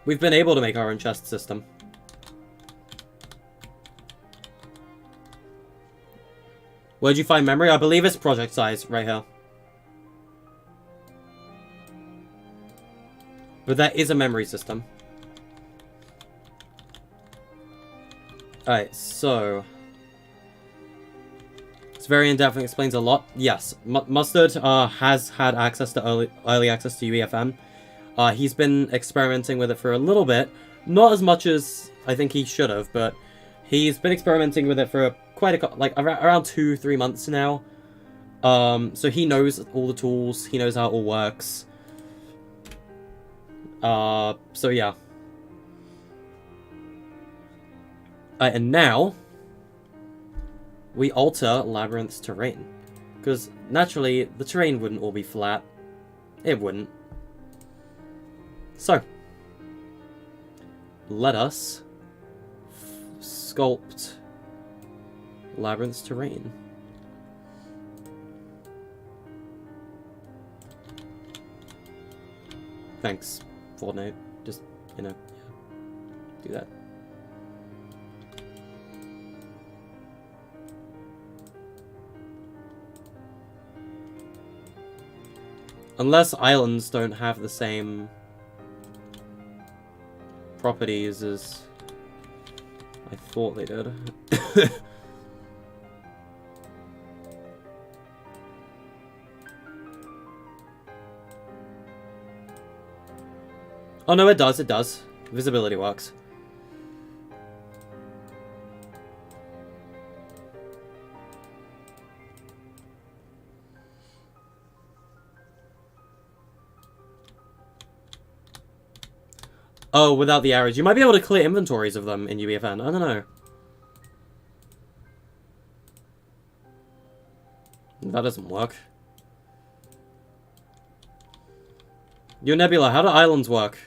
Speaker 1: We've been able to make our own chest system. Where'd you find memory? I believe it's project size, right here. But that is a memory system. Alright, so... This variant definitely explains a lot. Yes, Mustard has had access to early access to UEFN. He's been experimenting with it for a little bit. Not as much as I think he should have, but he's been experimenting with it for quite a... like, around 2-3 months now. So he knows all the tools. He knows how it all works. So yeah. And now, we alter Labyrinth's terrain. Because, naturally, the terrain wouldn't all be flat. It wouldn't. So, let us sculpt Labyrinth's terrain. Thanks, Fortnite. Just, you know, yeah, do that. Unless islands don't have the same properties as I thought they did. Oh no, it does, it does. Visibility works. Oh, without the arrows. You might be able to clear inventories of them in UEFN. I don't know. That doesn't work. Yo, Nebula, how do islands work?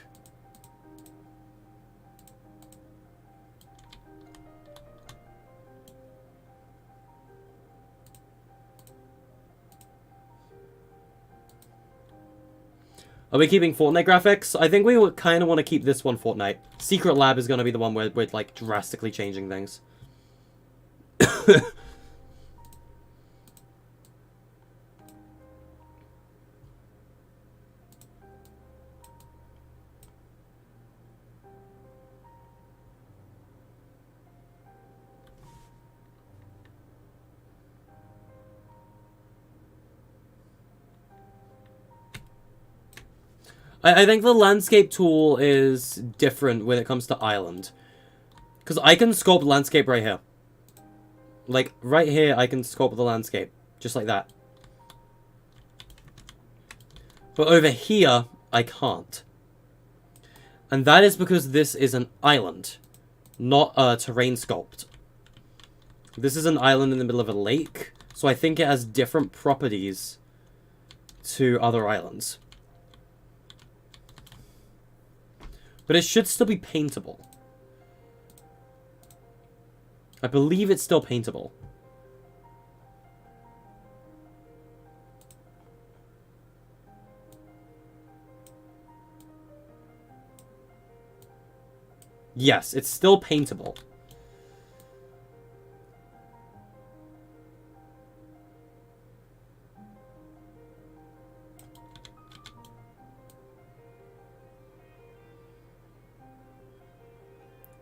Speaker 1: Are we keeping Fortnite graphics? I think we would kind of want to keep this one Fortnite. Secret Lab is going to be the one where we're, like, drastically changing things. I think the landscape tool is different when it comes to island. Because I can sculpt landscape right here. Like, right here, I can sculpt the landscape. Just like that. But over here, I can't. And that is because this is an island, not a terrain sculpt. This is an island in the middle of a lake, so I think it has different properties to other islands. But it should still be paintable. I believe it's still paintable. Yes, it's still paintable.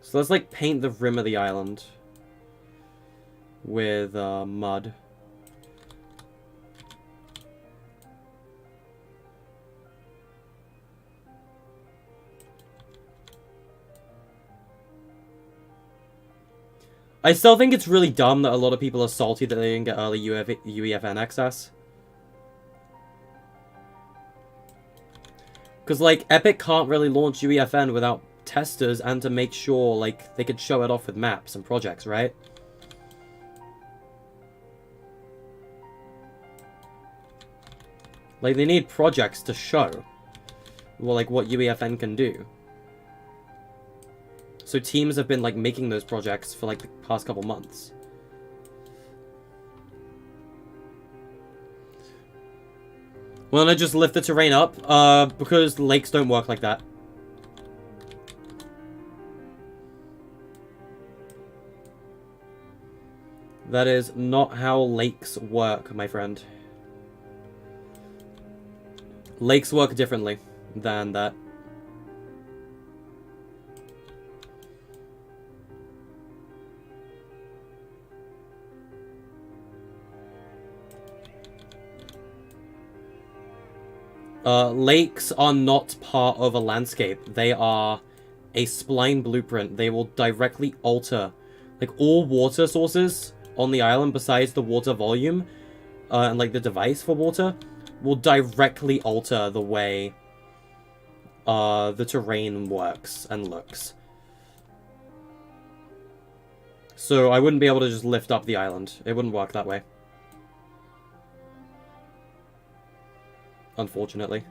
Speaker 1: So let's, like, paint the rim of the island with mud. I still think it's really dumb that a lot of people are salty that they didn't get early UEFN access. Because, like, Epic can't really launch UEFN without testers and to make sure, like, they could show it off with maps and projects, right? Like, they need projects to show, well, like, what UEFN can do. So teams have been, like, making those projects for, like, the past couple months. Well, I just lift the terrain up, because lakes don't work like that. That is not how lakes work, my friend. Lakes work differently than that. Lakes are not part of a landscape. They are a spline blueprint. They will directly alter, like, all water sources on the island besides the water volume, and, like, the device for water, will directly alter the way the terrain works and looks. So I wouldn't be able to just lift up the island. It wouldn't work that way. Unfortunately.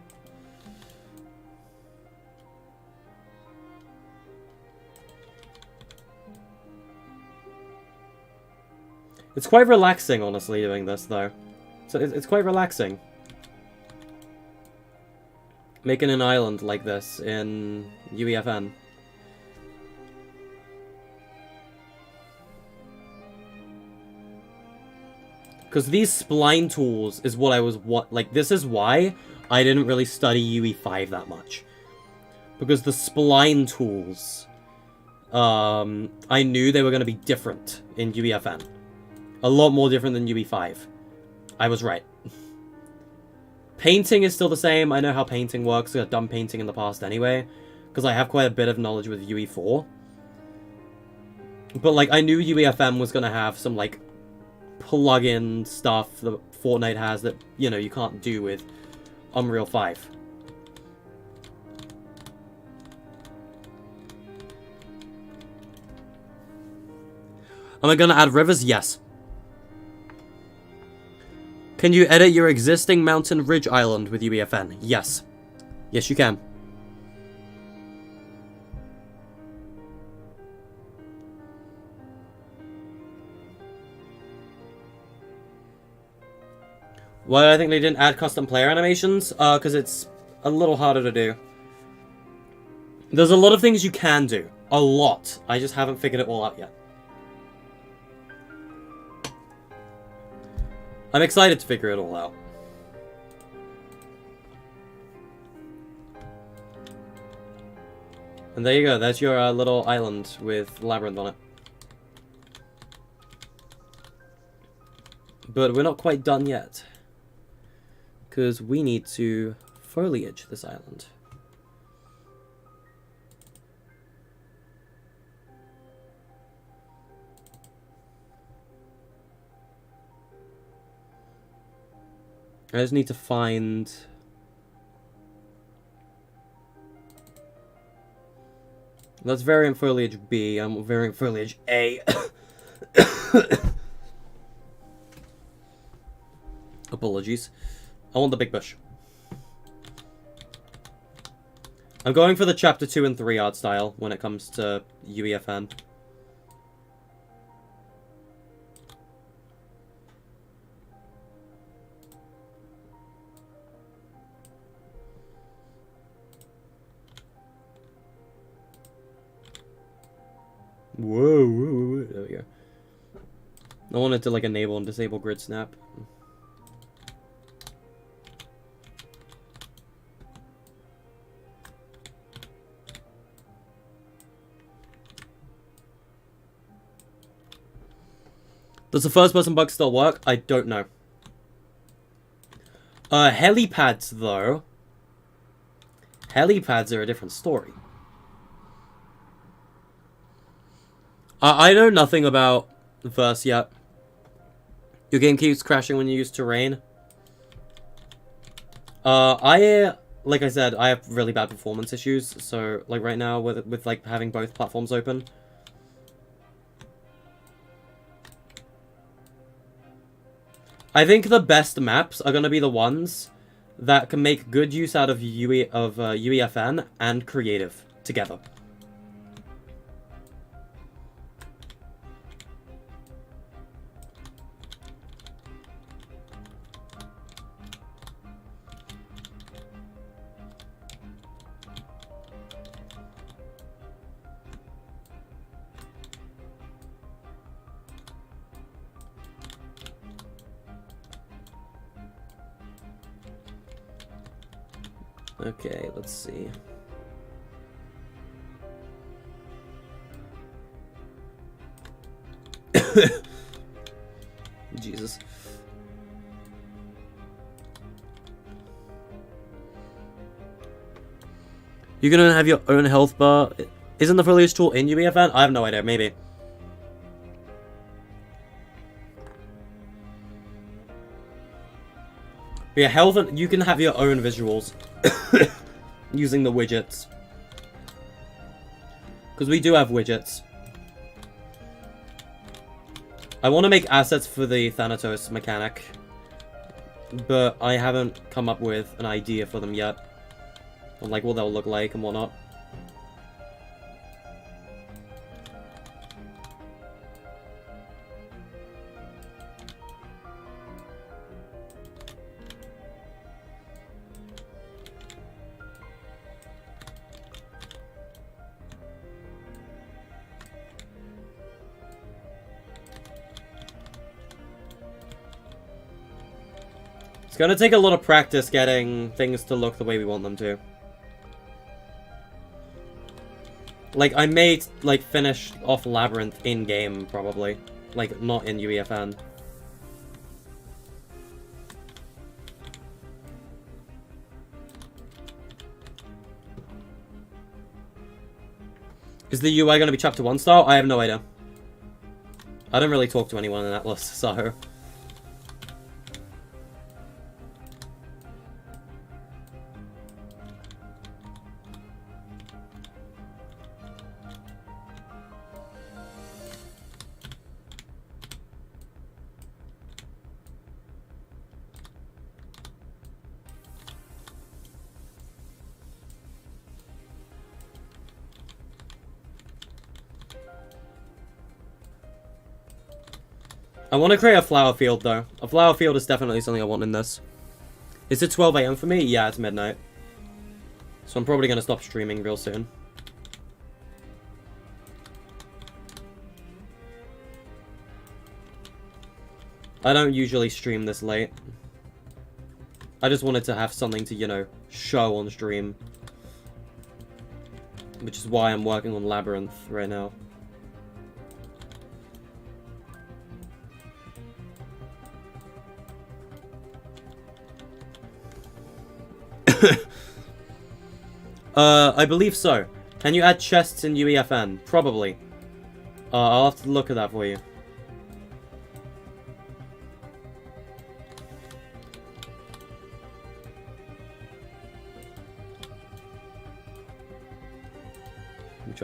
Speaker 1: It's quite relaxing, honestly, doing this, though. So it's quite relaxing. Making an island like this in UEFN. Because these spline tools is what I was... Like, this is why I didn't really study UE5 that much. Because the spline tools... I knew they were going to be different in UEFN. A lot more different than UE5. I was right. Painting is still the same. I know how painting works. I've done painting in the past anyway. Because I have quite a bit of knowledge with UE4. But, like, I knew UEFN was going to have some, like, plug-in stuff that Fortnite has that, you know, you can't do with Unreal 5. Am I going to add rivers? Yes. Can you edit your existing mountain ridge island with UEFN? Yes. Yes, you can. Why do I think they didn't add custom player animations? Because it's a little harder to do. There's a lot of things you can do. A lot. I just haven't figured it all out yet. I'm excited to figure it all out. And there you go. That's your little island with Labyrinth on it. But we're not quite done yet. Because we need to foliage this island. I just need to find... That's variant foliage B. I'm variant foliage A. Apologies. I want the big bush. I'm going for the chapter 2 and 3 art style when it comes to UEFN. Whoa, whoa, whoa. There we go. I wanted to, like, enable and disable grid snap. Does the first-person bug still work? I don't know. Helipads, though. Helipads are a different story. I know nothing about Verse yet. Your game keeps crashing when you use terrain. Like I said, I have really bad performance issues. So, like, right now, with like, having both platforms open. I think the best maps are going to be the ones that can make good use out of UEFN and creative together. Okay, let's see. Jesus. You're gonna have your own health bar. Isn't the foliage tool in UEFN? I have no idea, maybe. Yeah, health, and you can have your own visuals using the widgets. Because we do have widgets. I want to make assets for the Thanatos mechanic, but I haven't come up with an idea for them yet. On, like, what they'll look like and whatnot. It's gonna take a lot of practice getting things to look the way we want them to. Like, I may, like, finish off Labyrinth in-game, probably. Like, not in UEFN. Is the UI gonna be Chapter 1 style? I have no idea. I don't really talk to anyone in Atlas, so... I want to create a flower field, though. A flower field is definitely something I want in this. Is it 12 AM for me? Yeah, it's midnight. So I'm probably going to stop streaming real soon. I don't usually stream this late. I just wanted to have something to, you know, show on stream. Which is why I'm working on Labyrinth right now. I believe so. Can you add chests in UEFN? Probably. I'll have to look at that for you.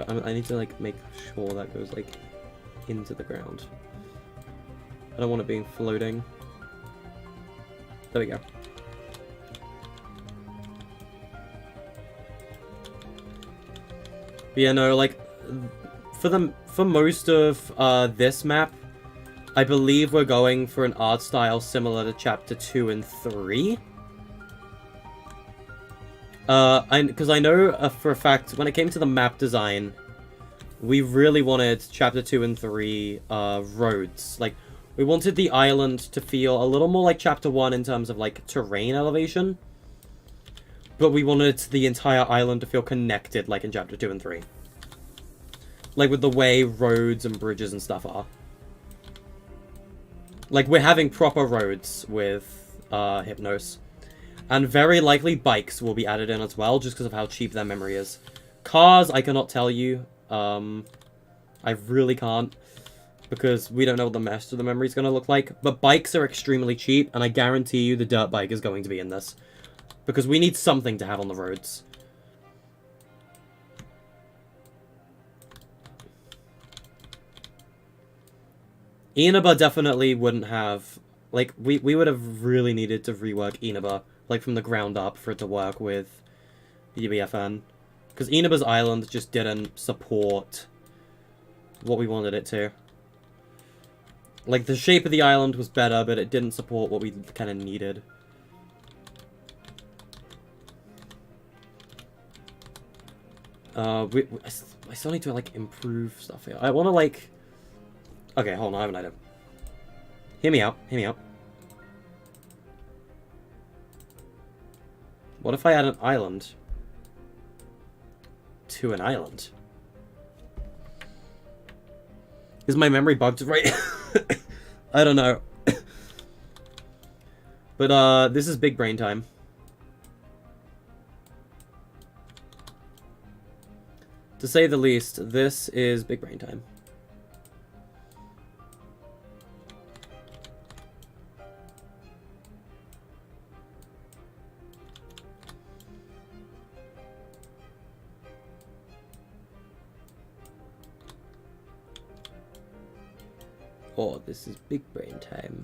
Speaker 1: I need to, like, make sure that goes, like, into the ground. I don't want it being floating. There we go. But yeah, no, like, for most of this map, I believe we're going for an art style similar to Chapter 2 and 3. Because I know for a fact, when it came to the map design, we really wanted Chapter 2 and 3 roads. Like, we wanted the island to feel a little more like Chapter 1 in terms of, like, terrain elevation. But we wanted the entire island to feel connected, like in Chapter 2 and 3. Like, with the way roads and bridges and stuff are. Like, we're having proper roads with Hypnos. And very likely bikes will be added in as well, just because of how cheap their memory is. Cars, I cannot tell you. I really can't. Because we don't know what the rest of the memory is going to look like. But bikes are extremely cheap, and I guarantee you the dirt bike is going to be in this. Because we need something to have on the roads. Inaba definitely wouldn't have... Like, we would have really needed to rework Inaba, like, from the ground up for it to work with UEFN. Because Inaba's island just didn't support what we wanted it to. Like, the shape of the island was better, but it didn't support what we kind of needed. I still need to, like, improve stuff here. I want to, like... Okay, hold on, I have an item. Hear me out, hear me out. What if I add an island to an island? Is my memory bugged right? I don't know. But, this is big brain time. To say the least, this is big brain time. Oh, this is big brain time.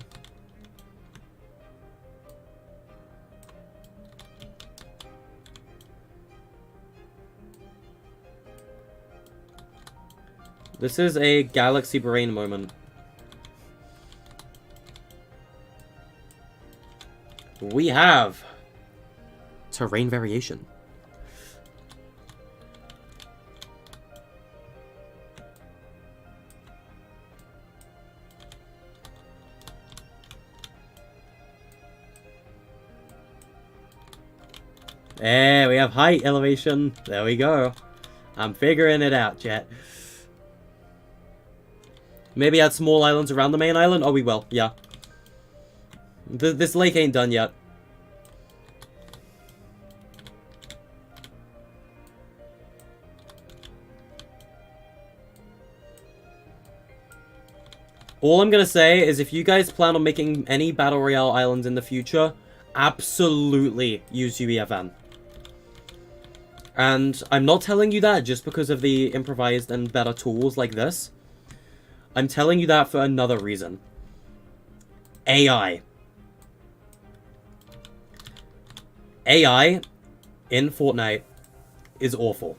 Speaker 1: This is a galaxy brain moment. We have terrain variation. There, we have height elevation. There we go. I'm figuring it out, chat. Maybe add small islands around the main island? Oh, we will, yeah. This lake ain't done yet. All I'm gonna say is if you guys plan on making any Battle Royale islands in the future, absolutely use UEFN. And I'm not telling you that just because of the improvised and better tools like this. I'm telling you that for another reason. AI. AI in Fortnite is awful.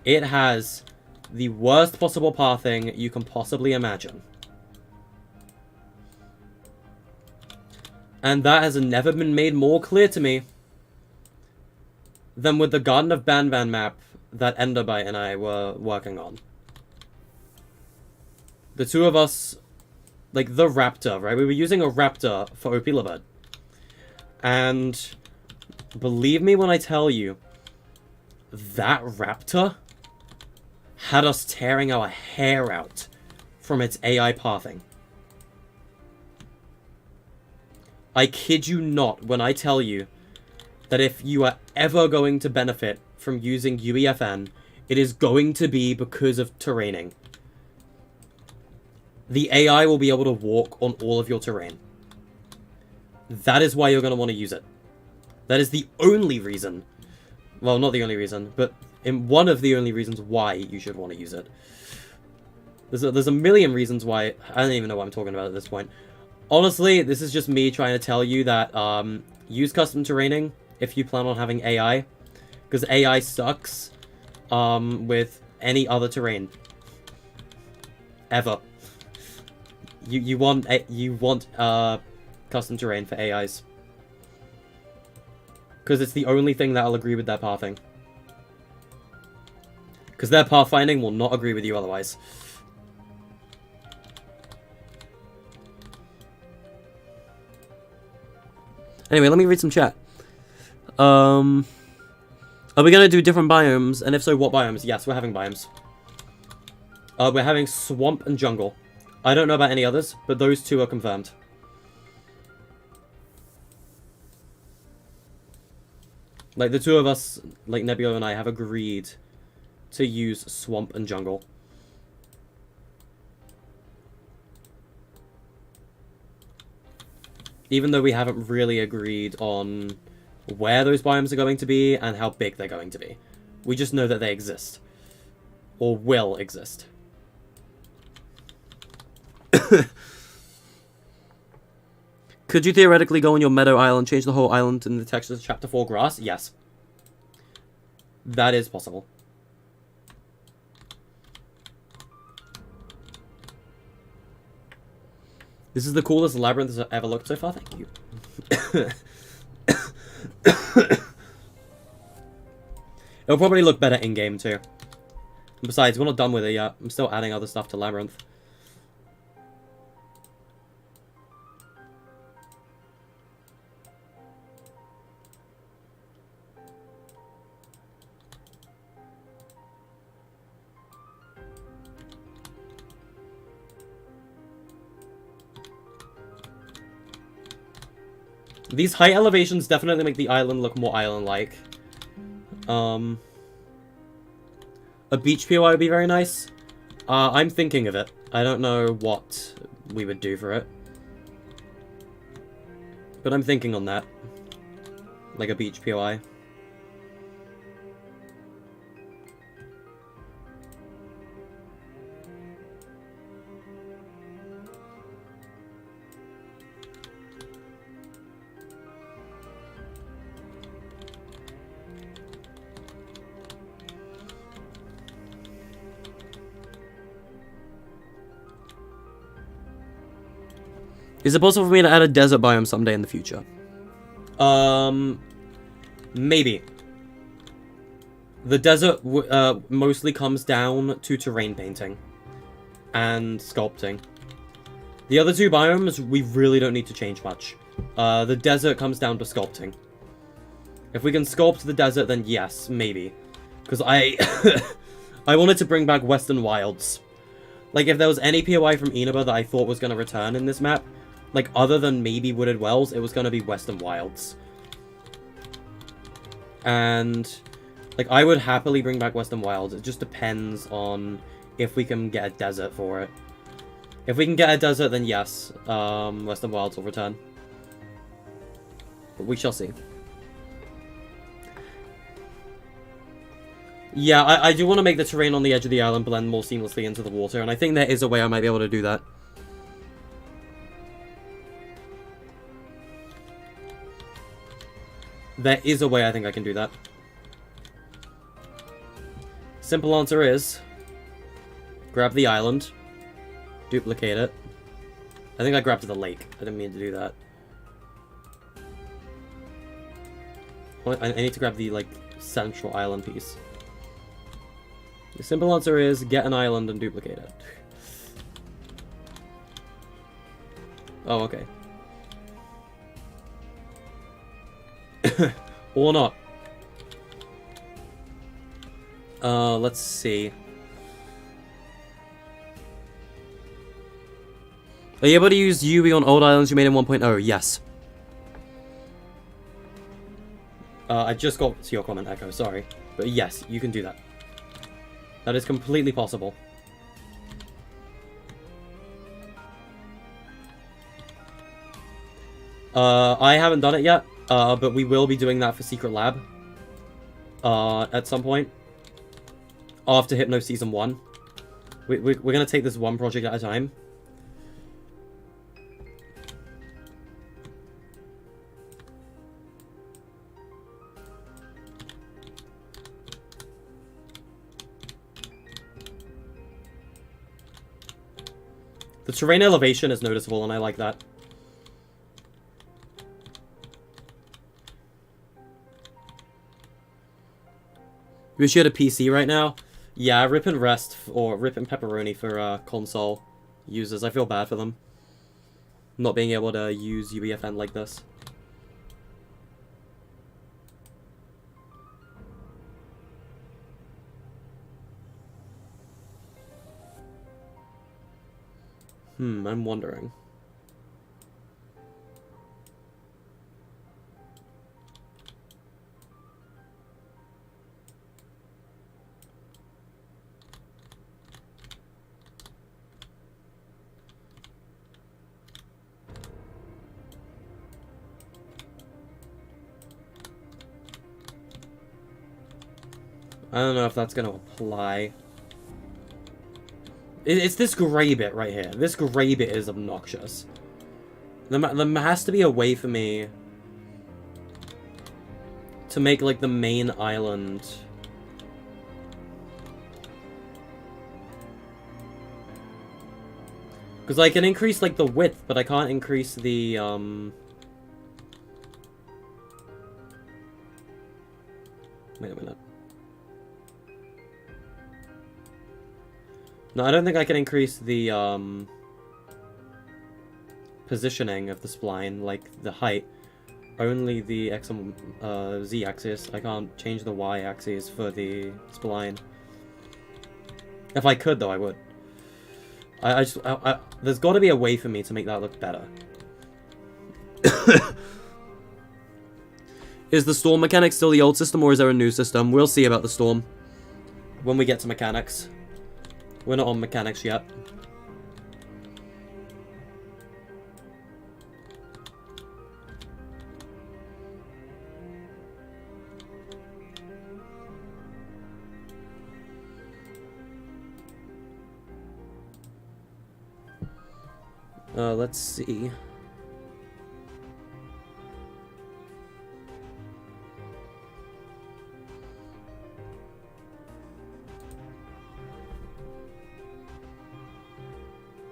Speaker 1: It has the worst possible pathing you can possibly imagine. And that has never been made more clear to me than with the Garden of Banban map that Enderbite and I were working on. The two of us, like the raptor, right? We were using a raptor for OP Labird. And believe me when I tell you, that raptor had us tearing our hair out from its AI pathing. I kid you not when I tell you that if you are ever going to benefit from using UEFN, it is going to be because of terraining. The AI will be able to walk on all of your terrain. That is why you're going to want to use it. That is the only reason. Well, not the only reason, but in one of the only reasons why you should want to use it. There's a million reasons why. I don't even know what I'm talking about at this point. Honestly, this is just me trying to tell you that use custom terraining if you plan on having AI. Because AI sucks with any other terrain. Ever. You want custom terrain for AIs. Because it's the only thing that'll agree with their pathing. Because their pathfinding will not agree with you otherwise. Anyway, let me read some chat. Are we going to do different biomes? And if so, what biomes? Yes, we're having biomes. We're having swamp and jungle. I don't know about any others, but those two are confirmed. Like, the two of us, like Nebula and I, have agreed to use swamp and jungle. Even though we haven't really agreed on where those biomes are going to be and how big they're going to be. We just know that they exist. Or will exist. Could you theoretically go on your meadow island, change the whole island in the textures of Chapter 4 grass? Yes. That is possible. This is the coolest labyrinth I've ever looked so far. Thank you. It'll probably look better in-game too. Besides, we're not done with it yet. I'm still adding other stuff to Labyrinth. These high elevations definitely make the island look more island-like. A beach POI would be very nice. I'm thinking of it. I don't know what we would do for it. But I'm thinking on that. Like a beach POI. Is it possible for me to add a desert biome someday in the future? Maybe. The desert mostly comes down to terrain painting and sculpting. The other two biomes, we really don't need to change much. The desert comes down to sculpting. If we can sculpt the desert, then yes, maybe. Because I wanted to bring back Western Wilds. Like, if there was any POI from Inaba that I thought was going to return in this map, like, other than maybe Wooded Wells, it was going to be Western Wilds. And, like, I would happily bring back Western Wilds. It just depends on if we can get a desert for it. If we can get a desert, then yes, Western Wilds will return. But we shall see. Yeah, I do want to make the terrain on the edge of the island blend more seamlessly into the water, and I think there is a way I might be able to do that. There is a way I think I can do that. Simple answer is... grab the island. Duplicate it. I think I grabbed the lake. I didn't mean to do that. I need to grab the, like, central island piece. The simple answer is get an island and duplicate it. Oh, okay. Or not. Let's see. Are you able to use UE on old islands you made in 1.0? Yes. I just got to your comment, Echo, sorry. But yes, you can do that. That is completely possible. I haven't done it yet. But we will be doing that for Secret Lab. At some point. After Hypno Season 1. We're going to take this one project at a time. The terrain elevation is noticeable, and I like that. Wish you had a PC right now. Yeah, rip and rest, or rip and pepperoni for console users. I feel bad for them. Not being able to use UEFN like this. I'm wondering. I don't know if that's going to apply. It's this gray bit right here. This gray bit is obnoxious. There has to be a way for me to make, like, the main island. Because I can increase, like, the width, but I can't increase the, Wait a minute. No, I don't think I can increase the, positioning of the spline, like the height. Only the X and Z axis. I can't change the Y axis for the spline. If I could, though, I would. There's got to be a way for me to make that look better. Is the storm mechanic still the old system, or is there a new system? We'll see about the storm when we get to mechanics. We're not on mechanics yet. Let's see.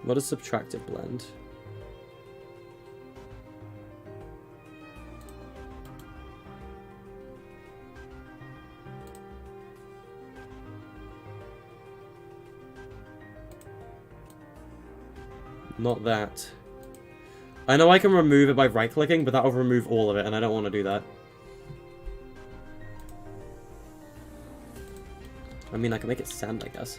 Speaker 1: What is subtractive blend? Not that. I know I can remove it by right-clicking, but that'll remove all of it, and I don't want to do that. I mean, I can make it sand, I guess.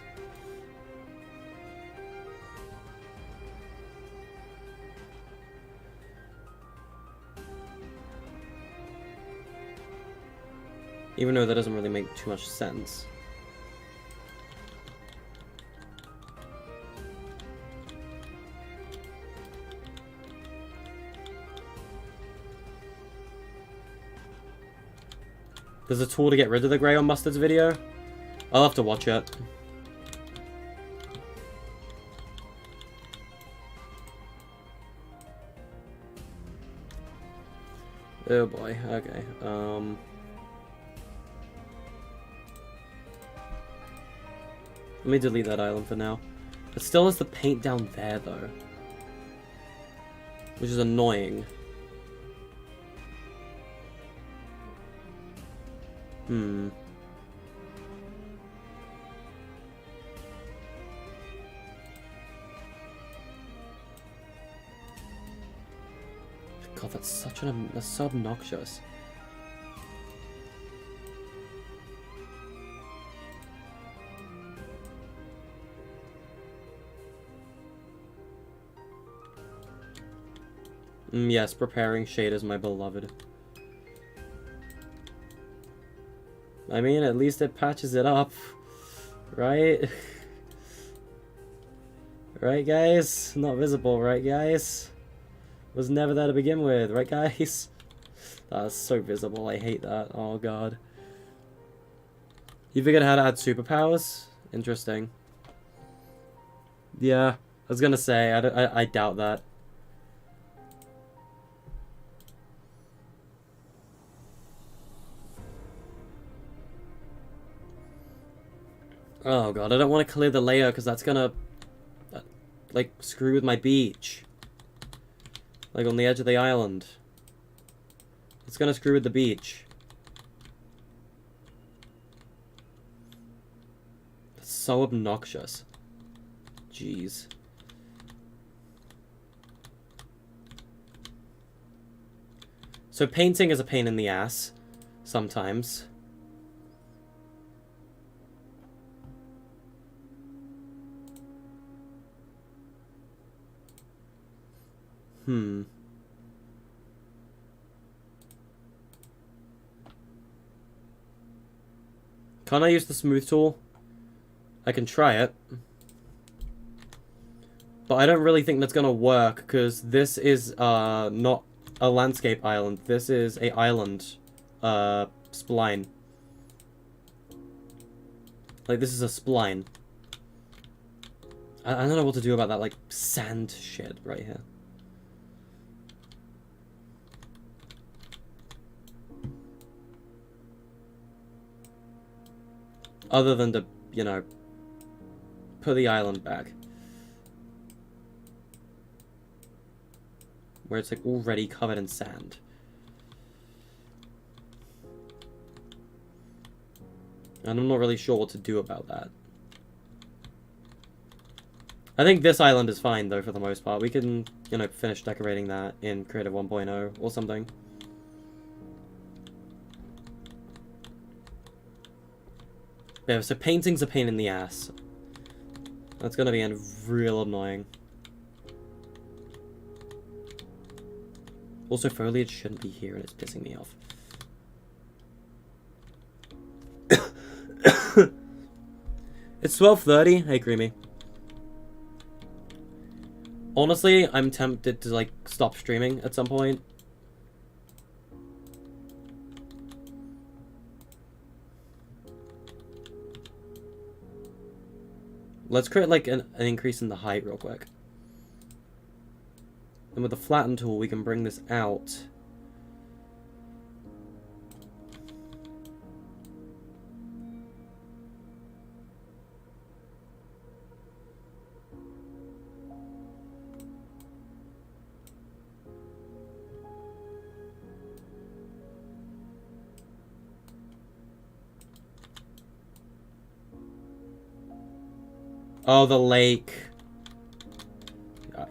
Speaker 1: Even though that doesn't really make too much sense. There's a tool to get rid of the grey on Mustard's video. I'll have to watch it. Oh boy, okay. Let me delete that island for now. It still has the paint down there though, which is annoying. God, that's so obnoxious. Yes, preparing shaders, my beloved. I mean, at least it patches it up, right? Right, guys? Not visible, right, guys? Was never there to begin with, right, guys? That's so visible, I hate that. Oh, God. You figured out how to add superpowers? Interesting. Yeah, I was gonna say, I doubt that. Oh god, I don't want to clear the layer because that's gonna, like, screw with my beach. Like, on the edge of the island. It's gonna screw with the beach. It's so obnoxious. Jeez. So painting is a pain in the ass, sometimes. Can't I use the smooth tool? I can try it. But I don't really think that's gonna work, because this is not a landscape island. This is a island spline. Like, this is a spline. I don't know what to do about that, like, sand shit right here. Other than to, you know, put the island back. Where it's, like, already covered in sand. And I'm not really sure what to do about that. I think this island is fine, though, for the most part. We can, you know, finish decorating that in Creative 1.0 or something. Yeah, so painting's a pain in the ass. That's gonna be real annoying. Also, foliage shouldn't be here, and it's pissing me off. It's 12:30. Hey, Creamy. Honestly, I'm tempted to, like, stop streaming at some point. Let's create, like, an increase in the height real quick. And with the flatten tool, we can bring this out. Oh, the lake.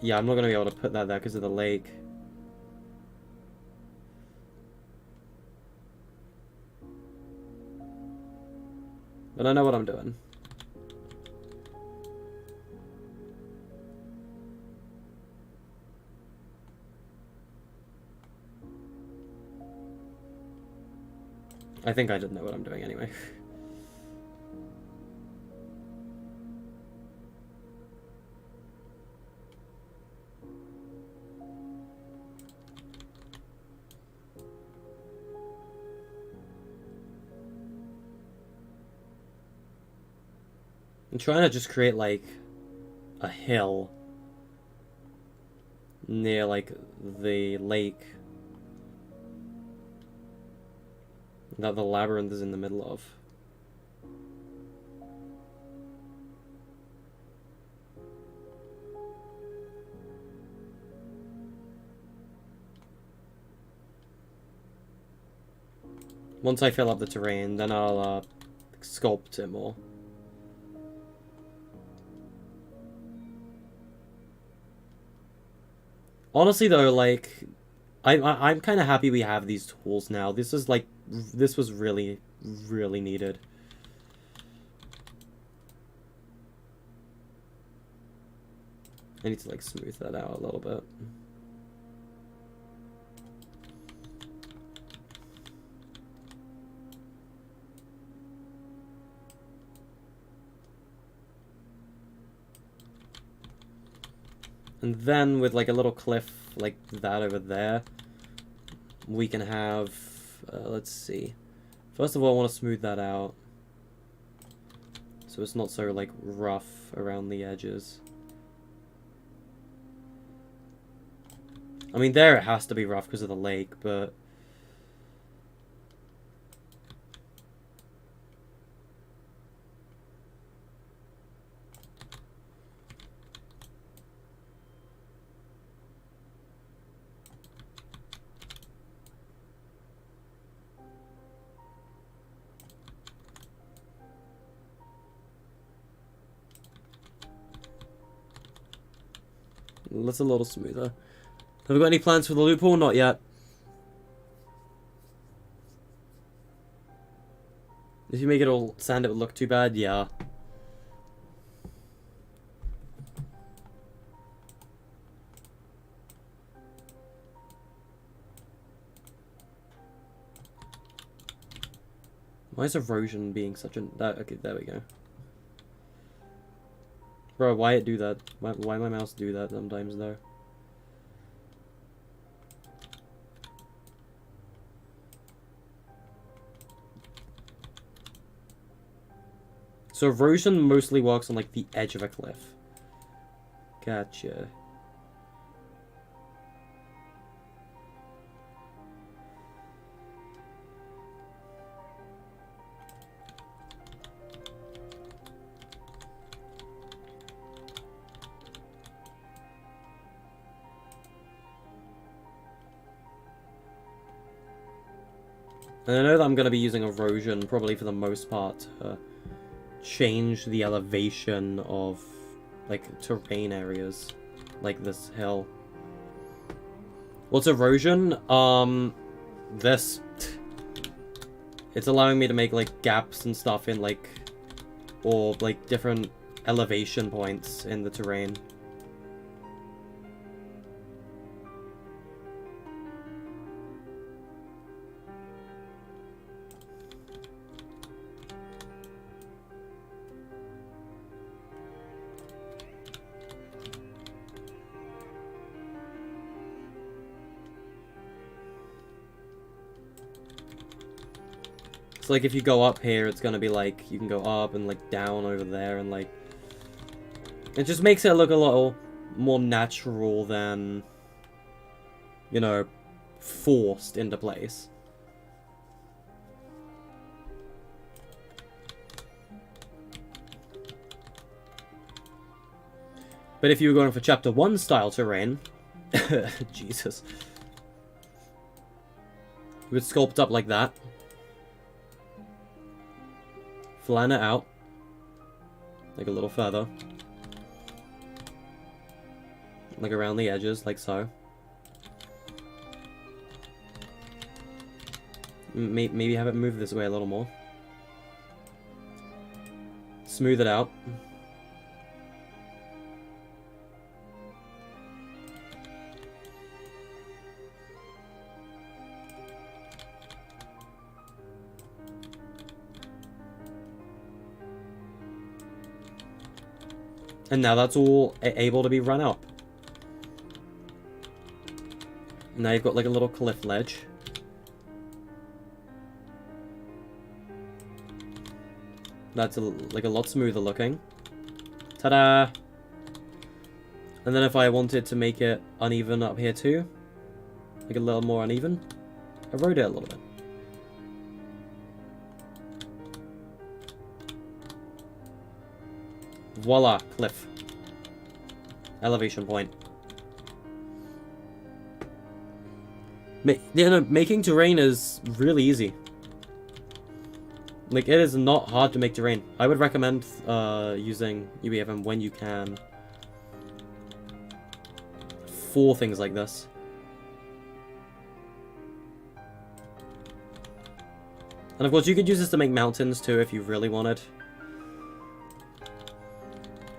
Speaker 1: Yeah, I'm not going to be able to put that there because of the lake. But I know what I'm doing. I think I didn't know what I'm doing anyway. I'm trying to just create, like, a hill near, like, the lake that the labyrinth is in the middle of. Once I fill up the terrain, then I'll sculpt it more. Honestly, though, like, I'm kind of happy we have these tools now. This is, like, this was really, really needed. I need to, like, smooth that out a little bit. And then with, like, a little cliff like that over there, we can have, let's see. First of all, I want to smooth that out, so it's not so, like, rough around the edges. I mean, there it has to be rough because of the lake, but... That's a little smoother. Have we got any plans for the loophole? Not yet. If you make it all sand, it would look too bad. Yeah. Why is erosion being such a... okay, there we go. Bro, why it do that? Why my mouse do that sometimes, though? So erosion mostly works on, like, the edge of a cliff. Gotcha. And I know that I'm going to be using erosion, probably for the most part, to change the elevation of, like, terrain areas, like this hill. What's erosion? This. It's allowing me to make, like, gaps and stuff in, like, or, like, different elevation points in the terrain. Like, if you go up here, it's gonna be like, you can go up and, like, down over there, and, like, it just makes it look a little more natural than, you know, forced into place. But if you were going for Chapter 1 style terrain, Jesus, you would sculpt up like that. Flatten it out, like a little further, like around the edges, like so. Maybe have it move this way a little more. Smooth it out. And now that's all able to be run up. Now you've got like a little cliff ledge. That's like a lot smoother looking. Ta-da! And then if I wanted to make it uneven up here too, like a little more uneven, erode it a little bit. Voila, cliff. Elevation point. Making terrain is really easy. Like, it is not hard to make terrain. I would recommend using UEFN when you can for things like this. And of course, you could use this to make mountains too if you really wanted.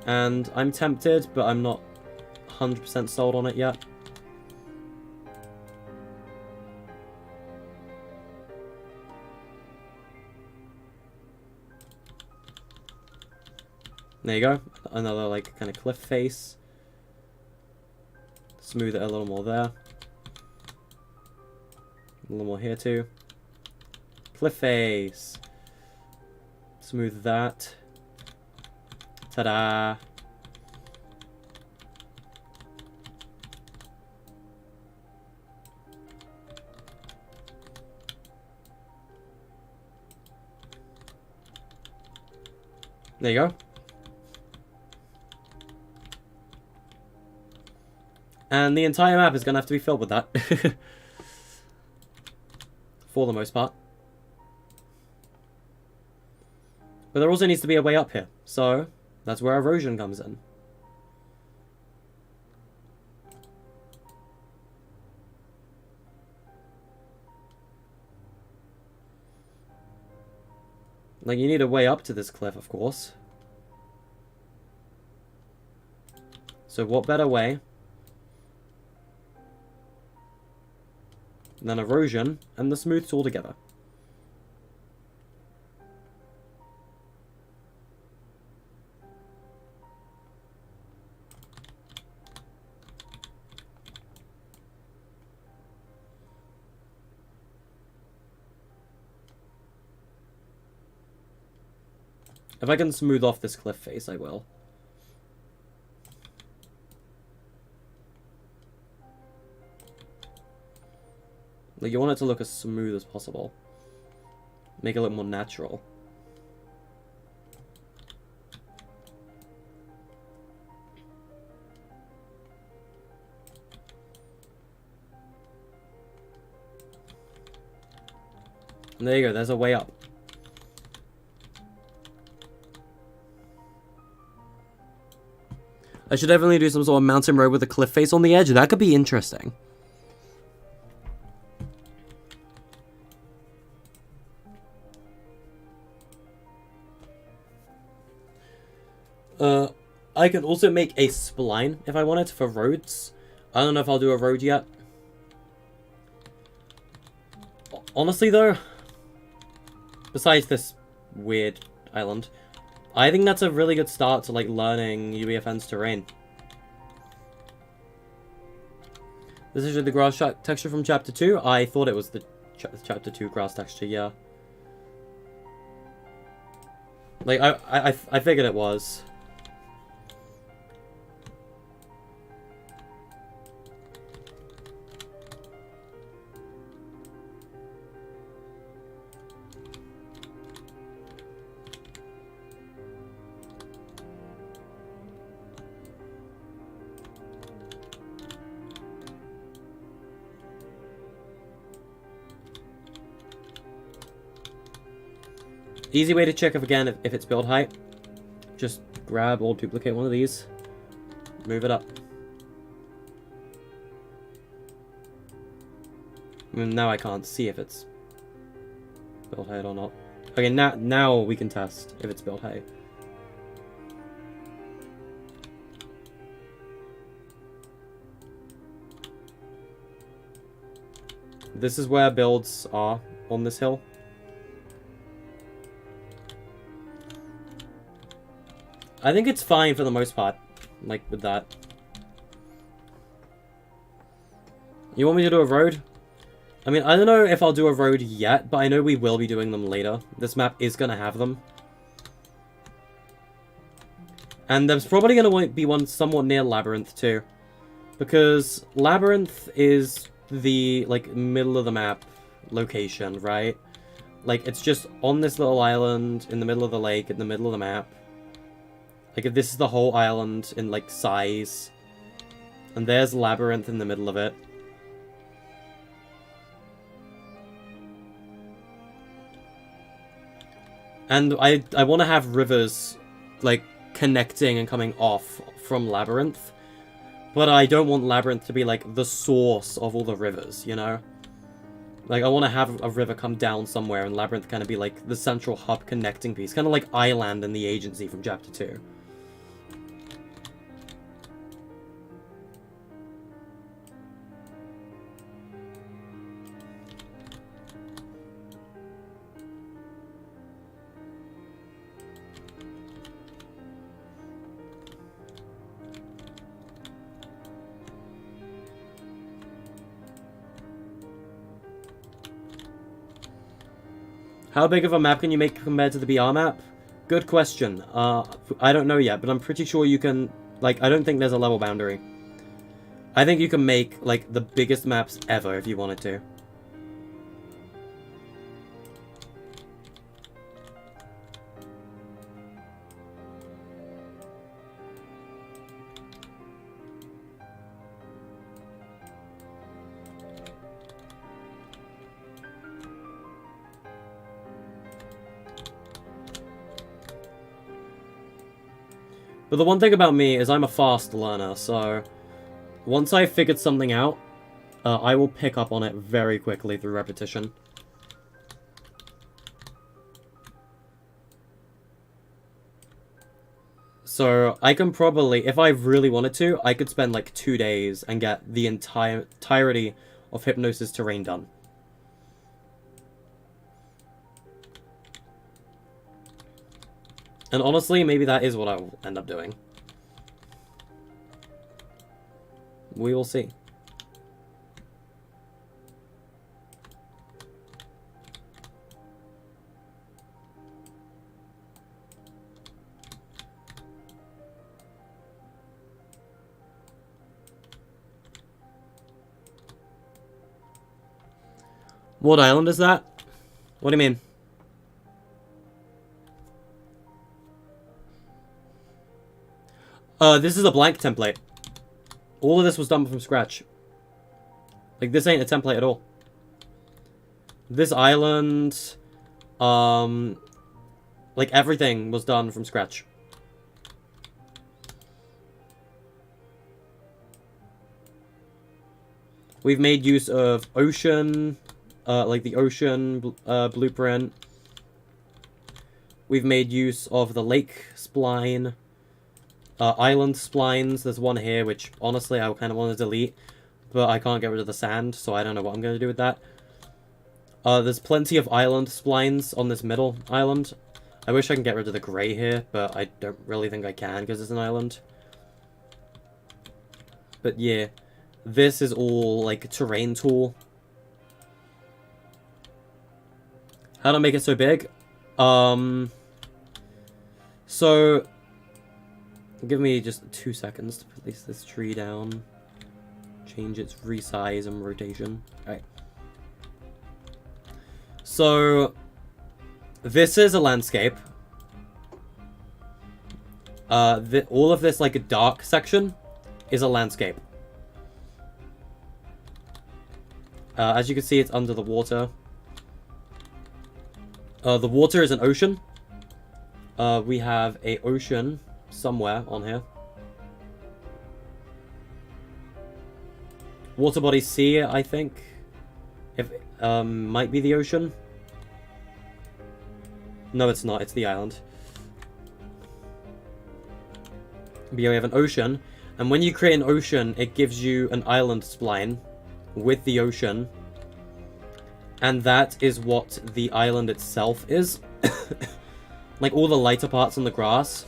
Speaker 1: And I'm tempted, but I'm not 100% sold on it yet. There you go. Another, like, kind of cliff face. Smooth it a little more there. A little more here too. Cliff face. Smooth that. Ta-da! There you go. And the entire map is going to have to be filled with that. For the most part. But there also needs to be a way up here. So, that's where erosion comes in. Like, you need a way up to this cliff, of course. So what better way than erosion and the smooth tool together? If I can smooth off this cliff face, I will. Like, you want it to look as smooth as possible. Make it look more natural. And there you go, there's a way up. I should definitely do some sort of mountain road with a cliff face on the edge. That could be interesting. I can also make a spline if I wanted for roads. I don't know if I'll do a road yet. Honestly though, besides this weird island, I think that's a really good start to like learning UEFN's terrain. This is the grass texture from chapter 2. I thought it was the chapter 2 grass texture, yeah. Like I figured it was. Easy way to check if it's build height. Just grab or duplicate one of these. Move it up. Now I can't see if it's build height or not. Okay, now we can test if it's build height. This is where builds are on this hill. I think it's fine for the most part, like, with that. You want me to do a road? I mean, I don't know if I'll do a road yet, but I know we will be doing them later. This map is going to have them. And there's probably going to be one somewhat near Labyrinth, too. Because Labyrinth is the, like, middle of the map location, right? Like, it's just on this little island, in the middle of the lake, in the middle of the map. Like, if this is the whole island in, like, size. And there's Labyrinth in the middle of it. And I want to have rivers, like, connecting and coming off from Labyrinth. But I don't want Labyrinth to be, like, the source of all the rivers, you know? Like, I want to have a river come down somewhere and Labyrinth kind of be, like, the central hub connecting piece. Kind of like Island in the Agency from Chapter 2. How big of a map can you make compared to the BR map? Good question. I don't know yet, but I'm pretty sure you can... Like, I don't think there's a level boundary. I think you can make, like, the biggest maps ever if you wanted to. But the one thing about me is I'm a fast learner, so once I've figured something out, I will pick up on it very quickly through repetition. So I can probably, if I really wanted to, I could spend like 2 days and get the entirety of Hypnosis Terrain done. And honestly, maybe that is what I will end up doing. We will see. What island is that? What do you mean? This is a blank template. All of this was done from scratch. Like, this ain't a template at all. This island, like, everything was done from scratch. We've made use of ocean, like the ocean blueprint. We've made use of the lake spline. Island splines. There's one here, which honestly I kind of want to delete, but I can't get rid of the sand, so I don't know what I'm going to do with that. There's plenty of island splines on this middle island. I wish I can get rid of the grey here, but I don't really think I can because it's an island. But yeah, this is all like terrain tool. How to make it so big? So give me just 2 seconds to place this tree down. Change its resize and rotation. Alright. So this is a landscape. All of this like a dark section is a landscape. As you can see, it's under the water. The water is an ocean. We have a ocean somewhere on here. Water body C, I think. If might be the ocean. No, it's not. It's the island. But yeah, we have an ocean. And when you create an ocean, it gives you an island spline with the ocean. And that is what the island itself is. Like, all the lighter parts on the grass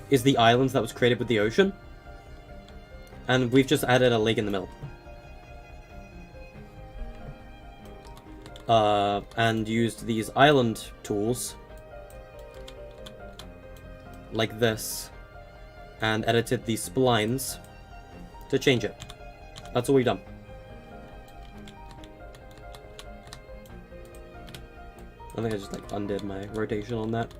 Speaker 1: is the island that was created with the ocean. And we've just added a lake in the middle. And used these island tools. Like this. And edited these splines to change it. That's all we've done. I think I just like undid my rotation on that.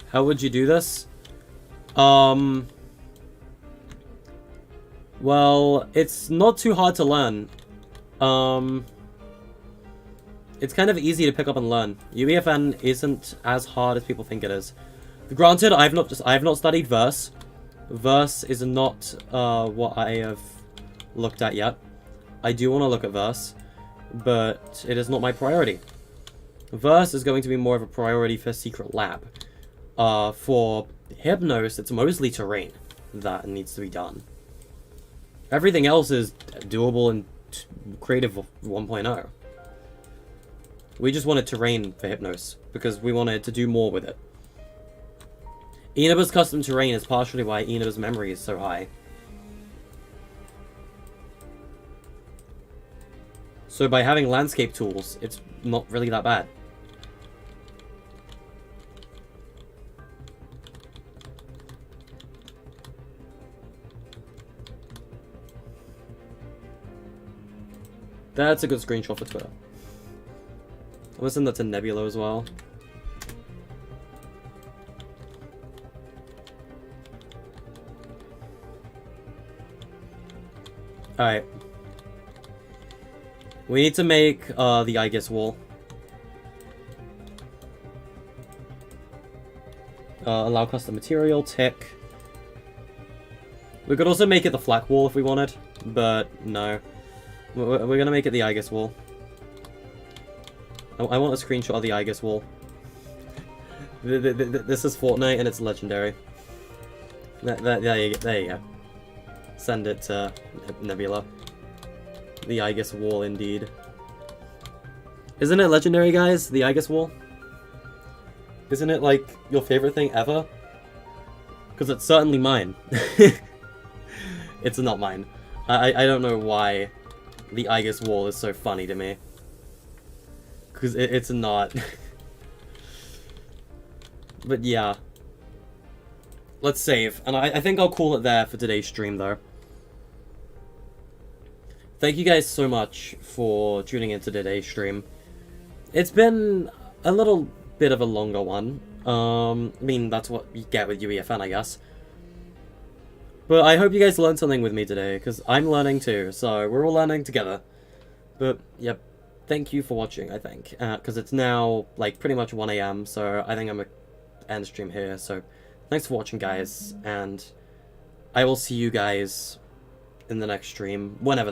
Speaker 1: How would you do this? Well, it's not too hard to learn. It's kind of easy to pick up and learn. UEFN isn't as hard as people think it is. Granted, I have not studied verse. Verse is not what I have looked at yet. I do want to look at verse, but it is not my priority. Verse is going to be more of a priority for Secret Lab. For Hypnos, it's mostly terrain that needs to be done. Everything else is doable in Creative 1.0. We just wanted terrain for Hypnos, because we wanted to do more with it. Inaba's custom terrain is partially why Inaba's memory is so high. So by having landscape tools, it's not really that bad. That's a good screenshot for Twitter. I'm gonna send that to Nebula as well. Alright. We need to make the Aegis wall. Allow custom material, tick. We could also make it the flak wall if we wanted, but no. We're gonna make it the Aegis wall. I want a screenshot of the Aegis wall. This is Fortnite and it's legendary. There you go. Send it to Nebula. The Aegis wall, indeed. Isn't it legendary, guys? The Aegis wall? Isn't it, like, your favorite thing ever? Because it's certainly mine. It's not mine. I don't know why the Aegis wall is so funny to me. Because it's not. But yeah. Let's save. And I think I'll call it there for today's stream, though. Thank you guys so much for tuning into today's stream. It's been a little bit of a longer one. I mean, that's what you get with UEFN, I guess. But I hope you guys learned something with me today, because I'm learning too, so we're all learning together. But, yep, thank you for watching, I think. Because it's now, like, pretty much 1 AM, so I think I'm going to end the stream here. So, thanks for watching, guys, and I will see you guys in the next stream, whenever